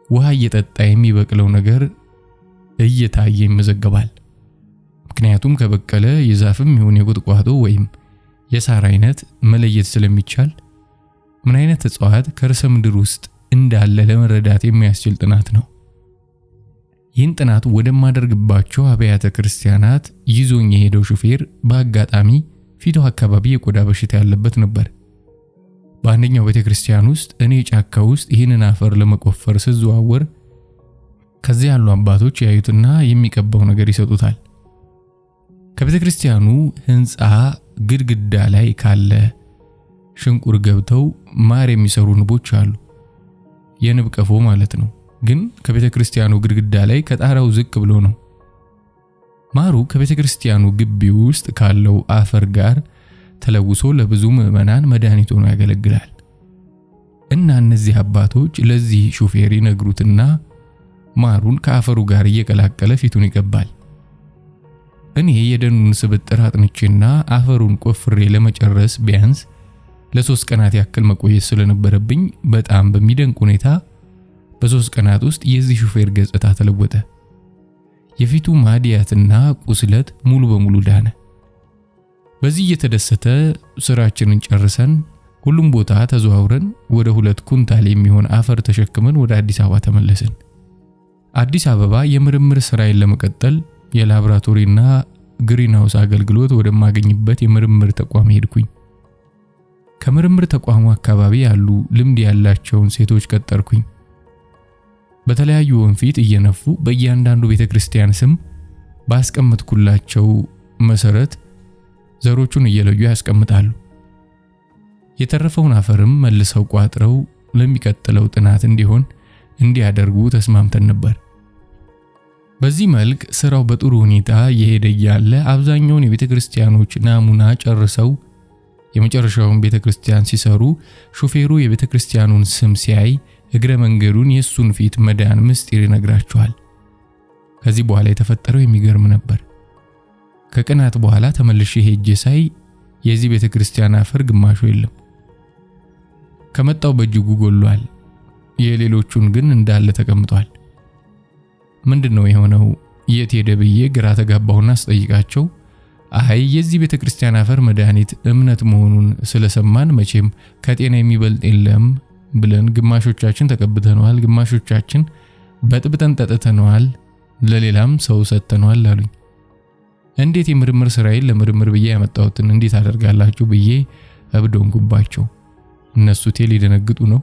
ውሃ እየጠጣ የሚበቅለው ነገር እየታየ ይመዘገባል። ምክንያቱም ከበቀለ የዛፍም ይሁን የቁጥቋጦ ወይም የሳር አይነት መለየት ስለሚቻል ምን አይነት እጽዋት ከርዕሰ ምድር ውስጥ እንዳለ ለመረዳት የሚያስችል ጥናት ነው። ይህን ጥናት ወደማደርግባቸው አብያተ ክርስቲያናት ይዞኝ የሄደው ሹፌር በአጋጣሚ ፊቱ አካባቢ የቆዳ በሽታ ያለበት ነበር። በአንደኛው ቤተክርስቲያን ውስጥ እኔ ጫካ ውስጥ ይህንን አፈር ለመቆፈር ስዘዋወር ከዚያ ያሉ አባቶች ያዩትና የሚቀባው ነገር ይሰጡታል። ከቤተክርስቲያኑ ህንጻ ግድግዳ ላይ ካለ ሽንቁር ገብተው ማር የሚሰሩ ንቦች አሉ። የንብ ቀፎ ማለት ነው። ግን ከቤተክርስቲያኑ ግድግዳ ላይ ከጣራው ዝቅ ብሎ ነው። ማሩ ከቤተክርስቲያኑ ግቢ ውስጥ ካለው አፈር ጋር ተለውሶ ለብዙ ምዕመናን መድኃኒት ሆኖ ያገለግላል። እና እነዚህ አባቶች ለዚህ ሹፌር ይነግሩትና ማሩን ከአፈሩ ጋር እየቀላቀለ ፊቱን ይቀባል። እኔ የደኑን ስብጥር አጥንቼና አፈሩን ቆፍሬ ለመጨረስ ቢያንስ ለ3 ቀናት ያክል መቆየት ስለነበረብኝ በጣም በሚደንቅ ሁኔታ በ3 ቀናት ውስጥ የዚህ ሹፌር ገጽታ ተለወጠ። የፊቱ ማዲያትና ቁስለት ሙሉ በሙሉ ዳነ። በዚህ እየተደሰተ ስራችንን ጨርሰን ሁሉም ቦታ ተዘዋውረን ወደ 2 ኩንታል የሚሆን አፈር ተሸክመን ወደ አዲስ አበባ ተመለስን። አዲስ አበባ የምርምር ስራዬን ለመቀጠል የላብራቶሪና ግሪንሃውስ አገልግሎት ወደማገኝበት የምርምር ተቋም ሄድኩኝ። ከምርምር ተቋሙ አካባቢ ያሉ ልምድ ያላቸውን ሴቶች ቀጠርኩኝ። በተለያዩ ወንፊት እየነፉ በእያንዳንዱ ቤተክርስቲያን ስም ባስቀመጥኩላቸው መሰረት ዘሮቹን እየለዩ ያስቀምጣሉ። የተረፈውን አፈርም መልሰው ቋጥረው ለሚቀጥለው ጥናት እንዲሆን እንዲያደርጉ ተስማምተን ነበር። በዚህ መልክ ስራው በጥሩ ሁኔታ እየሄደ ያለ አብዛኛውን የቤተክርስቲያኖች ናሙና ጨርሰው የመጨረሻውን ቤተክርስቲያን ሲሰሩ ሹፌሩ የቤተክርስቲያኑን ስም ሲያይ እግረ መንገዱን የሱን ፊት መዳን ምስጢር ይነግራቸዋል። ከዚህ በኋላ የተፈጠረው የሚገርም ነበር። ከቀናት በኋላ ተመልሼ ሄጄ ሳይ የዚህ ቤተክርስቲያን አፈር ግማሹ የለም። ከመጣው በእጅጉ ጎሏል። የሌሎቹን ግን እንዳለ ተቀምጧል። ምንድነው የሆነው? የት ሄደ ብዬ ግራ ተጋባሁና አስጠይቃቸው አይ የዚህ ቤተክርስቲያን አፈር መድኃኒት እምነት መሆኑን ስለሰማን መቼም ከጤና የሚበልጥ የለም ብለን ግማሾቻችን ተቀብተነዋል፣ ግማሾቻችን በጥብጠን ጠጥተነዋል፣ ለሌላም ሰው ሰጥተነዋል አሉኝ። እንዴት የምርምር ስራዬን ለምርምር ብዬ ያመጣሁትን እንዴት አደርጋላችሁ ብዬ እብዶንኩባቸው። እነሱ ቴል ይደነግጡ ነው።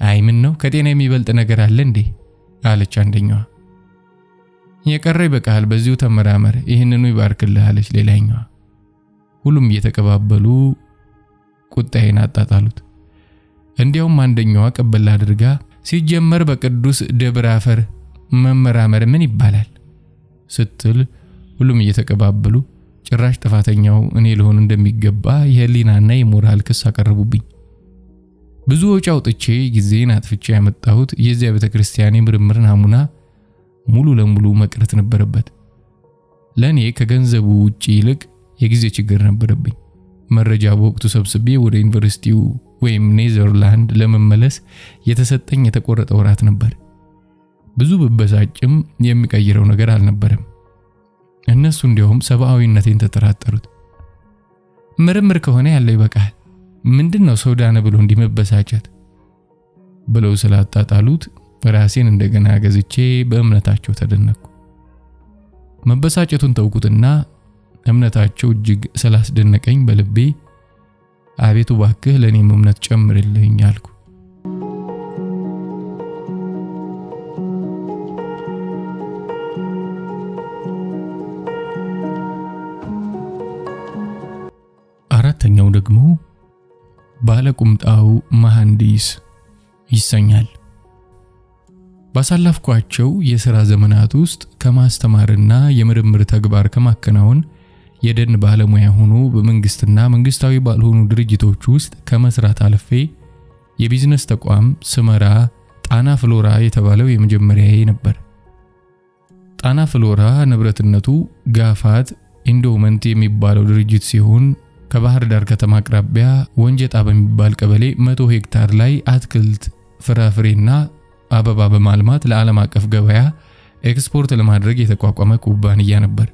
አይ ምን ነው ከጤና የሚበልጥ ነገር አለ እንዴ አለች አንደኛዋ። የቀረ ይበቃል፣ በዚሁ ተመራመር፣ ይህንኑ ይባርክልህ አለች ሌላኛዋ። ሁሉም እየተቀባበሉ ቁጣዬን አጣጣሉት። እንዲያውም አንደኛዋ ቀበል አድርጋ ሲጀመር በቅዱስ ደብረ አፈር መመራመር ምን ይባላል ስትል ሁሉም እየተቀባበሉ ጭራሽ ጥፋተኛው እኔ ልሆን እንደሚገባ የህሊናና የሞራል ክስ አቀረቡብኝ። ብዙ ወጪ አውጥቼ ጊዜን አጥፍቼ ያመጣሁት የዚያ ቤተክርስቲያን የምርምር ናሙና ሙሉ ለሙሉ መቅረት ነበረበት። ለኔ ከገንዘቡ ውጪ ይልቅ የጊዜ ችግር ነበረብኝ። መረጃ በወቅቱ ሰብስቤ ወደ ዩኒቨርሲቲው ወይም ኔዘርላንድ ለመመለስ የተሰጠኝ የተቆረጠ ወራት ነበር። ብዙ በበሳጭም የሚቀይረው ነገር አልነበረም። እነሱ እንዲያውም ሰብአዊነቴን ተጠራጠሩት። ምርምር ከሆነ ያለው ይበቃል፣ ምንድነው ሰው ዳነ ብሎ እንዲመበሳጨት ብለው ስላጣጣሉት ራሴን እንደገና ገዝቼ በእምነታቸው ተደነቅኩ። መበሳጨቱን ተውኩትና እምነታቸው እጅግ ስላስደነቀኝ በልቤ አቤቱ ባክህ ለኔም እምነት ጨምርልኝ አልኩ። አራተኛው ደግሞ ባለቁምጣው መሐንዲስ ይሰኛል። ባሳለፍኳቸው የሥራ ዘመናት ውስጥ ከማስተማርና የምርምር ተግባር ከማከናወን የደን ባለሙያ ሆኖ በመንግስትና መንግስታዊ ባልሆኑ ድርጅቶች ውስጥ ከመስራት አልፌ የቢዝነስ ተቋም ስመራ ጣና ፍሎራ የተባለው የመጀመሪያዬ ነበር። ጣና ፍሎራ ንብረትነቱ ጋፋት ኢንዶመንት የሚባለው ድርጅት ሲሆን ከባህር ዳር ከተማ አቅራቢያ ወንጀጣ በሚባል ቀበሌ 100 ሄክታር ላይ አትክልት፣ ፍራፍሬና አበባ በማልማት ለዓለም አቀፍ ገበያ ኤክስፖርት ለማድረግ የተቋቋመ ኩባንያ ነበር።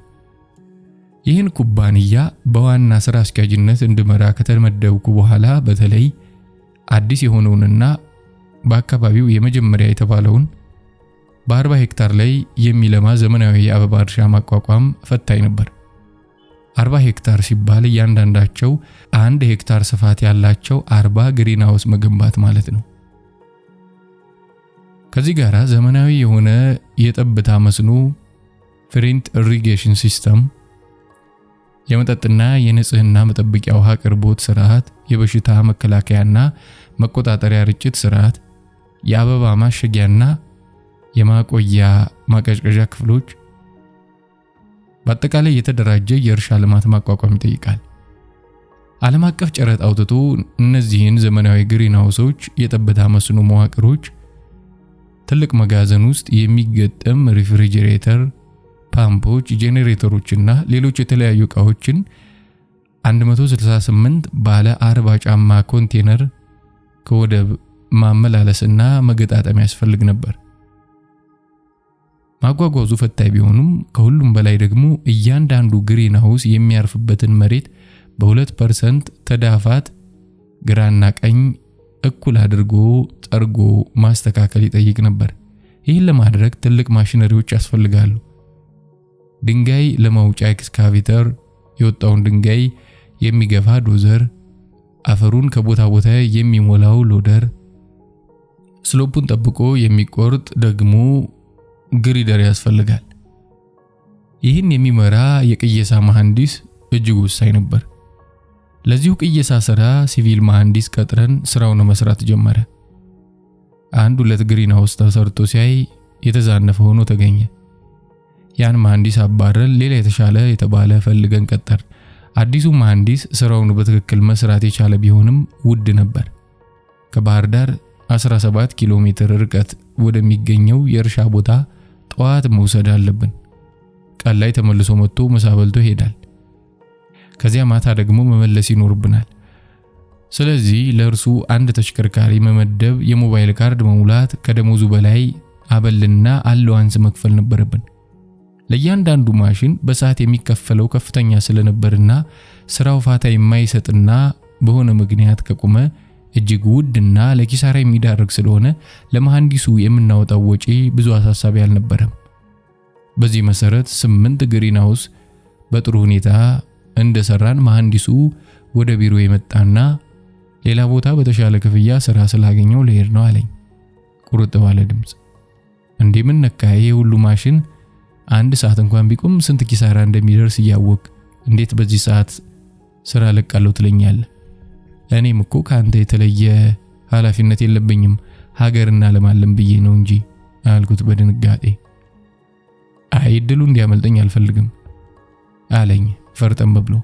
ይህን ኩባንያ በዋና ስራ አስኪያጅነት እንድመራ ከተመደብኩ በኋላ በተለይ አዲስ የሆነውንና በአካባቢው የመጀመሪያ የተባለውን በ40 ሄክታር ላይ የሚለማ ዘመናዊ የአበባ እርሻ ማቋቋም ፈታኝ ነበር። 40 ሄክታር ሲባል እያንዳንዳቸው 1 ሄክታር ስፋት ያላቸው 40 ግሪንሃውስ መገንባት ማለት ነው። ከዚህ ጋር ዘመናዊ የሆነ የጠብታ መስኖ ፍሪንት ኢሪጌሽን ሲስተም፣ የመጠጥና የንጽህና መጠበቂያ ውሃ አቅርቦት ስርዓት፣ የበሽታ መከላከያና መቆጣጠሪያ ርጭት ስርዓት፣ የአበባ ማሸጊያና የማቆያ ማቀዝቀዣ ክፍሎች፣ በአጠቃላይ የተደራጀ የእርሻ ልማት ማቋቋም ይጠይቃል። ዓለም አቀፍ ጨረታ አውጥቶ እነዚህን ዘመናዊ ግሪንሃውሶች፣ የጠብታ መስኖ መዋቅሮች፣ ትልቅ መጋዘን ውስጥ የሚገጠም ሪፍሪጀሬተር፣ ፓምፖች፣ ጄኔሬተሮችና ሌሎች የተለያዩ ዕቃዎችን 168 ባለ 40 ጫማ ኮንቴነር ከወደብ ማመላለስና መገጣጠም ያስፈልግ ነበር። ማጓጓዙ ፈታኝ ቢሆንም ከሁሉም በላይ ደግሞ እያንዳንዱ ግሪንሃውስ የሚያርፍበትን መሬት በ2% ተዳፋት ግራና ቀኝ እኩል አድርጎ ጠርጎ ማስተካከል ይጠይቅ ነበር። ይህን ለማድረግ ትልቅ ማሽነሪዎች ያስፈልጋሉ። ድንጋይ ለማውጫ ኤክስካቬተር፣ የወጣውን ድንጋይ የሚገፋ ዶዘር፣ አፈሩን ከቦታ ቦታ የሚሞላው ሎደር፣ ስሎፑን ጠብቆ የሚቆርጥ ደግሞ ግሪደር ያስፈልጋል። ይህን የሚመራ የቅየሳ መሐንዲስ እጅግ ወሳኝ ነበር። ለዚሁ ቅየሳ ስራ ሲቪል መሐንዲስ ቀጥረን ስራውን መስራት ጀመረ። 1-2 ግሪንሃውስ ተሰርቶ ሲያይ የተዛነፈ ሆኖ ተገኘ። ያን መሐንዲስ አባረን ሌላ የተሻለ የተባለ ፈልገን ቀጠር። አዲሱ መሐንዲስ ስራውን በትክክል መስራት የቻለ ቢሆንም ውድ ነበር። ከባህር ዳር 17 ኪሎ ሜትር ርቀት ወደሚገኘው የእርሻ ቦታ ጠዋት መውሰድ አለብን። ቀን ላይ ተመልሶ መጥቶ ምሳ በልቶ ይሄዳል። ከዚያ ማታ ደግሞ መመለስ ይኖርብናል። ስለዚህ ለእርሱ አንድ ተሽከርካሪ መመደብ፣ የሞባይል ካርድ መሙላት፣ ከደሞዙ በላይ አበልና አለዋንስ መክፈል ነበረብን። ለእያንዳንዱ ማሽን በሰዓት የሚከፈለው ከፍተኛ ስለነበርና ስራው ፋታ የማይሰጥና በሆነ ምክንያት ከቆመ እጅግ ውድና ለኪሳራ የሚዳርግ ስለሆነ ለመሐንዲሱ የምናወጣው ወጪ ብዙ አሳሳቢ አልነበረም። በዚህ መሰረት 8 ግሪንሃውስ በጥሩ ሁኔታ እንደሰራን መሐንዲሱ ወደ ቢሮ የመጣና ሌላ ቦታ በተሻለ ክፍያ ስራ ስላገኘው ልሄድ ነው አለኝ ቁርጥ ባለ ድምጽ። እንዴ ምን ነካ? ይሄ ሁሉ ማሽን 1 ሰዓት እንኳን ቢቆም ስንት ኪሳራ እንደሚደርስ እያወቅ እንዴት በዚህ ሰዓት ስራ ለቃለሁ ትለኛለህ? እኔም እኮ ካንተ የተለየ ኃላፊነት የለብኝም ሀገርና ለማለም ብዬ ነው እንጂ አልኩት በድንጋጤ። አይ እድሉ እንዲያመልጠኝ አልፈልግም አለኝ ፈርጠም ብሎ።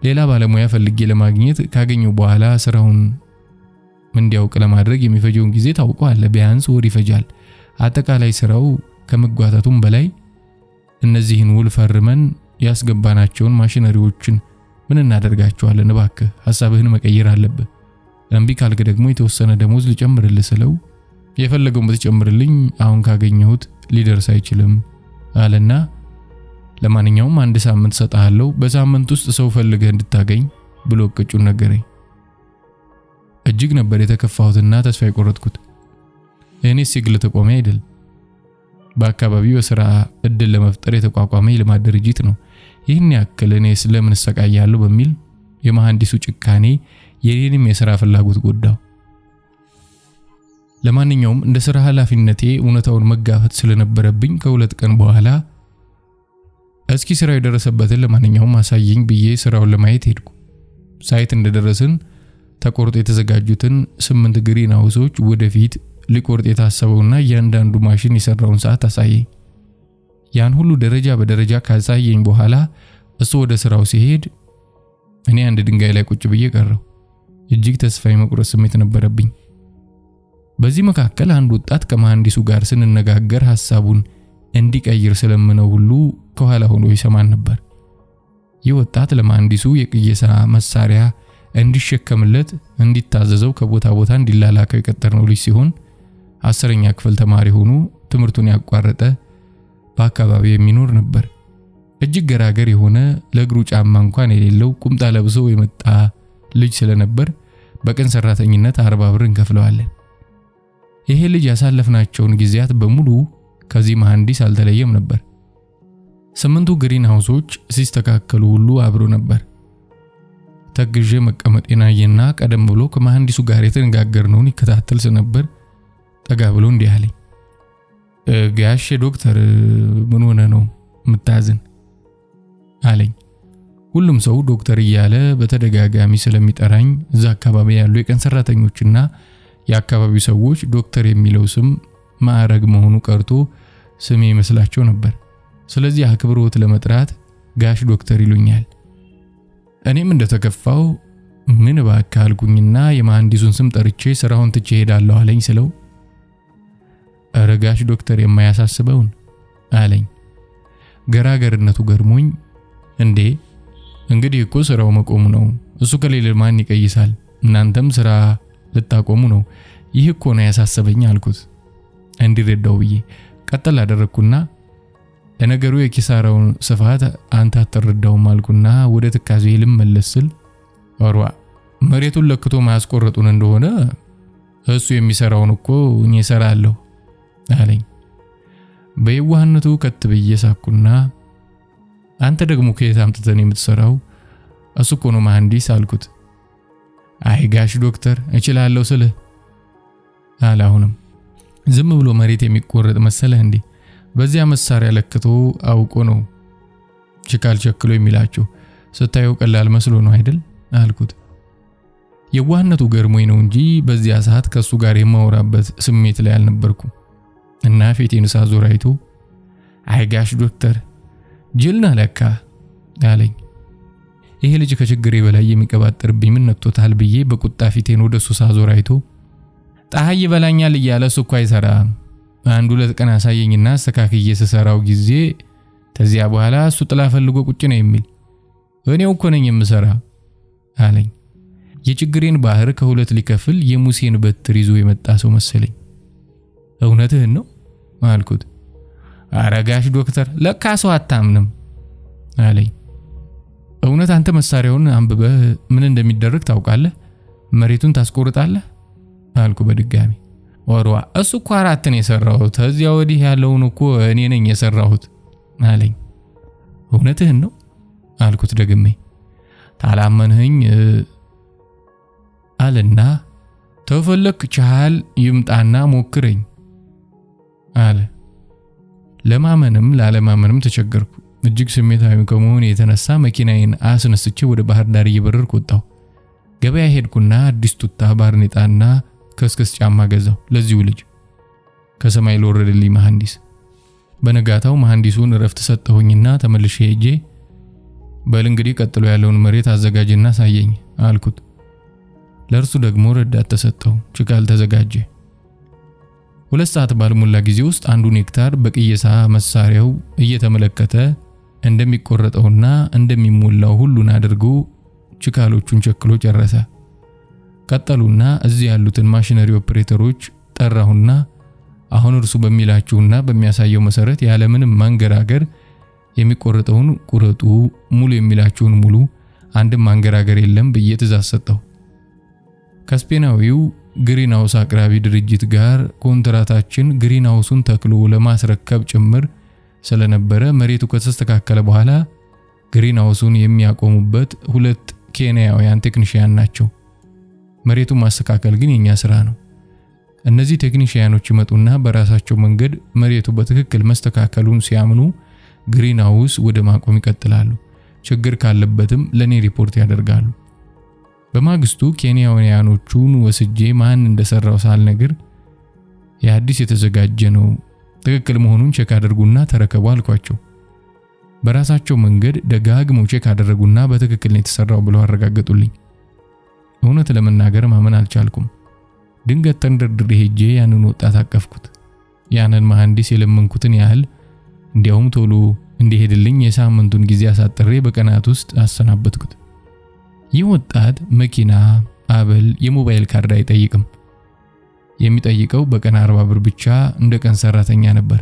ሌላ ባለሙያ ፈልጌ ለማግኘት ካገኘው በኋላ ስራውን እንዲያውቅ ለማድረግ የሚፈጀውን ጊዜ ታውቀዋለህ። ቢያንስ ወር ይፈጃል። አጠቃላይ ስራው ከመጓተቱም በላይ እነዚህን ውል ፈርመን ያስገባናቸውን ማሽነሪዎችን ምን እናደርጋቸዋለን? እባክህ ሐሳብህን መቀየር አለብህ። እምቢ ካልክ ደግሞ የተወሰነ ደሞዝ ልጨምርልህ ስለው የፈለገውን ብትጨምርልኝ አሁን ካገኘሁት ሊደርስ አይችልም አለና ለማንኛውም 1 ሳምንት ሰጣለሁ፣ በሳምንት ውስጥ ሰው ፈልገህ እንድታገኝ ብሎ እቅጩን ነገረኝ። እጅግ ነበር የተከፋሁትና ተስፋ የቆረጥኩት። እኔስ የግል ተቋሚ አይደል፣ በአካባቢው የሥራ እድል ለመፍጠር የተቋቋመ የልማት ድርጅት ነው። ይህን ያክል እኔ ስለምን ሰቃያለሁ በሚል የመሐንዲሱ ጭካኔ የኔንም የሥራ ፍላጎት ጎዳው። ለማንኛውም እንደ ሥራ ኃላፊነቴ እውነታውን መጋፈጥ ስለነበረብኝ ከ2 ቀን በኋላ እስኪ ስራው የደረሰበትን ለማንኛውም አሳየኝ ብዬ ስራውን ለማየት ሄድኩ። ሳይት እንደደረስን ተቆርጦ የተዘጋጁትን 8 ግሪን ሃውሶች ወደፊት ሊቆርጥ የታሰበውና እያንዳንዱ ማሽን የሰራውን ሰዓት አሳየኝ። ያን ሁሉ ደረጃ በደረጃ ካሳየኝ በኋላ እሱ ወደ ስራው ሲሄድ እኔ አንድ ድንጋይ ላይ ቁጭ ብዬ ቀረሁ። እጅግ ተስፋ የመቁረጥ ስሜት ነበረብኝ። በዚህ መካከል አንድ ወጣት ከመሐንዲሱ ጋር ስንነጋገር ሐሳቡን እንዲቀይር ስለምነው ሁሉ ከኋላ ሆኖ ይሰማን ነበር። ይህ ወጣት ለመሐንዲሱ የቅየሳ መሳሪያ እንዲሸከምለት እንዲታዘዘው ከቦታ ቦታ እንዲላላከው የቀጠርነው ልጅ ሲሆን 10ኛ ክፍል ተማሪ ሆኖ ትምህርቱን ያቋረጠ በአካባቢው የሚኖር ነበር። እጅግ ገራገር የሆነ ለእግሩ ጫማ እንኳን የሌለው ቁምጣ ለብሶ የመጣ ልጅ ስለነበር በቀን ሰራተኝነት 40 ብር እንከፍለዋለን። ይሄ ልጅ ያሳለፍናቸውን ጊዜያት በሙሉ ከዚህ መሐንዲስ አልተለየም ነበር። 8ቱ ግሪን ሃውሶች ሲስተካከሉ ሁሉ አብሮ ነበር። ተግዤ መቀመጤን አየና ቀደም ብሎ ከመሐንዲሱ ጋር የተነጋገርነውን ይከታተል ስለነበር ጠጋ ብሎ እንዲህ አለኝ። ጋሼ ዶክተር ምን ሆነ ነው ምታዝን አለኝ። ሁሉም ሰው ዶክተር እያለ በተደጋጋሚ ስለሚጠራኝ እዛ አካባቢ ያሉ የቀን ሰራተኞችና የአካባቢው ሰዎች ዶክተር የሚለው ስም ማዕረግ መሆኑ ቀርቶ ስሜ ይመስላቸው ነበር። ስለዚህ አክብሮት ለመጥራት ጋሽ ዶክተር ይሉኛል። እኔም እንደተከፋው ምን እባክህ አልኩኝና የመሐንዲሱን ስም ጠርቼ ስራውን ትቼ ሄዳለሁ አለኝ ስለው ኧረ ጋሽ ዶክተር የማያሳስበውን አለኝ። ገራገርነቱ ገርሞኝ እንዴ እንግዲህ እኮ ስራው መቆሙ ነው፣ እሱ ከሌለ ማን ይቀይሳል? እናንተም ስራ ልታቆሙ ነው። ይህ እኮ ነው ያሳሰበኝ አልኩት እንዲረዳው ብዬ። ቀጠል አደረኩና ለነገሩ የኪሳራውን ስፋት አንተ አትረዳውም አልኩና ወደ ትካዜ ልመለስ ስል ወርዋ መሬቱን ለክቶ ማያስቆረጡን እንደሆነ እሱ የሚሰራውን እኮ እኔ እሰራለሁ አለኝ። በየዋህነቱ ከትብዬ ሳኩና አንተ ደግሞ ከየት አምጥተህ ነው የምትሰራው? እሱ እኮ ነው መሐንዲስ አልኩት። አይ ጋሽ ዶክተር እችላለሁ ስልህ አለ። አሁንም ዝም ብሎ መሬት የሚቆረጥ መሰለህ እንዴ? በዚያ መሳሪያ ለክቶ አውቆ ነው ችካል ቸክሎ የሚላቸው። ስታየው ቀላል መስሎ ነው አይደል አልኩት። የዋህነቱ ገርሞኝ ነው እንጂ በዚያ ሰዓት ከሱ ጋር የማወራበት ስሜት ላይ አልነበርኩም እና ፊቴን ሳዞር አይቶ አይ ጋሽ ዶክተር ጅልና ለካ አለኝ። ይሄ ልጅ ከችግሬ በላይ የሚቀባጥርብኝ ምን ነክቶታል ብዬ በቁጣ ፊቴን ወደሱ ሳዞር አይቶ ጣይ ይበላኛል እያለ እሱ እኮ አይሰራም፣ 1-2 ቀን አሳየኝና አስተካክዬ ስሰራው ጊዜ ተዚያ በኋላ እሱ ጥላ ፈልጎ ቁጭ ነው የሚል እኔው እኮ ነኝ የምሰራ አለኝ። የችግሬን ባህር ከሁለት ሊከፍል የሙሴን በትር ይዞ የመጣ ሰው መሰለኝ። እውነትህን ነው አልኩት። ኧረ ጋሽ ዶክተር ለካ ሰው አታምንም አለኝ። እውነት አንተ መሳሪያውን አንብበህ ምን እንደሚደረግ ታውቃለህ? መሬቱን ታስቆርጣለህ አልኩ በድጋሚ። ወርዋ እሱ እኮ 4 ነው የሰራሁት፣ ተዚያ ወዲህ ያለውን እኮ እኔ ነኝ የሰራሁት አለኝ። እውነትህን ነው አልኩት ደግሜ። ታላመንህኝ አለና ተፈለክ ቻል ይምጣና ሞክረኝ አለ። ለማመንም ላለማመንም ተቸገርኩ። እጅግ ስሜታዊ ከመሆኔ የተነሳ መኪናዬን አስነስቼ ወደ ባህር ዳር እየበረርኩ ወጣሁ። ገበያ ሄድኩና አዲስ ቱታ ባርኔጣና ከስከስ ጫማ ገዛሁ ለዚሁ ልጅ ከሰማይ ለወረደልኝ መሐንዲስ። በነጋታው መሐንዲሱን እረፍት ሰጠሁኝና ተመልሼ ሄጄ በል እንግዲህ ቀጥሎ ያለውን መሬት አዘጋጅና ሳየኝ አልኩት። ለእርሱ ደግሞ ረዳት ተሰጠው። ችካል ተዘጋጀ። 2 ሰዓት ባልሞላ ጊዜ ውስጥ 1 ሄክታር በቅየሳ መሳሪያው እየተመለከተ እንደሚቆረጠውና እንደሚሞላው ሁሉን አድርጎ ችካሎቹን ቸክሎ ጨረሰ። ቀጠሉና እዚህ ያሉትን ማሽነሪ ኦፕሬተሮች ጠራሁና አሁን እርሱ በሚላችሁና በሚያሳየው መሰረት ያለምንም ማንገራገር የሚቆረጠውን ቁረጡ፣ ሙሉ የሚላችሁን ሙሉ፣ አንድም ማንገራገር የለም ብዬ ትእዛዝ ሰጠሁ። ከስፔናዊው ግሪንሃውስ አቅራቢ ድርጅት ጋር ኮንትራታችን ግሪንሃውሱን ተክሎ ለማስረከብ ጭምር ስለነበረ መሬቱ ከተስተካከለ በኋላ ግሪንሃውሱን የሚያቆሙበት 2 ኬንያውያን ቴክኒሽያን ናቸው። መሬቱን ማስተካከል ግን የኛ ስራ ነው። እነዚህ ቴክኒሽያኖች ይመጡና በራሳቸው መንገድ መሬቱ በትክክል መስተካከሉን ሲያምኑ ግሪንሃውስ ወደ ማቆም ይቀጥላሉ። ችግር ካለበትም ለኔ ሪፖርት ያደርጋሉ። በማግስቱ ኬንያውያኖቹን ወስጄ ማን እንደሰራው ሳልነግር የአዲስ የተዘጋጀ ነው፣ ትክክል መሆኑን ቼክ አድርጉና ተረከቡ አልኳቸው። በራሳቸው መንገድ ደጋግመው ቼክ አደረጉና በትክክል ነው የተሰራው ብለው አረጋገጡልኝ። እውነት ለመናገር ማመን አልቻልኩም። ድንገት ተንደርድሬ ሄጄ ያንን ወጣት አቀፍኩት። ያንን መሐንዲስ የለመንኩትን ያህል እንዲያውም ቶሎ እንዲሄድልኝ የሳምንቱን ጊዜ አሳጥሬ በቀናት ውስጥ አሰናበትኩት። ይህ ወጣት መኪና፣ አበል፣ የሞባይል ካርድ አይጠይቅም። የሚጠይቀው በቀን 40 ብር ብቻ እንደ ቀን ሰራተኛ ነበር።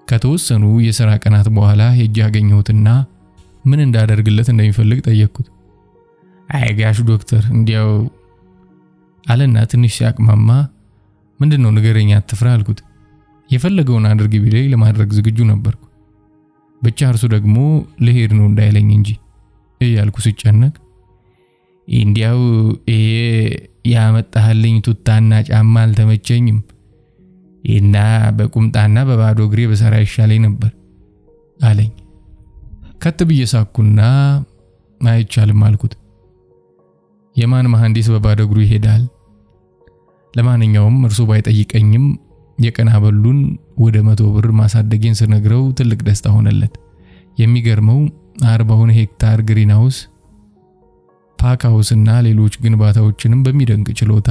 ከተወሰኑ የሥራ ቀናት በኋላ ሄጄ አገኘሁትና ምን እንዳደርግለት እንደሚፈልግ ጠየቅኩት። አይ ጋሽ ዶክተር እንዲያው አለና ትንሽ ሲያቅማማ ምንድነው ንገረኛ አትፍራ አልኩት። የፈለገውን አድርግ ቢለኝ ለማድረግ ዝግጁ ነበርኩ። ብቻ እርሱ ደግሞ ልሄድ ነው እንዳይለኝ እንጂ እያልኩ ሲጨነቅ እንዲያው ያመጣህልኝ ቱታና ጫማ አልተመቸኝም እና በቁምጣና በባዶ እግሬ በሰራ ይሻለኝ ነበር አለኝ። ከትብዬ ሳኩና አይቻልም አልኩት። የማን መሐንዲስ በባዶ እግሩ ይሄዳል? ለማንኛውም እርሱ ባይጠይቀኝም የቀን አበሉን ወደ 100 ብር ማሳደጌን ስነግረው ትልቅ ደስታ ሆነለት። የሚገርመው 40 ሄክታር ግሪንሃውስ፣ ፓክ ሃውስና ሌሎች ግንባታዎችንም በሚደንቅ ችሎታ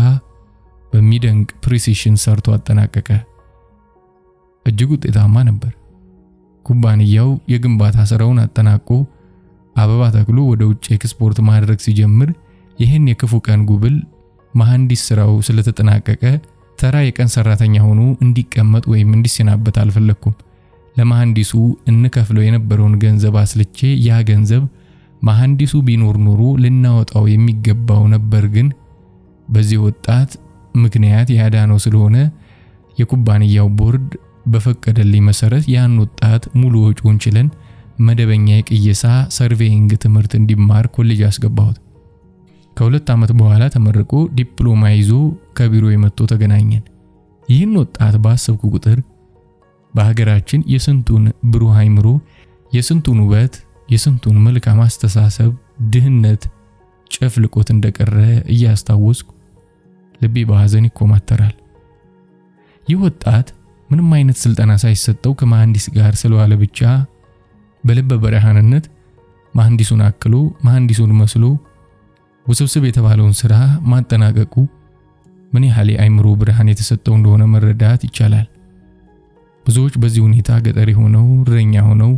በሚደንቅ ፕሪሲሽን ሰርቶ አጠናቀቀ። እጅግ ውጤታማ ነበር። ኩባንያው የግንባታ ስራውን አጠናቆ አበባ ተክሎ ወደ ውጭ ኤክስፖርት ማድረግ ሲጀምር ይህን የክፉ ቀን ጉብል መሐንዲስ ስራው ስለተጠናቀቀ ተራ የቀን ሰራተኛ ሆኖ እንዲቀመጥ ወይም እንዲሰናበት አልፈለኩም። ለመሐንዲሱ እንከፍለው የነበረውን ገንዘብ አስልቼ ያ ገንዘብ መሐንዲሱ ቢኖር ኖሮ ልናወጣው የሚገባው ነበር። ግን በዚህ ወጣት ምክንያት ያዳነው ስለሆነ የኩባንያው ቦርድ በፈቀደልኝ መሰረት ያን ወጣት ሙሉ ወጪውን ችለን መደበኛ የቅየሳ ሰርቬይንግ ትምህርት እንዲማር ኮሌጅ አስገባሁት። ከ2 ዓመት በኋላ ተመርቆ ዲፕሎማ ይዞ ከቢሮ የመጥቶ ተገናኘን። ይህን ወጣት ባሰብኩ ቁጥር በሀገራችን የስንቱን ብሩህ አይምሮ፣ የስንቱን ውበት፣ የስንቱን መልካም አስተሳሰብ ድህነት ጨፍልቆት እንደቀረ እያስታወስኩ ልቤ በሐዘን ይኮማተራል። ይህ ወጣት ምንም አይነት ስልጠና ሳይሰጠው ከመሐንዲስ ጋር ስለዋለ ብቻ በልበ በረሃንነት መሐንዲሱን አክሎ መሐንዲሱን መስሎ ውስብስብ የተባለውን ስራ ማጠናቀቁ ምን ያህል የአይምሮ ብርሃን የተሰጠው እንደሆነ መረዳት ይቻላል። ብዙዎች በዚህ ሁኔታ ገጠር ሆነው እረኛ ሆነው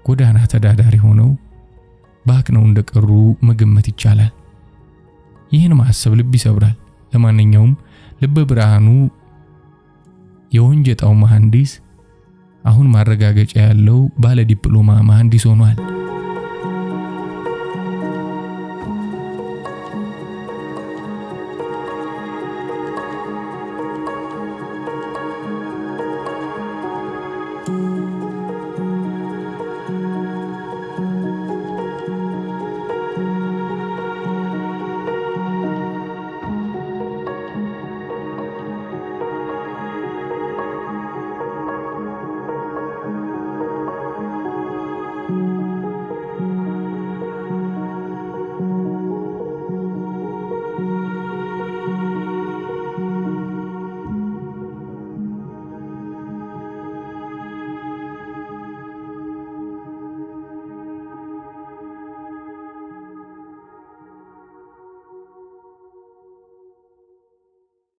ጎዳና ተዳዳሪ ሆነው ባክነው እንደቀሩ መገመት ይቻላል። ይህን ማሰብ ልብ ይሰብራል። ለማንኛውም ልበ ብርሃኑ የወንጀጣው መሐንዲስ አሁን ማረጋገጫ ያለው ባለ ዲፕሎማ መሐንዲስ ሆኗል።